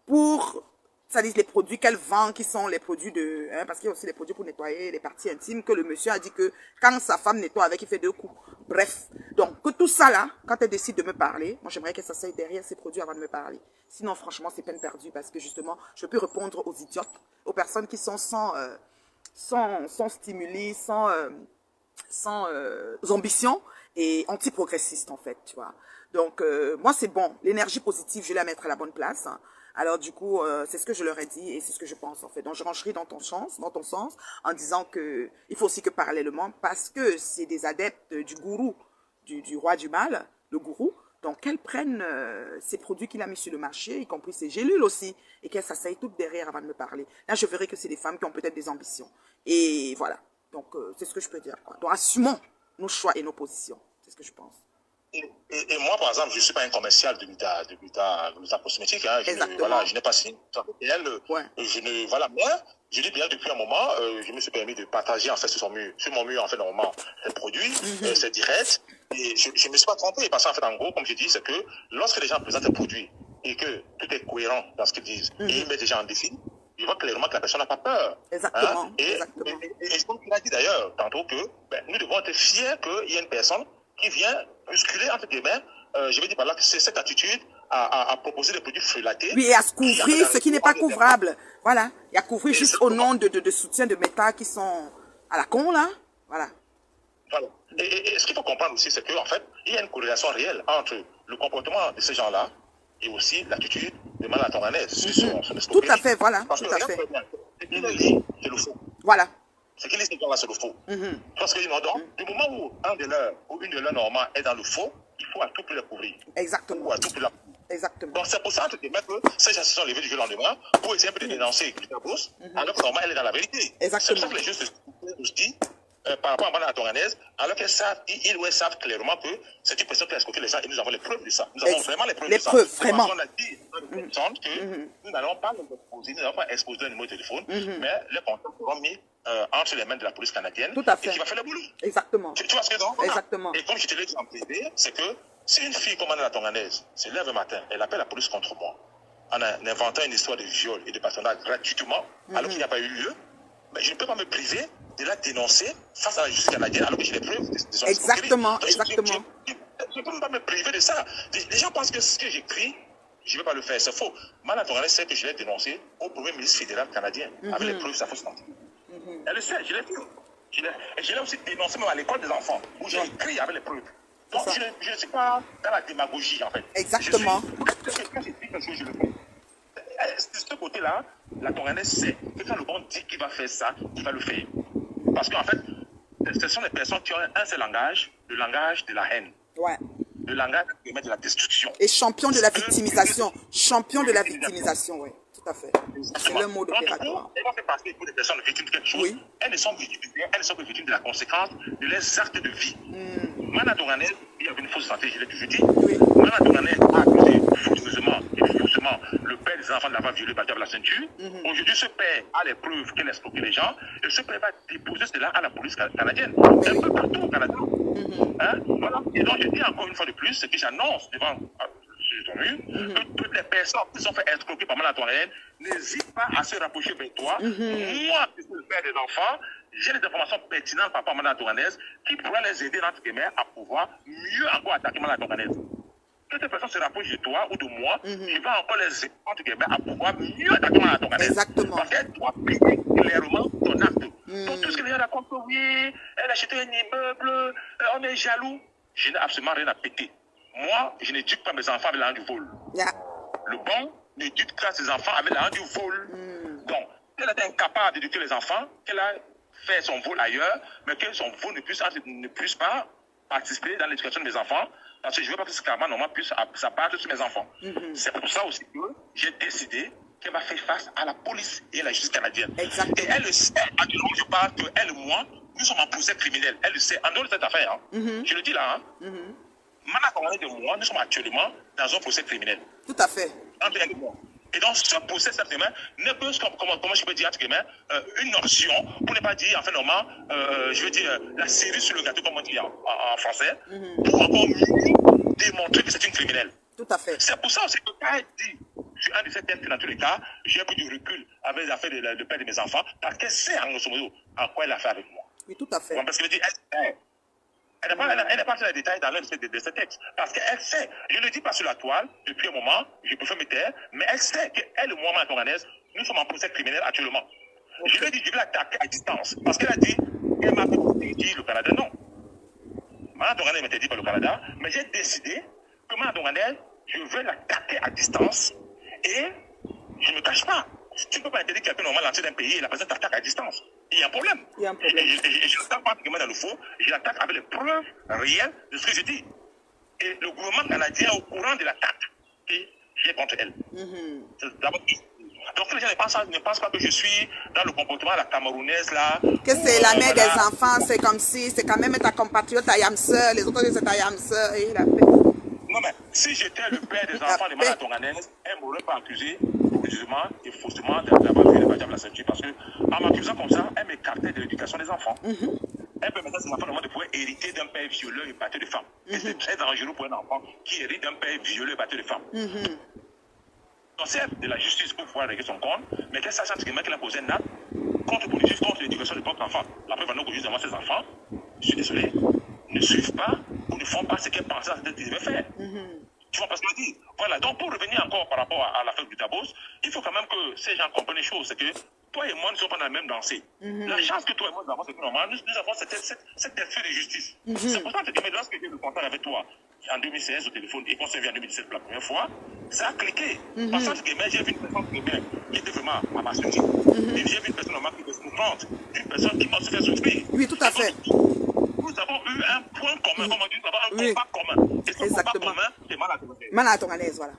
pour, ça dit les produits qu'elle vend qui sont les produits de, parce qu'il y a aussi les produits pour nettoyer les parties intimes que le monsieur a dit que quand sa femme nettoie avec, il fait 2 coups. Bref, donc que tout ça là, quand elle décide de me parler, moi j'aimerais qu'elle s'asseye derrière ces produits avant de me parler. Sinon franchement c'est peine perdue parce que justement je peux répondre aux idiotes, aux personnes qui sont sans stimuli, sans ambition et anti-progressiste, en fait, tu vois. Donc, moi, c'est bon. L'énergie positive, je vais la mettre à la bonne place. Alors, du coup, c'est ce que je leur ai dit et c'est ce que je pense, en fait. Donc, je rangerai dans ton sens, en disant que il faut aussi que parallèlement, parce que c'est des adeptes du gourou, du roi du mal, le gourou, donc qu'elles prennent ces produits qu'il a mis sur le marché, y compris ces gélules aussi, et qu'elles s'asseyent toutes derrière avant de me parler. Là, je verrai que c'est des femmes qui ont peut-être des ambitions. Et voilà. Donc, c'est ce que je peux dire, quoi. Donc, assumons nos choix et nos positions. C'est ce que je pense. Et moi, par exemple, je ne suis pas un commercial de Gluta cosmétique. Hein. Je n'ai pas signé avec elle. Ouais. Mais je dis bien depuis un moment, je me suis permis de partager en fait sur mon mur, en fait, normalement, les produits, c'est direct. Et je ne me suis pas trompé. Parce qu'en fait, en gros, comme je dis, c'est que lorsque les gens présentent un produit et que tout est cohérent dans ce qu'ils disent, et ils mettent des gens en défi, je vois clairement que la personne n'a pas peur. Exactement. Hein? Et comme tu l'as dit d'ailleurs tantôt que nous devons être fiers qu'il y ait une personne qui vient musculer, entre guillemets, je vais dire par là que c'est cette attitude à proposer des produits frelatés. Oui, et à se couvrir ce qui n'est pas couvrable. Voilà. Et à couvrir juste au nom de soutien de méta qui sont à la con, là. Voilà. Voilà. Et ce qu'il faut comprendre aussi, c'est qu'en fait, il y a une corrélation réelle entre le comportement de ces gens-là et aussi l'attitude de Mala Tonganès sur son Tout à fait, voilà. Parce tout que à fait. Ce qu'il lit, c'est le faux. Voilà. Ce qu'il lit, c'est le faux. Parce que du moment où un de leurs ou une de leurs normes est dans le faux, il faut à tout prix le couvrir. Exactement. Ou à tout prix la couvrir. Exactement. Donc c'est pour ça que ces gens se sont levés du jour au lendemain pour essayer un peu de dénoncer Gluta Boss, alors que normalement elle est dans la vérité. Exactement. C'est pour ça que les gens se disent par rapport à Mala Tonganès, alors qu'ils savent, ils ou elles savent clairement que c'est une personne qui a escroqué les gens et nous avons les preuves de ça. Nous avons vraiment les preuves de ça. Les preuves, vraiment. On a dit que nous n'allons pas nous exposer, nous n'allons pas exposer un numéro de téléphone, mais les contacts seront mis entre les mains de la police canadienne. Tout à fait. Et qui va faire le boulot. Exactement. Tu vois ce que je veux dire? Exactement. Et comme je te l'ai dit en privé, c'est que si une fille comme Mala Tonganès se lève un matin, elle appelle la police contre moi, en inventant une histoire de viol et de partenariat gratuitement, alors qu'il n'y a pas eu lieu, mais je ne peux pas me priver de la dénoncer face à la justice canadienne alors que j'ai les preuves de son Exactement, exactement. Je ne peux pas me priver de ça. Les gens pensent que ce que j'écris, je ne vais pas le faire. C'est faux. Mala Tonganès sait que je l'ai dénoncé au premier ministre fédéral canadien avec les preuves de sa fausse identité. Elle le sait, je l'ai fait. Je l'ai aussi dénoncé même à l'école des enfants où j'ai écrit avec les preuves. Donc je ne suis pas dans la démagogie en fait. Exactement. Quand je dis quelque chose, je le fais. De ce côté-là, la Tonganès sait que quand le bon dit qu'il va faire ça, il va le faire. Parce qu'en fait, ce sont des personnes qui ont un seul langage, le langage de la haine. Ouais. Le langage de la destruction. Et champion de la victimisation. Champion de la victimisation, oui. Tout à fait. C'est le mot d'opératoire. Elles vont faire passer pour des personnes victimes de quelque chose. Oui. Elles ne sont que victimes de la conséquence de leurs actes de vie. Mala Tonganès, il y avait une fausse santé, je l'ai toujours dit. Oui. Mala Tonganès a accusé furieusement le père des enfants de l'avoir violé par la ceinture. Aujourd'hui, ce père a les preuves qu'elle a escroqué les gens et ce père va déposer cela à la police canadienne. Un peu partout au Canada. Voilà. Et donc, je dis encore une fois de plus, ce que j'annonce devant que toutes les personnes qui sont fait escroquer par Mala Tonganès n'hésitent pas à se rapprocher vers toi. Moi, qui suis le père des enfants, j'ai des informations pertinentes par rapport à Mala Tonganès qui pourraient les aider, entre guillemets, à pouvoir mieux encore attaquer Mala Tonganès. Que ces personnes se rapprochent de toi ou de moi, tu vas encore les aider, entre guillemets, à pouvoir mieux attaquer Mala Tonganès. Exactement. Parce qu'elle doit payer clairement ton acte. Donc, tout ce que les gens racontent, oui, elle a acheté un immeuble, on est jaloux. Je n'ai absolument rien à péter. Moi, je n'éduque pas mes enfants avec l'argent du vol. Yeah. Le bon n'éduque pas ses enfants avec l'argent du vol. Donc, elle est incapable d'éduquer les enfants, qu'elle a fait son vol ailleurs, mais que son vol ne puisse pas participer dans l'éducation de mes enfants, parce que je ne veux pas que ce karma normalement puisse s'abattre sur mes enfants. C'est pour ça aussi que j'ai décidé qu'elle va faire face à la police et à la justice canadienne. Exactement. Et elle le sait, actuellement je parle qu'elle et moi, nous sommes en procès criminel. Elle le sait, en dehors de cette affaire. Hein. Je le dis là. Mala Tonganès de moi, nous sommes actuellement dans un procès criminel. Tout à fait. Entre elle et moi. Et donc, ce procès, certainement, n'est que, comment je peux dire, une option, pour ne pas dire, enfin, normalement, je veux dire, la cerise sur le gâteau, comme on dit en français, pour encore mieux démontrer que c'est une criminelle. Tout à fait. C'est pour ça aussi que quand elle dit, je suis un de ces thèmes que dans tous les cas, j'ai un peu du recul avec les affaires de père de mes enfants, parce qu'elle sait, en grosso modo, à quoi elle a fait avec moi. Oui, tout à fait. Parce qu'elle dit, elle n'est pas sur les détails dans l'un de ces textes. Parce qu'elle sait, je ne le dis pas sur la toile, depuis un moment, je préfère me taire, mais elle sait qu'elle et moi, Mala Tonganès, nous sommes en procès criminel actuellement. Okay. Je lui ai dit, je vais l'attaquer à distance. Parce qu'elle a dit, elle m'a dit le Canada, non. Madame Tonganel m'était dit par le Canada, mais j'ai décidé que Madame Tonganel, je veux l'attaquer à distance et je ne me cache pas. Tu ne peux pas interdire quelqu'un normal l'entrée d'un pays et la personne t'attaque à distance. Il y a un problème. Il y a un problème. Et je l'attaque pas dans le faux, je l'attaque avec les preuves réelles de ce que je dis. Et le gouvernement canadien est au courant de l'attaque et j'ai contre elle. Donc les gens ne pensent pas que je suis dans le comportement à la camerounaise là. Que c'est la mère des enfants, c'est comme si, c'est quand même ta compatriote, ta yamseur, les autres c'est ta yamseur et la paix. Non mais si j'étais le père des enfants de Madame Tonganès, elle ne m'aurait pas accusé frauduleusement et faussement d'avoir fait le baptême de la ceinture parce qu'en m'accusant comme ça, elle m'écartait de l'éducation des enfants. Elle permettait à ses enfants de pouvoir hériter d'un père violeur et batteur de femmes. Et c'est très dangereux pour un enfant qui hérite d'un père violeur et batteur de femmes. On sert de la justice pour pouvoir régler son compte, mais qu'elle sache qu'elle a posé un acte contre politique, contre l'éducation de propres enfants. La preuve, nous juge devant ses enfants, je suis désolé, ne suivent pas ou ne font pas ce qu'elle pensait qu'ils devaient faire. Tu vois, parce que je dis, voilà, donc pour revenir encore par rapport à l'affaire du Tabos, il faut quand même que ces gens comprennent les choses, c'est que toi et moi ne sommes pas dans la même dansée. La chance que toi et moi nous avons, c'est que normalement, nous avons cet esprit de justice. C'est pour ça que lorsque j'ai eu le contact avec toi en 2016 au téléphone et qu'on s'est vu en 2017 pour la première fois, ça a cliqué. Parce que j'ai vu une personne qui était vraiment à ma structure. Et j'ai vu une personne normale qui était souffrante, une personne qui m'a fait souffrir. Oui, tout à fait. Nous avons eu un point commun, comme on dit, nous avons un combat commun. Et ce combat commun, c'est Mana Tonganès, voilà.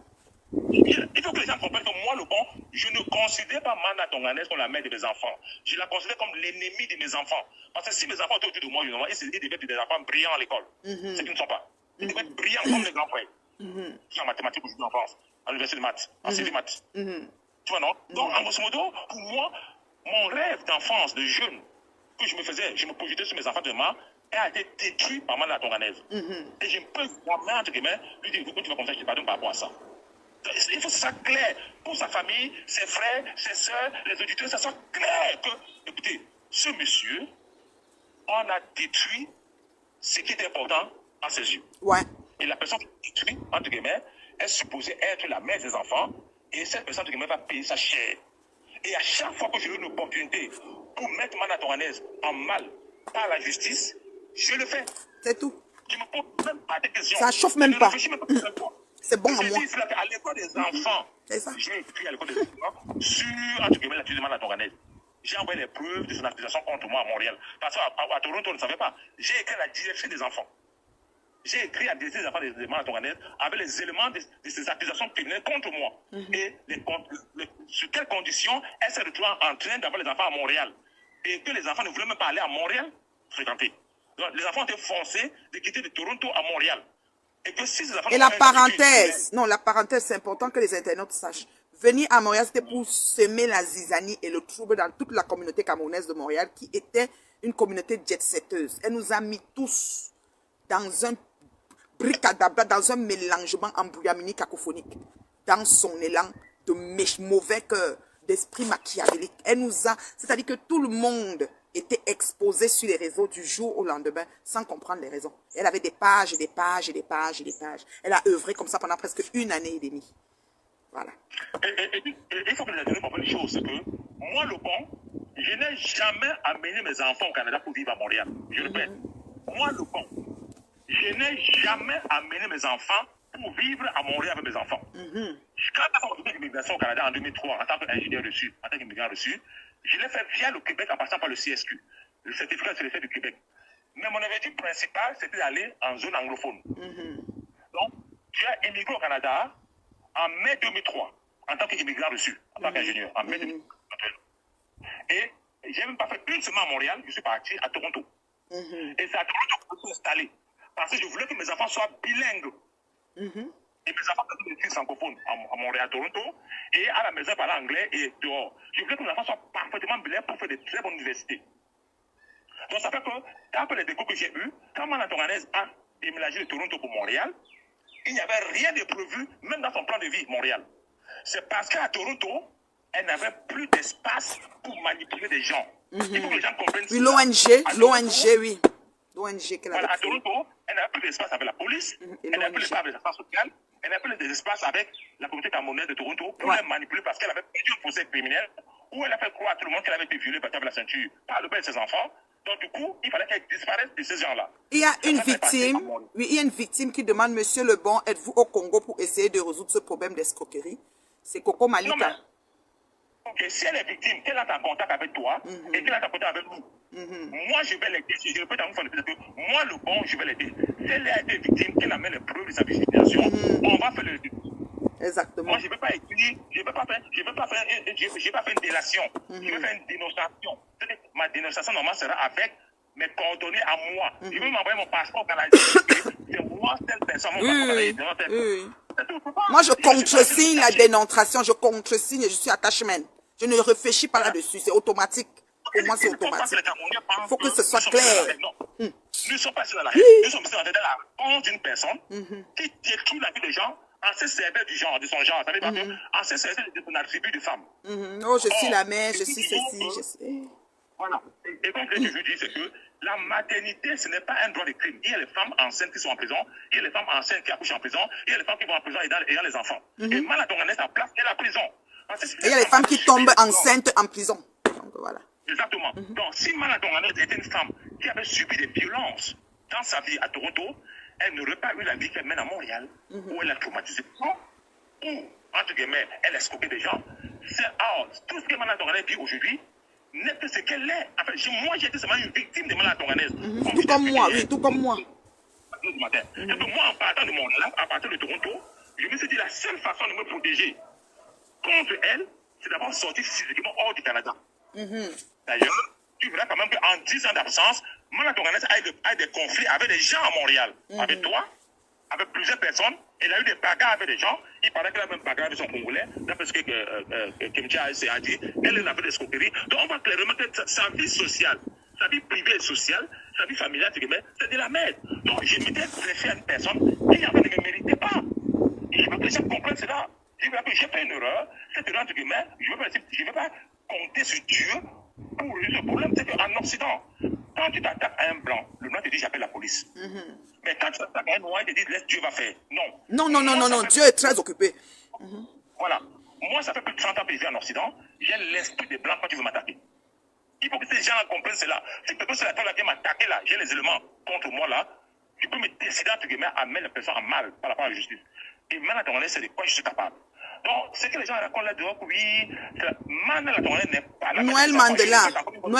Il faut que les gens comprennent que moi, le bon, je ne considère pas Mana Tonganès comme la mère de mes enfants. Je la considère comme l'ennemi de mes enfants. Parce que si mes enfants étaient autour de moi, ils devaient être des enfants brillants à l'école. C'est qu'ils ne sont pas. Ils devaient être brillants comme les grands frères. Qui en mathématiques aujourd'hui en France, à l'université de maths, en CV maths. Tu vois, non? Donc, en grosso modo, pour moi, mon rêve d'enfance, de jeune, que je me projetais sur mes enfants de demain, a été détruit par Mana Tonganès. Et je ne peux jamais, entre guillemets, lui dire, écoute, tu vas comme ça, je te pardonne par rapport à ça. Il faut que ça soit clair pour sa famille, ses frères, ses soeurs, les auditeurs, ça soit clair que, écoutez, ce monsieur, on a détruit ce qui est important à ses yeux. Ouais. Et la personne qui détruit, entre guillemets, est supposée être la mère des enfants, et cette personne, entre guillemets, va payer sa chair. Et à chaque fois que j'ai une opportunité pour mettre Mana Tonganès en mal par la justice, je le fais. C'est tout. Je ne me pose même pas de questions. Ça chauffe même pas. C'est bon à moi. À l'école des enfants, j'ai écrit à l'école des enfants sur, entre guillemets, l'accusé de Mana Tonganès. J'ai envoyé les preuves de son accusation contre moi à Montréal. Parce qu'à Toronto, on ne savait pas. J'ai écrit à la direction des enfants. J'ai écrit à la direction des enfants de Mana Tonganès avec les éléments de ces accusations criminelles contre moi. Et sur quelles conditions elle s'est retrouvée en train d'avoir les enfants à Montréal. Et que les enfants ne voulaient même pas aller à Montréal fréquenter. Donc, les enfants ont été forcés de quitter de Toronto à Montréal. Et la parenthèse, non, la parenthèse, c'est important que les internautes sachent. Venir à Montréal, c'était pour semer la zizanie et le trouble dans toute la communauté camerounaise de Montréal, qui était une communauté jet-setteuse. Elle nous a mis tous dans un bricadabra, dans un mélangement embrouillamini cacophonique, dans son élan de mauvais cœur, d'esprit machiavélique. Elle nous a, c'est-à-dire que tout le monde était exposé sur les réseaux du jour au lendemain sans comprendre les raisons. Elle avait des pages et des pages et des pages et des pages. Elle a œuvré comme ça pendant presque 1 année et demie. Voilà. Et il faut que les Algériens comprennent une chose, c'est que moi, le bon, je n'ai jamais amené mes enfants au Canada pour vivre à Montréal. Je répète. Moi, le bon, je n'ai jamais amené mes enfants pour vivre à Montréal avec mes enfants. Quand j'ai fait l'immigration au Canada en 2003, en tant qu'ingénieur reçu, en tant qu'immigrant reçu, je l'ai fait via le Québec en passant par le CSQ. Le certificat, c'est le fait du Québec. Mais mon objectif principal, c'était d'aller en zone anglophone. Donc, j'ai immigré au Canada en mai 2003, en tant qu'immigrant reçu, en tant qu'ingénieur, en mai 2003. Et je n'ai même pas fait 1 semaine à Montréal, je suis parti à Toronto. Et c'est à Toronto que je me suis installé. Parce que je voulais que mes enfants soient bilingues. Et mes enfants faisaient des études francophones à Montréal, à Toronto, et à la maison, parler anglais et dehors. Je voulais que mes enfants soient parfaitement bilingues pour faire de très bonnes universités. Donc ça fait que, après les décos que j'ai eus, quand Mana Tonganès a déménagé de Toronto pour Montréal, il n'y avait rien de prévu, même dans son plan de vie, Montréal. C'est parce qu'à Toronto, elle n'avait plus d'espace pour manipuler des gens. Il faut que les gens comprennent ça. Oui, l'ONG, oui. L'ONG qu'elle avait à Toronto, elle n'avait plus d'espace avec la police, elle n'avait plus d'espace avec les affaires sociales, elle n'avait plus d'espace avec la communauté camerounaise de Toronto pour les manipuler parce qu'elle avait perdu un procès criminel où elle a fait croire à tout le monde qu'elle avait été violée par la ceinture par le père de ses enfants. Donc, du coup, il fallait qu'elle disparaisse de ces gens-là. Il y a une victime, oui, il y a une victime qui demande, Monsieur Lebon, êtes-vous au Congo pour essayer de résoudre ce problème d'escroquerie? C'est Coco Malika. Non, mais, ok, si elle est victime, qu'elle a en contact avec toi et qu'elle a en contact avec nous, moi, je vais l'aider. Je répète à vous, que moi, Lebon, je vais l'aider. Si elle a été victime, qu'elle amène les preuves de sa victimisation, on va faire le... Exactement. Moi, je ne vais pas écrire, je ne vais pas faire une délation. Je vais faire une dénonciation. Ma dénonciation, normalement, sera avec mes coordonnées à moi. Je vais m'envoyer mon passeport canadien. C'est moi, telle personne, mon passeport canadien. Moi, je contresigne la dénonciation. Je contresigne et je suis attachement. Je ne réfléchis pas là-dessus. C'est automatique. Pour moi, c'est automatique. Il faut que ce soit clair. Nous ne sommes pas sur la haine. Nous sommes dans la honte d'une personne qui détruit la vie des gens en se servant du genre, de son genre. Ça veut dire en se servant de son attribut de femme. Oh, je suis la mère, je suis ceci, je sais. Voilà. Et donc, ce que je veux dire, c'est que la maternité, ce n'est pas un droit de crime. Il y a les femmes enceintes qui sont en prison, il y a les femmes enceintes qui accouchent en prison, il y a les femmes qui vont en prison ayant les enfants. Et Malatonganes, sa place est la prison. Et il y a les femmes qui tombent enceintes en prison. Donc, voilà. Exactement. Donc, si Malatonganes était une femme qui avait subi des violences dans sa vie à Toronto, elle n'aurait pas eu la vie qu'elle mène à Montréal, où elle a traumatisé, ou, entre guillemets, elle a escroqué des gens. Tout ce que Malatonganes dit aujourd'hui n'est que ce qu'elle est. En fait, moi, j'ai été seulement une victime de Malatonganes. Tout comme moi, oui, tout comme moi. Du matin. Et que moi, en partant de Montréal, en partant de Toronto, je me suis dit la seule façon de me protéger contre elle, c'est d'avoir sorti physiquement hors du Canada. D'ailleurs, tu verras quand même qu'en 10 ans d'absence, Malatonganes a eu des conflits avec des gens à Montréal. Avec toi, avec plusieurs personnes. Elle a eu des bagarres avec des gens. Il paraît qu'elle a même bagarre avec son Congolais. D'après ce que Kimcha a dit, elle avait des escroqueries. Donc on voit clairement que sa vie sociale, sa vie privée et sociale, sa vie familiale, c'est de la merde. Donc je m'étais blessé à une personne qui en fait ne me méritait pas. Et je veux que les gens comprennent cela. Je veux que j'ai fait une erreur. Cette erreur, entre guillemets, je ne veux pas compter sur Dieu pour résoudre ce problème. C'est qu'en Occident, quand tu t'attaques à un blanc, le blanc te dit j'appelle la police. Mais quand tu t'attaques à un noir, il te dit laisse Dieu va faire. Non, Dieu est très occupé. Voilà. Moi, ça fait plus de 30 ans que je vis en Occident. J'ai l'esprit des blancs quand tu veux m'attaquer. Il faut que ces gens comprennent cela. Si quelqu'un sur la table vient m'attaquer là, j'ai les éléments contre moi là, je peux me décider entre guillemets à mettre la personne en mal par rapport à la justice. Et maintenant, c'est de quoi je suis capable. Donc, ce que les gens racontent là-dehors, oui, n'est pas la Noël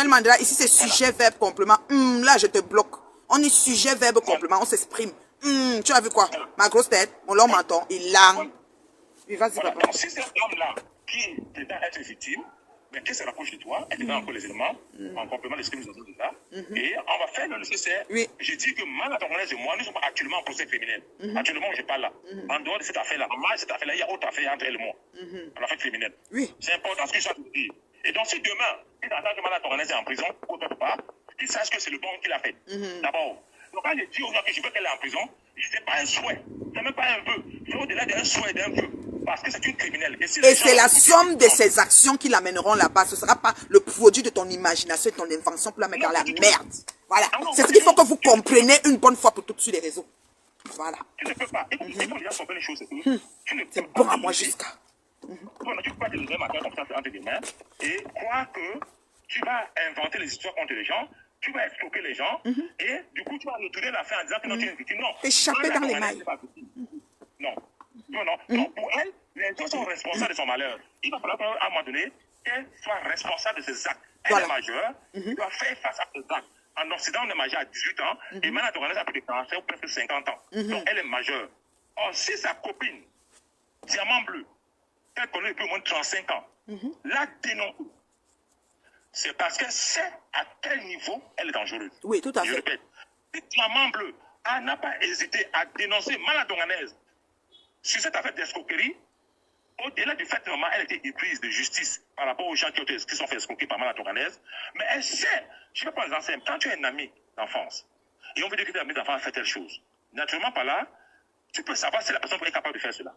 Mandela, ici c'est sujet, verbe, complément. Là, je te bloque. On est sujet, verbe, complément, on s'exprime. Tu as vu quoi? Ma grosse tête, mon long menton, il langue. Vas-y, papa. Donc, si cette homme-là, qui prétend être victime, mais qui se rapproche de toi, elle te donne encore les éléments, en complément de ce que nous avons déjà, et on va faire le nécessaire. Je dis que Malatonganes et moi, nous sommes actuellement en procès criminel. Actuellement, je parle là. En dehors de cette affaire-là, il y a autre affaire entre elle et moi. En affaire criminelle. C'est important ce que je veux dire. Et donc, si demain, il entend que Malatonganes est en prison, autre part, qu'il sache que c'est le bon qui l'a fait. D'abord. Donc, quand je dis aux gens que je veux qu'elle est en prison, ce n'est pas un souhait. Ce n'est même pas un vœu. C'est au-delà d'un souhait, d'un vœu. Parce que c'est une criminelle. Et c'est la somme de ses actions qui l'amèneront là-bas. Ce ne sera pas le produit de ton imagination et ton invention pour la mettre dans la merde. Voilà. C'est ce qu'il faut que vous compreniez une bonne fois pour toutes sur les réseaux. Voilà. Tu ne peux pas. Et puis, quand les gens comprennent les choses, c'est bon à moi jusqu'à. Tu ne peux pas te lever matin comme ça entre tes mains et croire que tu vas inventer les histoires contre les gens. Tu vas escroquer les gens et du coup tu vas retourner la fin en disant que non, tu es une victime. Non. Échapper dans les mailles. Non. Pour elle, les gens sont responsables de son malheur. Il va falloir à un moment donné qu'elle soit responsable de ses actes. Elle est majeure, elle doit faire face à ses actes. En Occident, on est majeur à 18 ans et maintenant, on a plus de 45 ou presque 50 ans. Donc elle est majeure. Or, si sa copine, diamant bleu, qu'elle connaît depuis au moins 35 ans, la dénonce, c'est parce qu'elle sait à quel niveau elle est dangereuse. Oui, tout à fait. Je répète, le diamant bleu n'a pas hésité à dénoncer Malatonganes sur cette affaire d'escroquerie. Au-delà du fait que normalement elle était éprise de justice par rapport aux gens qui sont fait escroquer par Malatonganes, mais elle sait, je vais prendre l'exemple, quand tu es un ami d'enfance et on veut dire que tu es un ami d'enfance a fait telle chose, naturellement par là, tu peux savoir si la personne est capable de faire cela.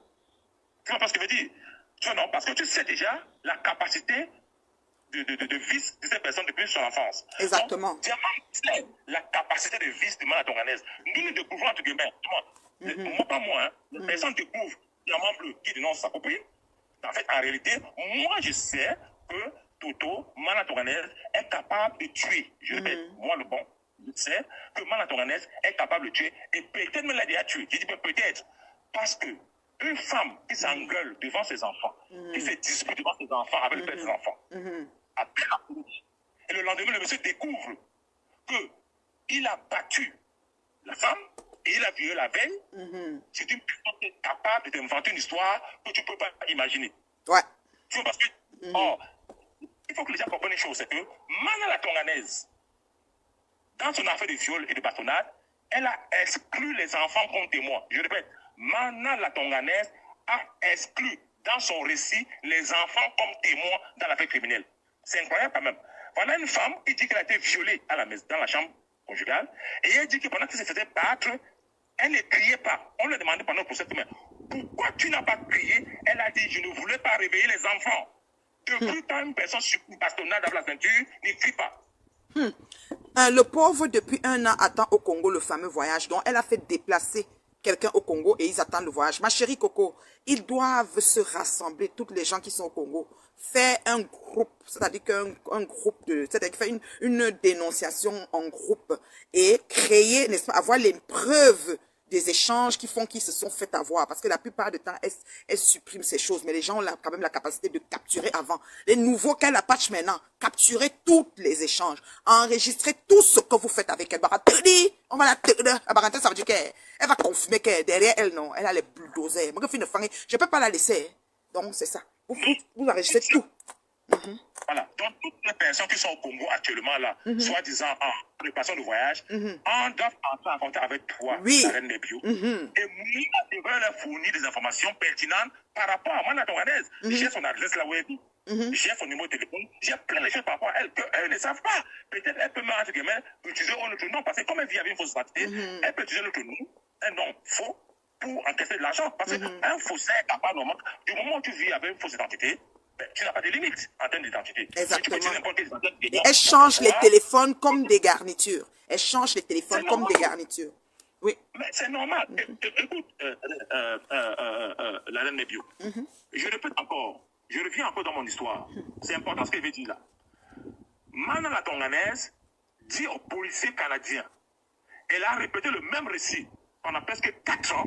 Tu vois pas ce que je veux dire? Tu vois, non, parce que tu sais déjà la capacité de vice de cette personne depuis son enfance. Exactement. Donc, diamant, c'est la capacité de vice de Malatonganes. Nous nous découvrons entre guillemets, moi pas moi, les personnes découvrent diamant bleu qui dénonce sa copine. En fait, en réalité, moi je sais que Mana Tonganaise est capable de tuer. Je répète, moi le bon, je sais que Mana Tonganaise est capable de tuer et peut-être me l'a déjà tué. Je dis peut-être parce que une femme qui s'engueule devant ses enfants, qui se dispute devant ses enfants avec le père de ses enfants, appelle la police. Et le lendemain, le monsieur découvre qu'il a battu la femme et il a violé la veille. C'est une personne qui est capable de t'inventer une histoire que tu ne peux pas imaginer. Ouais. Tu vois, parce que, il faut que les gens comprennent une chose, c'est que Mana la Tonganaise, dans son affaire de viol et de bastonnade, elle a exclu les enfants comme témoins. Je répète, Mana la Tonganaise a exclu dans son récit les enfants comme témoins dans l'affaire criminelle. C'est incroyable quand même. Voilà une femme qui dit qu'elle a été violée à la maison, dans la chambre conjugale, et elle dit que pendant qu'elle se faisait battre, elle ne criait pas. On lui a demandé pendant le procès, mais pourquoi tu n'as pas crié? Elle a dit, je ne voulais pas réveiller les enfants. Depuis quand une personne sur une bastonnade dans la ceinture, ne crie pas. Le pauvre, depuis 1 an, attend au Congo le fameux voyage dont elle a fait déplacer quelqu'un au Congo et ils attendent le voyage. Ma chérie Coco, ils doivent se rassembler, toutes les gens qui sont au Congo, faire un groupe, c'est-à-dire qu'un groupe, c'est-à-dire faire une dénonciation en groupe et créer, n'est-ce pas, avoir les preuves des échanges qui font qu'ils se sont fait avoir. Parce que la plupart du temps, elle supprime ces choses. Mais les gens ont quand même la capacité de capturer avant. Les nouveaux qu'elle patch maintenant, capturer tous les échanges. Enregistrer tout ce que vous faites avec elle. On va la ça veut dire qu'elle va confirmer que derrière elle, non, elle a les bulldozers. Je ne peux pas la laisser. Donc, c'est ça. Vous enregistrez tout. Voilà. Donc, toutes les personnes qui sont au Congo actuellement, là, soi-disant en préparation de voyage, on doit entrer en contact avec toi, la reine des bio. Et moi, je vais leur fournir des informations pertinentes par rapport à Mana Tonganaise. J'ai son adresse là où elle vit. J'ai son numéro de téléphone. J'ai plein de choses par rapport à elle qu'elles ne savent pas. Peut-être elle peut, entre guillemets, utiliser notre nom. Parce que comme elle vit avec une fausse identité, elle peut utiliser notre nom, un nom faux, pour encaisser de l'argent. Parce qu'un faussaire est capable, du moment où tu vis avec une fausse identité, tu n'as pas de limite en termes d'identité. Exactement. Et elle change les téléphones comme des garnitures. Elle change les téléphones comme des garnitures. Oui. Mais c'est normal. Écoute, la reine des bio. Je répète encore. Je reviens encore dans mon histoire. C'est important ce qu'elle veut dire là. Mana la Tonganaise dit aux policiers canadiens, elle a répété le même récit pendant presque 4 ans,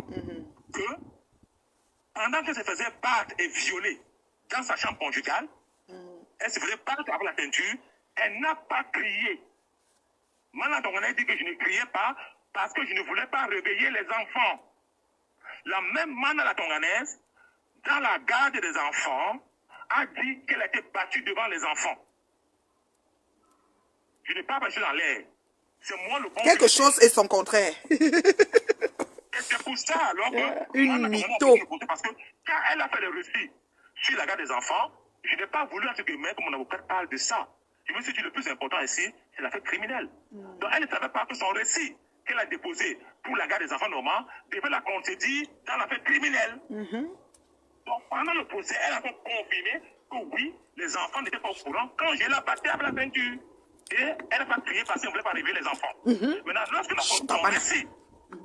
que pendant qu'elle se faisait battre et violer dans sa chambre conjugale, elle se faisait battre avec la ceinture, elle n'a pas crié. Mana Tonganaise dit que je ne criais pas parce que je ne voulais pas réveiller les enfants. La même Mana la Tonganaise, dans la garde des enfants, a dit qu'elle a été battue devant les enfants. Je n'ai pas battu dans l'air. C'est moi le bon. Quelque chose est son contraire. Et c'est pour ça, alors que une mytho. Parce que quand elle a fait le récit sur la garde des enfants, je n'ai pas voulu, en ce que mon avocat parle de ça. Je me suis dit, le plus important ici, c'est l'affaire criminelle. Donc elle ne savait pas que son récit qu'elle a déposé pour la garde des enfants normands devait la contredire dans l'affaire criminelle. Donc pendant le procès, elle a confirmé que oui, les enfants n'étaient pas au courant quand je l'ai battu avec la ceinture. Et elle n'a pas crié parce qu'elle ne voulait pas réveiller les enfants. Maintenant, lorsque nous avons son récit,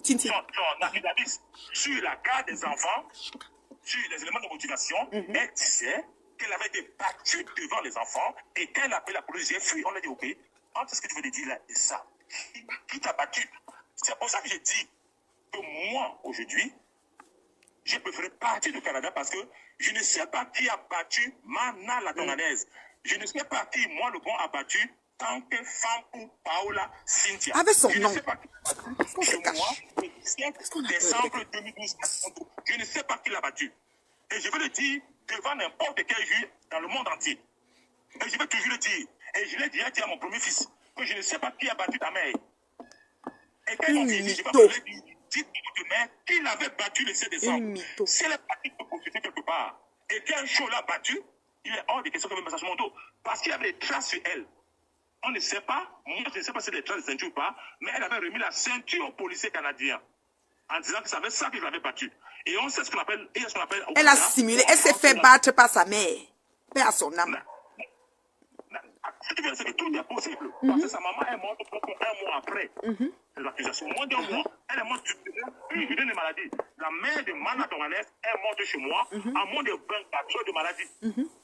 son affidavit sur la garde des enfants, sur les éléments de motivation, elle disait qu'elle avait été battue devant les enfants et quand elle a appelé la police, j'ai fui. On a dit, ok, qu'est-ce que tu veux dire là de ça? Qui t'a battu? C'est pour ça que j'ai dit que moi, aujourd'hui, j'ai préféré partir du Canada parce que je ne sais pas qui a battu Mana la Tonganaise. Je ne sais pas qui, moi, le bon, a battu tant que femme ou Paola Cynthia. Avec son nom. Je ne sais pas qui. Moi, le 7 décembre 2012, je ne sais pas qui l'a battu. Et je veux le dire devant n'importe quel juge dans le monde entier. Et je vais toujours le dire. Et je l'ai déjà dit à mon premier fils que je ne sais pas qui a battu ta mère. Et quand ils dit, je vais parler du titre de mère, qui l'avait battu le 7 décembre. Si elle est partie pour consulter quelque part et qu'un show l'a battu, il est hors de question que le message monte. Parce qu'il y avait des traces sur elle. On ne sait pas, moi je ne sais pas si c'est des traces de ceinture ou pas, mais elle avait remis la ceinture aux policiers canadiens en disant que c'est ça que je l'avais battu. Et on sait ce qu'on appelle. Elle a simulé, elle s'est fait battre par sa mère. Père à son âme. Si tu veux dire, c'est que tout est possible. Parce que sa maman est morte un mois après ces accusations. Moins d'un mois, elle est morte d'une maladie. La mère de Mana Tonganès est morte chez moi à moins de 24 heures de maladie.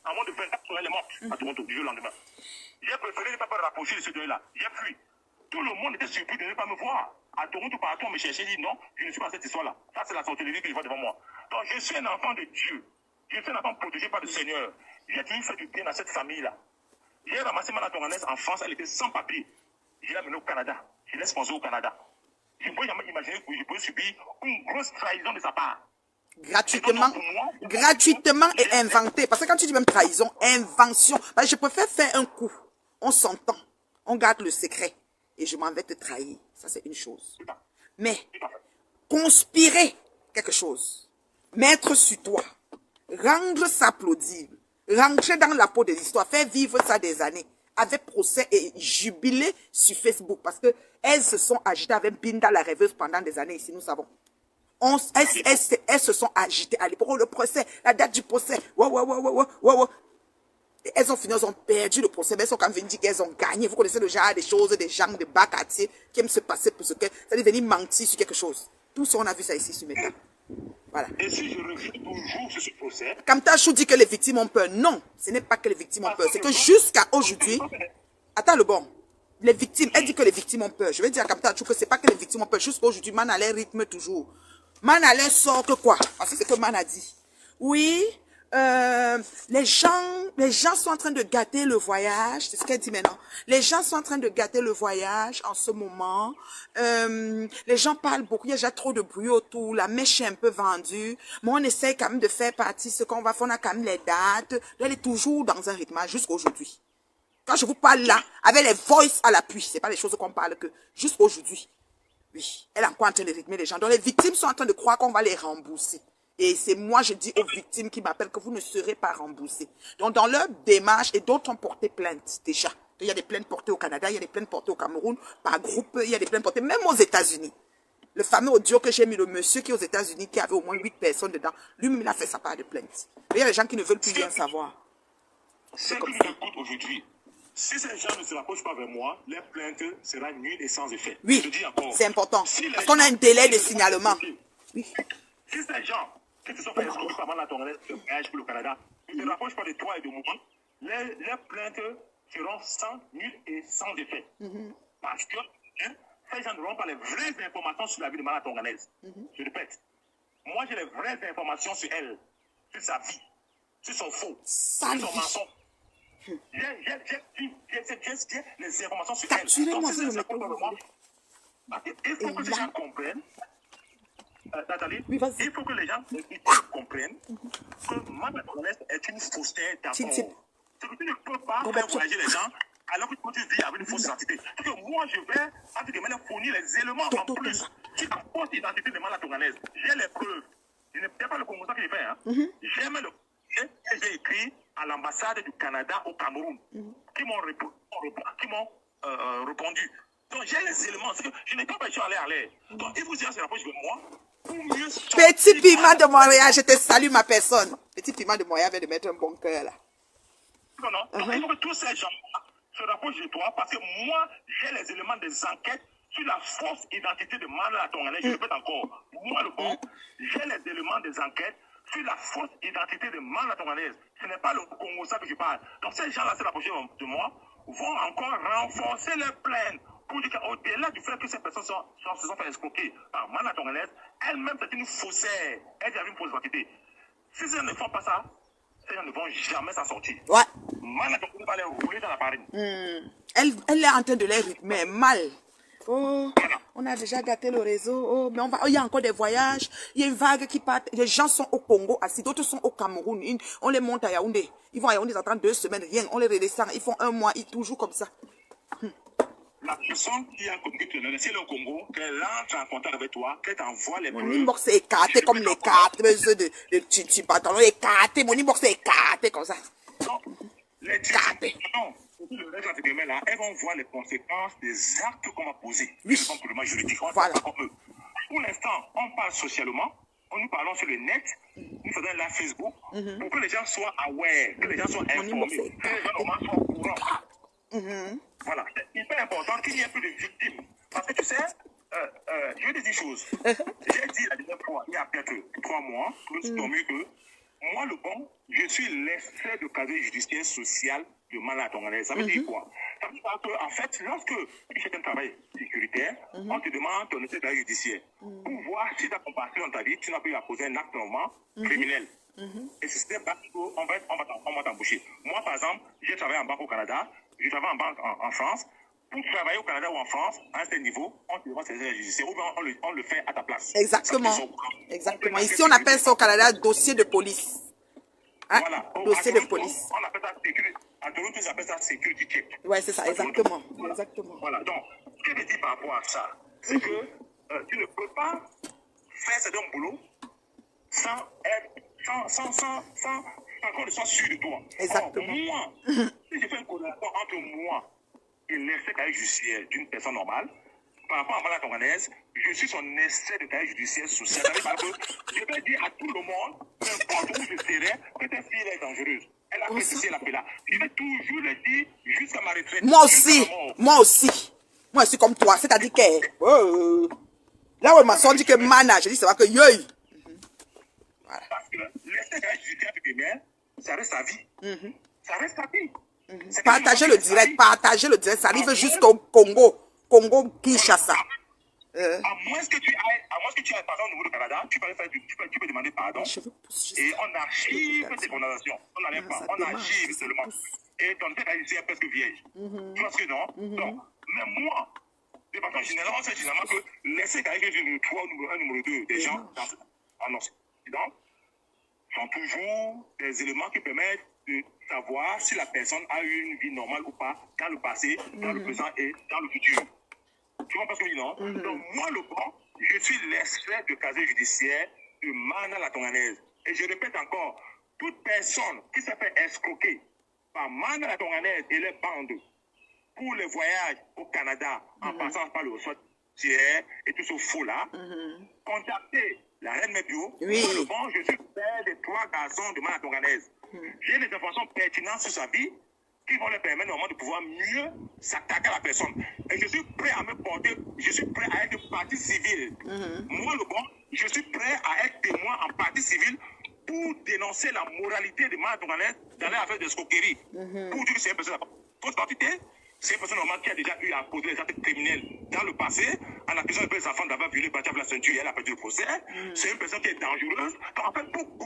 À moins de 24 heures, elle est morte à Toronto du jour au lendemain. J'ai préféré ne pas rapprocher de ce deuil-là. J'ai fui. Tout le monde était surpris de ne pas me voir. À Toronto, partout, on me cherchait, dit non, je ne suis pas cette histoire-là. Ça, c'est la sorcellerie que je vois devant moi. Donc, je suis un enfant de Dieu. Je suis un enfant protégé par le Seigneur. J'ai toujours fait du bien à cette famille-là. J'ai ramassé Mana Tonganès en France, elle était sans papier. Je l'ai amenée au Canada. Je l'ai sponsorisée au Canada. Je ne peux jamais imaginer que je peux subir une grosse trahison de sa part. Gratuitement et inventé. Parce que quand tu dis même trahison, invention. Parce que je préfère faire un coup. On s'entend. On garde le secret. Et je m'en vais te trahir. Ça, c'est une chose. Mais, conspirer quelque chose. Mettre sur toi. Rendre ça plausible. Rentrer dans la peau de l'histoire. Faire vivre ça des années. Avec procès et jubilé sur Facebook. Parce que elles se sont agitées avec Binda la rêveuse pendant des années. Ici, nous savons. Elles se sont agitées à l'époque. Le procès, la date du procès. Elles ont fini, elles ont perdu le procès, mais elles sont quand même venues dire qu'elles ont gagné. Vous connaissez le genre des choses, des gens de bas quartier qui aiment se passer pour ce que ça veut venir mentir sur quelque chose. Tout ça, on a vu ça ici sur mes cas. Voilà. Et si je refuse toujours sur ce procès... Kamtachou dit que les victimes ont peur. Non, ce n'est pas que les victimes ont peur. C'est que jusqu'à aujourd'hui... Attends le bon. Les victimes, elle dit que les victimes ont peur. Je vais dire à Kamtachou que c'est pas que les victimes ont peur. Jusqu'à aujourd'hui, Man Alain rythme toujours. Man Alain sort que quoi? Parce que c'est que Man a dit. Oui... les gens sont en train de gâter le voyage, c'est ce qu'elle dit maintenant. Les gens sont en train de gâter le voyage en ce moment. Les gens parlent beaucoup, il y a déjà trop de bruit autour, la mèche est un peu vendue. Mais on essaie quand même de faire partie, ce qu'on va faire, on a quand même les dates. Elle est toujours dans un rythme jusqu'à aujourd'hui. Quand je vous parle là, avec les voices à l'appui, c'est pas les choses qu'on parle que jusqu'à aujourd'hui. Oui, elle est encore en train de rythmer les gens. Donc les victimes sont en train de croire qu'on va les rembourser. Et c'est moi, je dis aux victimes qui m'appellent que vous ne serez pas remboursés. Donc, dans leur démarche, et d'autres ont porté plainte déjà. Il y a des plaintes portées au Canada, il y a des plaintes portées au Cameroun, par groupe, il y a des plaintes portées même aux États-Unis. Le fameux audio que j'ai mis, le monsieur qui est aux États-Unis, qui avait au moins 8 personnes dedans, lui-même, il a fait sa part de plainte. Mais il y a des gens qui ne veulent plus rien savoir. C'est comme ça. Aujourd'hui, si ces gens ne se rapprochent pas vers moi, leur plainte sera nulle et sans effet. Oui, c'est important. Parce qu'on a un délai de signalement. Oui. Si ces gens qui se sont fait escroquer par Mana Tonganès de voyage pour le Canada, ne se rapprochent pas de toi et de moi, les plaintes seront sans nul et sans effet. Parce que ces gens n'auront pas les vraies informations sur la vie de Mana Tonganès. Je répète, moi j'ai les vraies informations sur elle, sur sa vie, sur son faux, sur son mensonge. J'ai les informations sur elle. Donc si ça se rapproche de moi, il faut que les gens comprennent. Nathalie, il faut que les gens comprennent que Mana Tonganès est une faussaire d'abord. C'est que tu ne peux pas faire voyager les gens alors que tu vis avec une fausse identité. Parce que moi, je vais, entre des manières, fournir les éléments en plus sur la fausse identité de Mana Tonganès. J'ai les preuves. Ce n'est pas le Congo que j'ai fait. Hein. J'ai même le que j'ai écrit à l'ambassade du Canada au Cameroun qui m'ont répondu. Donc j'ai les éléments. Que je n'ai pas besoin d'aller à l'air. Donc il vous dit, c'est la proche de moi. Petit piment de Montréal, je te salue ma personne. Petit piment de Montréal vient de mettre un bon cœur là. Non, non. Il faut que tous ces gens se rapprochent de toi parce que moi, j'ai les éléments des enquêtes sur la fausse identité de Mana Tonganès. Je le répète encore. Moi, le bon, j'ai les éléments des enquêtes sur la fausse identité de Mana Tonganès. Ce n'est pas le Congo ça que je parle. Donc ces gens-là se rapprochent de moi, vont encore renforcer les plaintes. Pour dire qu'au-delà du fait que ces personnes se sont fait escroquer par Mana Tonganès, elle-même c'est une faussaire. Elle a une fausse identité. Si elles ne font pas ça, elles ne vont jamais s'en sortir. Ouais. Mana Tonganès va les rouler dans la farine. Elle est en train de les rythmer mal. Oh, on a déjà gâté le réseau. Oh, mais il y a encore des voyages. Il y a une vague qui part. Les gens sont au Congo assis, d'autres sont au Cameroun. On les monte à Yaoundé. Ils vont à Yaoundé, ils attendent 2 semaines, rien. On les redescend. Ils font 1 mois, ils toujours comme ça. La personne qui a communiqué que c'est le Congo, qu'elle entre en contact avec toi, qu'elle t'envoie les preuves. Mon inbox est écarté comme les cartes de petits pantalons écartés. Mon inbox est écarté comme ça. Non, les écartés. Non, le reste de demain là, elles vont voir les conséquences des actes qu'on va poser. Oui. Pour le moment juridique. Voilà. Pour l'instant, on parle socialement. Nous parlons sur le net, nous faisons la Facebook, pour que les gens soient aware, que les gens soient informés, que les gens soient au courant. Voilà, c'est hyper important qu'il n'y ait plus de victimes. Parce que tu sais, je vais te dire une chose. J'ai dit la dernière fois, il y a peut-être 3 mois, plus tant mieux que moi, le bon, je suis l'effet de casier judiciaire social de Mana Tonganaise. Ça veut dire quoi? Ça veut dire qu'en fait, lorsque tu fais un travail sécuritaire, on te demande ton effet de casier judiciaire pour voir si tu as comparti dans ta vie, tu n'as pas eu à poser un acte normalement criminel. Et si c'était pas, on va t'embaucher. Moi, par exemple, j'ai travaillé en banque au Canada, j'ai travaillé en banque en France. Pour travailler au Canada ou en France, à un certain niveau, on te demande ces effets judiciaires ou bien on le fait à ta place. Exactement. Exactement. Ici, on appelle ça au Canada dossier de police. Hein? Voilà. Dossier de police. On appelle ça sécurité. À Toronto, ils appellent ça security check. Ouais, c'est ça, exactement. Voilà. Exactement. Voilà. Donc, ce que je dis par rapport à ça, c'est que tu ne peux pas faire ce boulot sans qu'on ne soit sûr de toi. Exactement. Or, moi, si je fais une corrélation entre moi et l'essai de casier judiciaire d'une personne normale, par rapport à Mana Tonganaise, je suis son essai de casier judiciaire social. Ça veut dire que je vais dire à tout le monde, n'importe où je serai, que cette fille est dangereuse. Elle a fait ceci, elle a fait là. Je vais toujours le dire jusqu'à ma retraite. Moi aussi. Moi aussi. Moi, je suis comme toi. C'est-à-dire que... là où ma soeur dit que Mana, je dis, ça va que yoï. Voilà. Parce que l'essai de casier judiciaire de Guémère, ça reste sa vie. Ça reste sa vie. Partagez le direct, ça arrive jusqu'au Congo, Kinshasa. À moins que tu ailles par exemple au niveau du Canada, tu peux demander pardon. Et on archive tes condamnations. On n'enlève pas, on archive seulement. Et ton tête est presque vierge. Tu vois ce que non? Donc, mais moi, de façon générale, on sait généralement que l'essai carré numéro 3 ou numéro 1, numéro 2 des gens en Occident sont toujours des éléments qui permettent de savoir si la personne a eu une vie normale ou pas dans le passé, dans le présent et dans le futur. Tu vois pas ce que je dis, non? Donc, moi, le bon, je suis l'extrait de casier judiciaire de Mana la Tonganaise. Et je répète encore, toute personne qui s'est fait escroquer par Mana la Tonganaise et les bandes pour les voyages au Canada en passant par le tiers et tout ce faux-là, contactez la reine Mébio. Oui. Moi, le bon, je suis père des 3 garçons de Mana Tonganaise. J'ai des informations pertinentes sur sa vie qui vont leur permettre normalement de pouvoir mieux s'attaquer à la personne. Et je suis prêt à me porter, je suis prêt à être partie civile. Moi, le bon, je suis prêt à être témoin en partie civile pour dénoncer la moralité de Mana Tonganaise dans l'affaire de escroquerie. Pour dire que c'est une personne fausse identité, c'est une personne normale qui a déjà eu à poser des actes criminels dans le passé, en accusant les enfants d'avoir violé la ceinture et elle a perdu le procès. C'est une personne qui est dangereuse. Donc, en fait, pour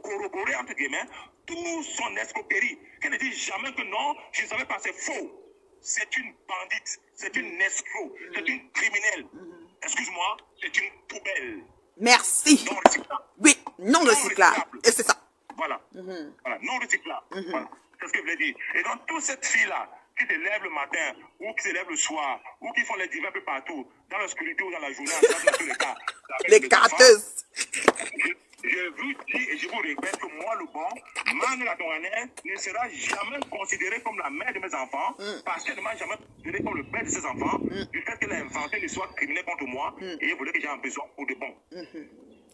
corroborer, entre guillemets, tout son escroquerie, qu'elle ne dit jamais que non, je ne savais pas, c'est faux. C'est une bandite, c'est une escroc, c'est une criminelle. Excuse-moi, c'est une poubelle. Merci. Non recyclable. Oui, non recyclable. Et c'est ça. Voilà. Voilà, non recyclable. Voilà. C'est ce que je voulais dire. Et donc, toute cette fille-là, qui se lèvent le matin, ou qui se lèvent le soir, ou qui font les divers un peu partout, dans l'obscurité ou dans la journée, dans tous les cas. Les carteuses. Je vous dis et je vous répète que moi, le bon, Mana la Tonganaise ne sera jamais considérée comme la mère de mes enfants, parce qu'elle ne m'a jamais considérée comme le père de ses enfants, du fait qu'elle a inventé l'histoire criminelle contre moi, et elle voulait que j'ai un besoin pour de bon.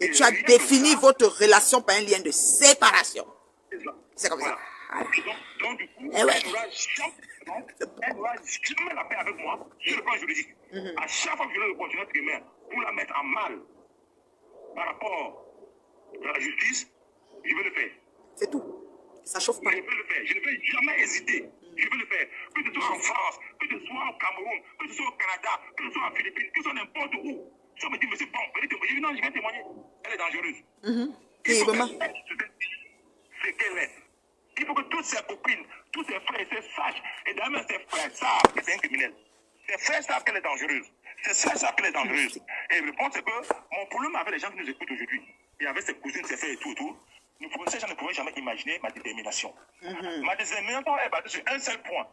Et tu as défini votre relation par un lien de séparation. C'est comme ça. Voilà. Donc, du coup, Eh ouais. elle n'aura jamais la paix avec moi sur le plan juridique. À chaque fois que je vais continuer de main pour la mettre en mal par rapport à la justice, je vais le faire. C'est tout. Ça chauffe pas. Je vais le faire. Je ne vais jamais hésiter. Je vais le faire. Que ce soit en France, que ce soit au Cameroun, que ce soit au Canada, que ce soit en Philippines, que ce soit n'importe où. Si on me dit, monsieur, bon, venez témoigner. Je dis, non, je vais témoigner. Elle est dangereuse. Il faut c'est qu'elle est. Il faut que toutes ses copines, tous ses frères et ses sachent. Et d'ailleurs, ses frères savent que c'est un criminel. Ses frères savent qu'elle est dangereuse. Ses frères savent qu'elle est dangereuse. Et le point, c'est que mon problème avec les gens qui nous écoutent aujourd'hui, et avec ses cousines, ses frères et tout, ces gens ne pouvaient jamais imaginer ma détermination. Ma détermination est basée sur un seul point.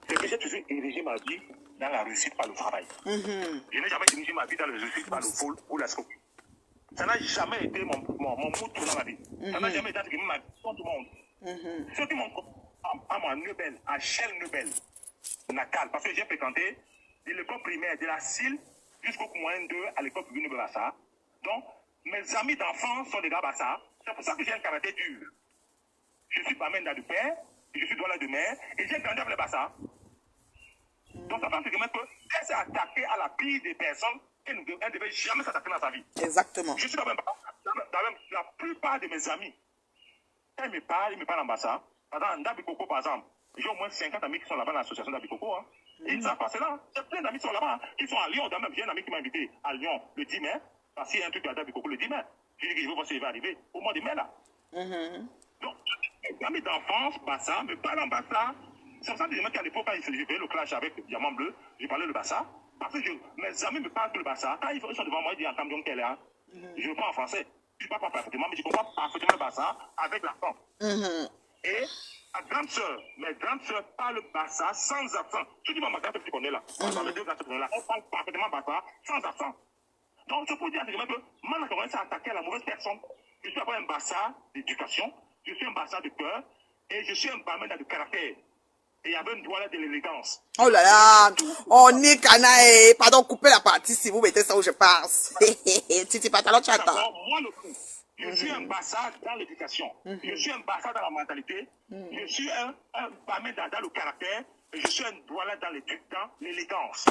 C'est que j'ai toujours érigé ma vie dans la réussite par le travail. Je n'ai jamais dirigé ma vie dans la réussite par le vol ou la scope. Ça n'a jamais été mon motto dans ma vie. Ça n'a jamais été ma vie dans tout le monde. Ceux qui m'ont à Nobel, à Shell Nobel, Natal, parce que j'ai fréquenté de l'école primaire de la CIL jusqu'au moyen 2 à l'école publique de Bassa. Donc, mes amis d'enfance sont des gars Bassa. C'est pour ça que j'ai un caractère dur. Je suis pas même dans du père, je suis douala de mer, et j'ai grandi avec le Bassa. Donc, ça veut dire qu'elle s'est attaquée à la pire des personnes qu'elle ne devait jamais s'attaquer dans sa vie. Exactement. Je suis dans la plupart de mes amis. Quand ils me parlent en Bassa. Par exemple, Ndabikoko, par exemple, j'ai au moins 50 amis qui sont là-bas dans l'association Ndabikoko. Hein. Et ils savent passer là. J'ai plein d'amis qui sont là-bas. Ils sont à Lyon. J'ai un ami qui m'a invité à Lyon le 10 mai. Parce qu'il y a un truc à Ndabikoko le 10 mai. Je dis que je veux voir si il va arriver au mois de mai là. Donc, mes amis d'enfance, Bassa, me parlent en Bassa. C'est pour ça que les mecs à l'époque, quand ils faisaient le clash avec Diamant Bleu, j'ai parlé le Bassa. Parce que mes amis me parlent le Bassa. Quand ils sont devant moi, ils disent en camion qu'elle est là. Je ne parle en français. Je ne parle pas parfaitement, mais je comprends parfaitement le Bassa avec l'accent. Et mes grandes sœurs parlent Bassa sans accent. Tu dis, ma grande sœur que tu connais là, mes deux grandes sœurs que tu connais là, elles parlent parfaitement Bassa sans accent. Donc, je peux dire que moi, j'ai commencé à attaquer à la mauvaise personne. Je suis d'abord un Bassa d'éducation, je suis un Bassa de cœur, et je suis un Bamenda de caractère. Et il y avait une douane de l'élégance. Oh là là, on est canaille. Pardon, coupez la partie si vous mettez ça où je passe. Titi Pantalon Chata. Moi, le coup. Je suis un Bassa dans l'éducation. Je suis un Bassa dans la mentalité. Je suis un Bamenda dans le caractère. Et je suis un douala dans l'élégance.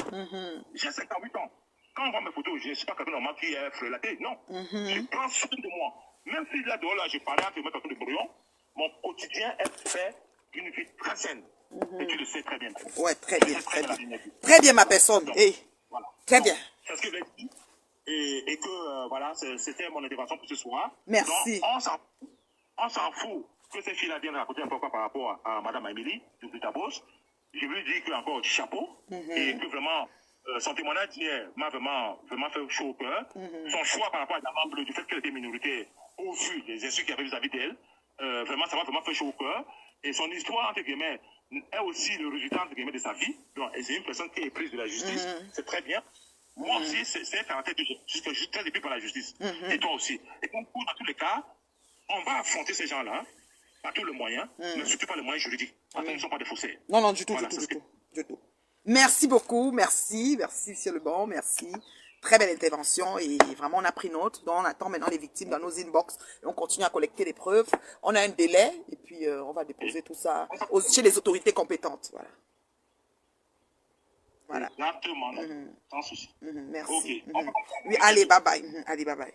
J'ai 58 ans. Quand on voit mes photos, je ne suis pas quelqu'un normal qui est frelaté. Non. Je prends soin de moi. Même si là dehors, là, je parlais à te mettre un peu de brouillon, mon quotidien est fait d'une vie très saine. Et tu le sais très bien. Ouais, très bien. Très bien, ma personne. Donc, hey. Voilà. Très bien. C'est ce que j'ai dit. Et que, voilà, c'était mon intervention pour ce soir. Merci. Donc, on s'en fout que ces filles-là viennent raconter un peu par rapport à Mme Amélie de Butabos. Je lui dis que encore chapeau. Et que vraiment, son témoignage d'hier m'a vraiment fait chaud au cœur. Son choix par rapport à Diamant Bleu, du fait qu'elle était minoritaire, au vu des insultes qu'il y avait vis-à-vis d'elle, vraiment, ça m'a vraiment fait chaud au cœur. Et son histoire, entre guillemets, est aussi le résultat, entre guillemets, de sa vie. Donc, et c'est une personne qui est prise de la justice. C'est très bien. Moi aussi, c'est un caractère que je suis très épris par la justice. Et toi aussi. Et donc, dans tous les cas, on va affronter ces gens-là par tous les moyens, mais surtout pas les moyens juridiques. Parce qu'ils ne sont pas des faussaires. Non, non, du tout, du tout. Merci beaucoup, merci, monsieur Lebon, merci. Très belle intervention et vraiment on a pris note. Donc on attend maintenant les victimes dans nos inbox et on continue à collecter les preuves. On a un délai et puis on va déposer tout ça chez les autorités compétentes. Voilà. Exactement, sans souci. Merci. Ok. Oui, allez, bye bye. Allez, bye bye.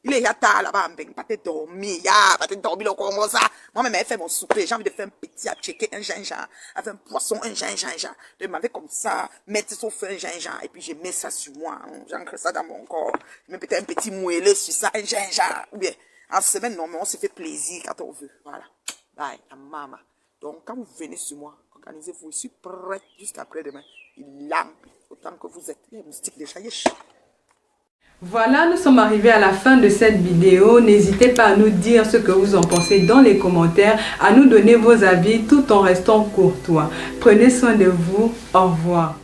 Il est là-bas, pas te dormir, pas te dormir comme ça. Moi-même, elle fait mon souper, j'ai envie de faire un petit à checker un gingembre, avec un poisson, un gingembre. De m'avoir comme ça, mettre son feu un gingembre, et puis je mets ça sur moi, j'ancre ça dans mon corps. Je mets peut-être un petit moelleux sur ça, un gingembre. Ou bien, en semaine, non, mais on se fait plaisir quand on veut. Voilà. Bye, à maman. Donc, quand vous venez sur moi, organisez-vous, je suis prête juste après demain. Il lampe, autant que vous êtes. Les moustiques déjà, yesh. Voilà, nous sommes arrivés à la fin de cette vidéo. N'hésitez pas à nous dire ce que vous en pensez dans les commentaires, à nous donner vos avis tout en restant courtois. Prenez soin de vous. Au revoir.